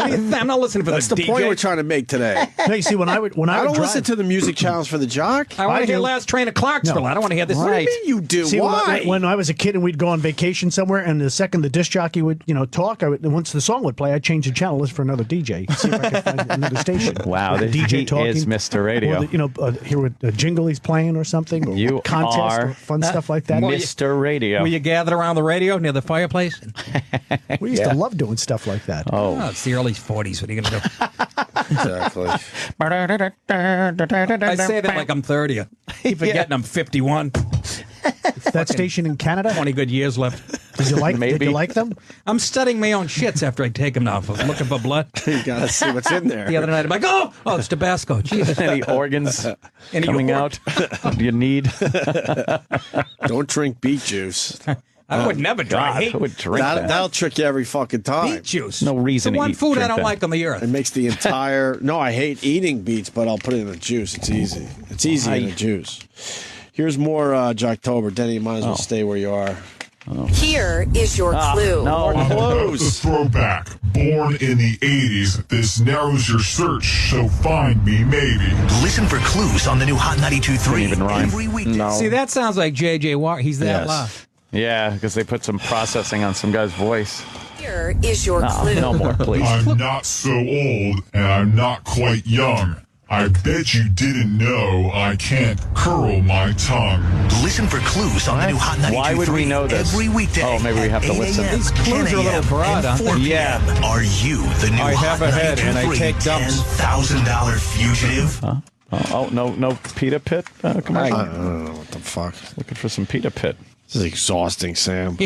do you think? I'm not listening for That's the DJ. point we're trying to make today. No, you see, when I I would don't drive, listen to the music channels for the jock. I want I to hear do. Last Train to Clarksville. No. I don't want to hear this. What do you mean you do? See, Why? when I was a kid and we'd go on vacation somewhere, and the second the disc jockey would, talk, and once the song would play, I'd change the channel, listen for another DJ, see if I could find another station. Wow, With the DJ he talking, is Mr. Radio. Or hear what jingle he's playing or something, or You contest are or fun stuff like that. Mr. Radio. Were you gathered around the radio near the fireplace? We used to love doing stuff like that. Oh, it's the early 40s. What are you going to do? Exactly. I say that like I'm 30. I keep forgetting I'm 51. That station in Canada? 20 good years left. Did you like them? I'm studying my own shits after I take them now. I'm looking for blood. You got to see what's in there. The other night, I'm like, oh, it's Tabasco. Jesus. Any organs Any coming org- out? Do you need? Don't drink beet juice. I would never try. God, Hate I would drink that. That'll trick you every fucking time. beet juice. No reason the to one eat- food I drink don't that. like on the earth. It makes the entire. No, I hate eating beets, but I'll put it in a juice. It's easy. It's easy in a juice. Here's more Jocktober. Denny, you might as well stay where you are. Here is your clue. The throwback. Born in the 80s, this narrows your search, so find me maybe. Listen for clues on the new Hot 92.3 every weekday. No. See, that sounds like J.J. Walker. He's that loud. Yeah, because they put some processing on some guy's voice. Here is your clue. No more, please. I'm not so old, and I'm not quite young. I bet you didn't know I can't curl my tongue. Listen for clues on the new Hot 92.3 Why would we know this? every weekday. Oh, maybe we have to at 8 listen. a.m., These clues 10 are a little a.m., broad, and aren't 4 they? p.m. Are you the new I Hot have a head and I 92.3 take dumps. $10,000 fugitive? No pita pit commercial? I don't know what the fuck. Looking for some pita pit. This is exhausting, Sam.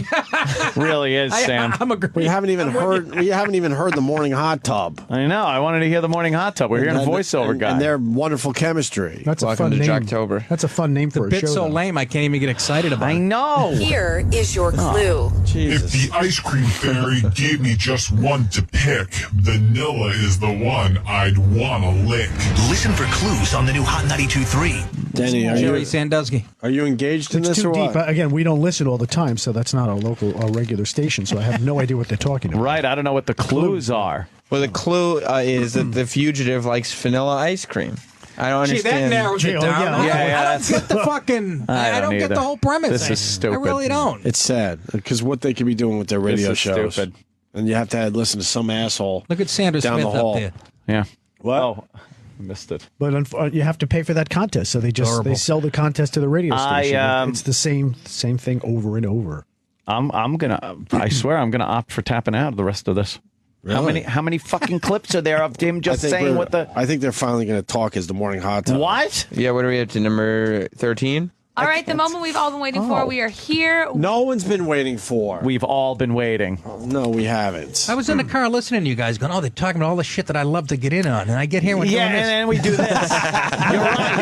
Really is, Sam. I'm agreeing. We haven't even heard. We haven't even heard the morning hot tub. I know. I wanted to hear the morning hot tub. We're hearing voiceover guy. and their wonderful chemistry. That's a Welcome fun to name. Jocktober. That's a fun name for a Bit's show. so though. lame, I can't even get excited about I it. know. Here is your clue. If Jesus. the ice cream fairy gave me just one to pick, vanilla is the one I'd want to lick. Listen for clues on the new Hot 92.3. Denny, Jerry Sandusky. are you engaged in It's this too or deep. what? Again, we don't listen all the time, so that's not our regular station. So I have no idea what they're talking about. Right. I don't know what the clues are. Well, the clue is that the fugitive likes vanilla ice cream. I don't Gee, that understand. narrows it Oh, down. yeah. I Yeah, don't get the fucking. I don't get either. the whole premise. This is stupid. I really don't. It's sad because what they could be doing with their radio is shows. stupid. And you have to listen to some asshole. Look at Sandra down Smith the hall. up there. Yeah. What? Oh, I missed it. But you have to pay for that contest, so they Adorable. sell the contest to the radio station. I, It's the same thing over and over. I swear I'm gonna opt for tapping out the rest of this. Really? How many fucking clips are there of him just saying we're- what the I think they're finally going to talk as the morning hot tub. what? Yeah, what are we up to? Number 13? All right, the moment we've all been waiting for. We are here. No one's been waiting for. We've all been waiting. No, we haven't. I was in the car listening to you guys going, oh, they're talking about all the shit that I love to get in on. And I get here and we're Yeah, doing this. and then we do this.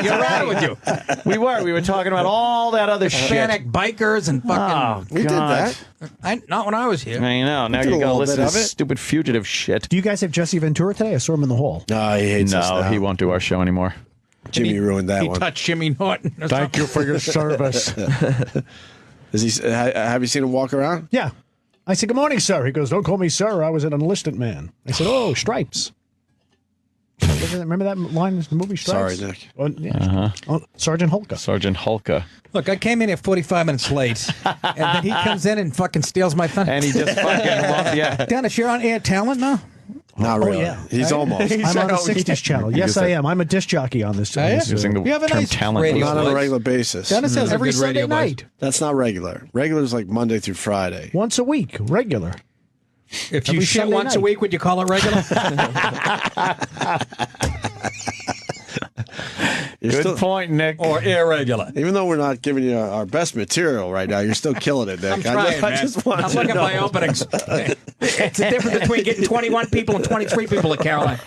You're right with you. We were talking about all that other shit. Hispanic bikers and fucking. Oh, God. Not when I was here. I know. Now did a you gotta little listen bit to of it. stupid fugitive shit. Do you guys have Jesse Ventura today? I saw him in the hall. No, he hates us No, now. he won't do our show anymore. Jimmy ruined that He one. touched Jimmy Norton. or Thank you something. for your service. Is he? Have you seen him walk around? Yeah. I said, good morning, sir. He goes, don't call me sir. I was an enlisted man. I said, oh, Stripes. Remember that line in the movie Stripes? Sorry, Nick. Oh, yeah. Oh, Sergeant Holka. Sergeant Holka. Look, I came in here 45 minutes late, and then he comes in and fucking steals my thunder. And he just fucking, yeah. Dennis, you're on air talent now? Not really. yeah. He's almost. I'm on the 60s channel. Yes, I am. I'm a disc jockey on this. yeah? Using the You have a term nice talent. radio Not on a voice. regular basis. Dennis has a every good radio Sunday voice. night. That's not regular. Regular is like Monday through Friday. Once a week, regular. If you Every shit Sunday once a night. week, would you call it regular? You're Good still, point, Nick. Or irregular? even though we're not giving you our best material right now, you're still killing it, Nick. I'm trying, I just wanted I'm to looking at know. my openings. It's the difference between getting 21 people and 23 people at Caroline.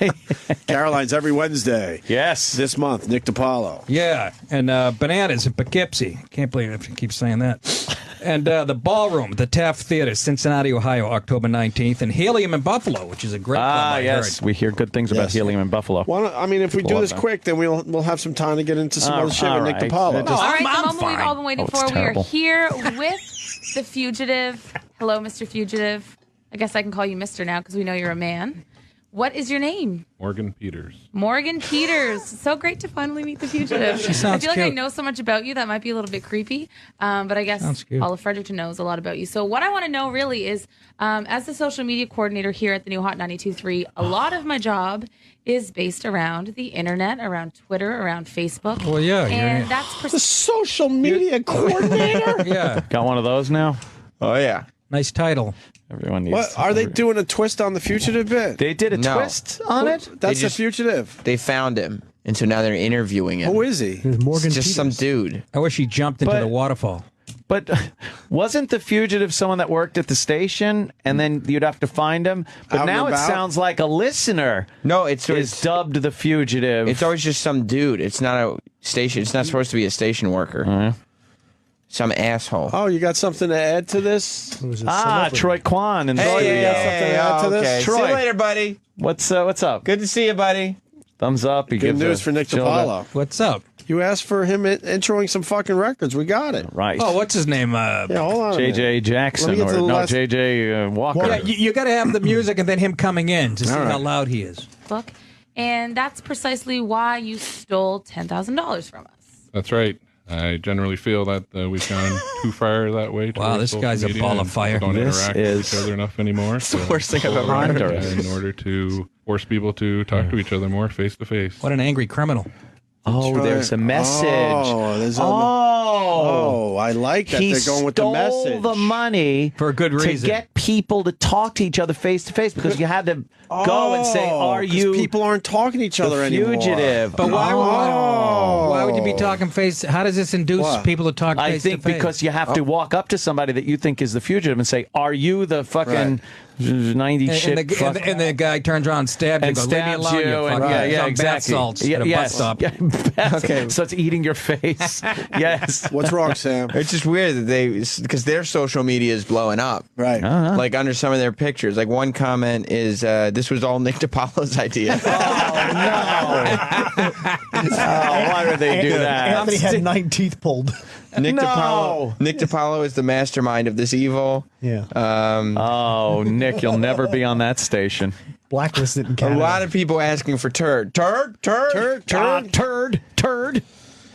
Caroline's every Wednesday. Yes. This month, Nick DiPaolo. Yeah, and bananas in Poughkeepsie. Can't believe I have to keep saying that. And the Ballroom, the Taft Theater, Cincinnati, Ohio, October 19th. And Helium in Buffalo, which is a great club, I yes. heard. We hear good things about Helium in Buffalo. Well, I mean, if we do this quick, then we'll have some time to get into some other shit with Nick DiPaolo. All right, the moment we've all been waiting for. terrible. We are here with the fugitive. Hello, Mr. Fugitive. I guess I can call you Mr. now because we know you're a man. What is your name? Morgan Peters. Morgan Peters. So great to finally meet the fugitive. She sounds I feel like I cute. know so much about you that might be a little bit creepy, but I guess all of Fredericton knows a lot about you. So what I want to know really is, as the social media coordinator here at the new Hot 92.3, a lot of my job is based around the internet, around Twitter, around Facebook. Well, yeah. And that's the social media coordinator. Yeah. Got one of those now? Oh, yeah. Nice title. Everyone needs. What are they doing a twist on the fugitive bit? They did a No. twist on it? That's the fugitive. They found him, and so now they're interviewing him. Who is he? Morgan It's just some dude. I wish he jumped into the waterfall. But wasn't the fugitive someone that worked at the station, and then you'd have to find him? But Out now and it about? sounds like a listener No, it's is dubbed the fugitive. It's always just some dude. It's not a station. It's not supposed to be a station worker. Some asshole. Oh, you got something to add to this? Troy Kwan and Troy, you got something to add to this? Okay. Troy. See you later, buddy. What's up? Good to see you, buddy. Thumbs up. He Good gives news a for Nick shoulder. DiPaolo. What's up? You asked for him introing some fucking records. We got it. Right. Oh, what's his name? Yeah, hold on. a minute. J.J. Jackson Let me get to or the no last- J.J. Walker. Yeah, you got to have the music and then him coming in to see All right. how loud he is. book, and that's precisely why you stole $10,000 from us. That's right. I generally feel that we've gone too far that way. Wow, towards this social guy's a media ball of and fire. Don't This interact is with each other enough anymore. It's the worst thing I've ever heard. In order to force people to talk to each other more face to face. What an angry criminal. Oh, there's a message. Oh, there's I like that. He They're going with the message. stole the money for a good to reason. get people to talk to each other face to face because you had to go and say, "Are 'cause you?" People aren't talking to each the other anymore. fugitive? But why would you be talking face? How does this induce What? people to talk I face think to face? because you have to walk up to somebody that you think is the fugitive and say, "Are you the fucking 90 shit?" and the guy turns around and stabs you. And Goes, "Leave me stabs alone, you, you and fucker." yeah, He's on exactly. bath salts Yeah, at a bus stop. Okay, so it's eating your face. Yes. What's wrong, Sam? It's just weird that because their social media is blowing up. Right. Like under some of their pictures. Like one comment is, this was all Nick DiPaolo's idea. Why would they do that? Anthony had 9 teeth pulled. Nick DiPaolo is the mastermind of this evil. Yeah. Oh, Nick, you'll never be on that station. Blacklisted in A Canada. lot of people asking for turd.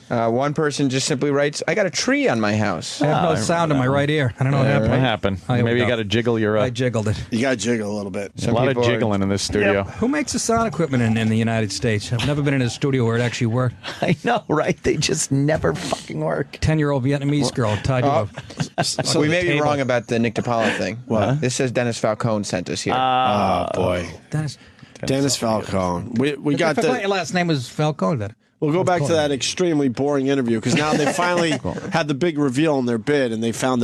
One person just simply writes, I got a tree on my house. I have no sound in my right ear. I don't know what happened. What happened? Oh, here we Maybe you go. got to jiggle your. I jiggled it. You got to jiggle a little bit. A lot of people are- jiggling in this studio. Who makes the sound equipment in the United States? I've never been in a studio where it actually worked. I know, right? They just never fucking work. 10-year-old Vietnamese girl tied to a... So we may be wrong about the Nick DiPaolo thing. What? This says Dennis Falcone sent us here. Oh, boy. Dennis Falcone. We got I thought the. your last name was Falcone. Then. We'll go back to that extremely boring interview because now they finally had the big reveal in their bid and they found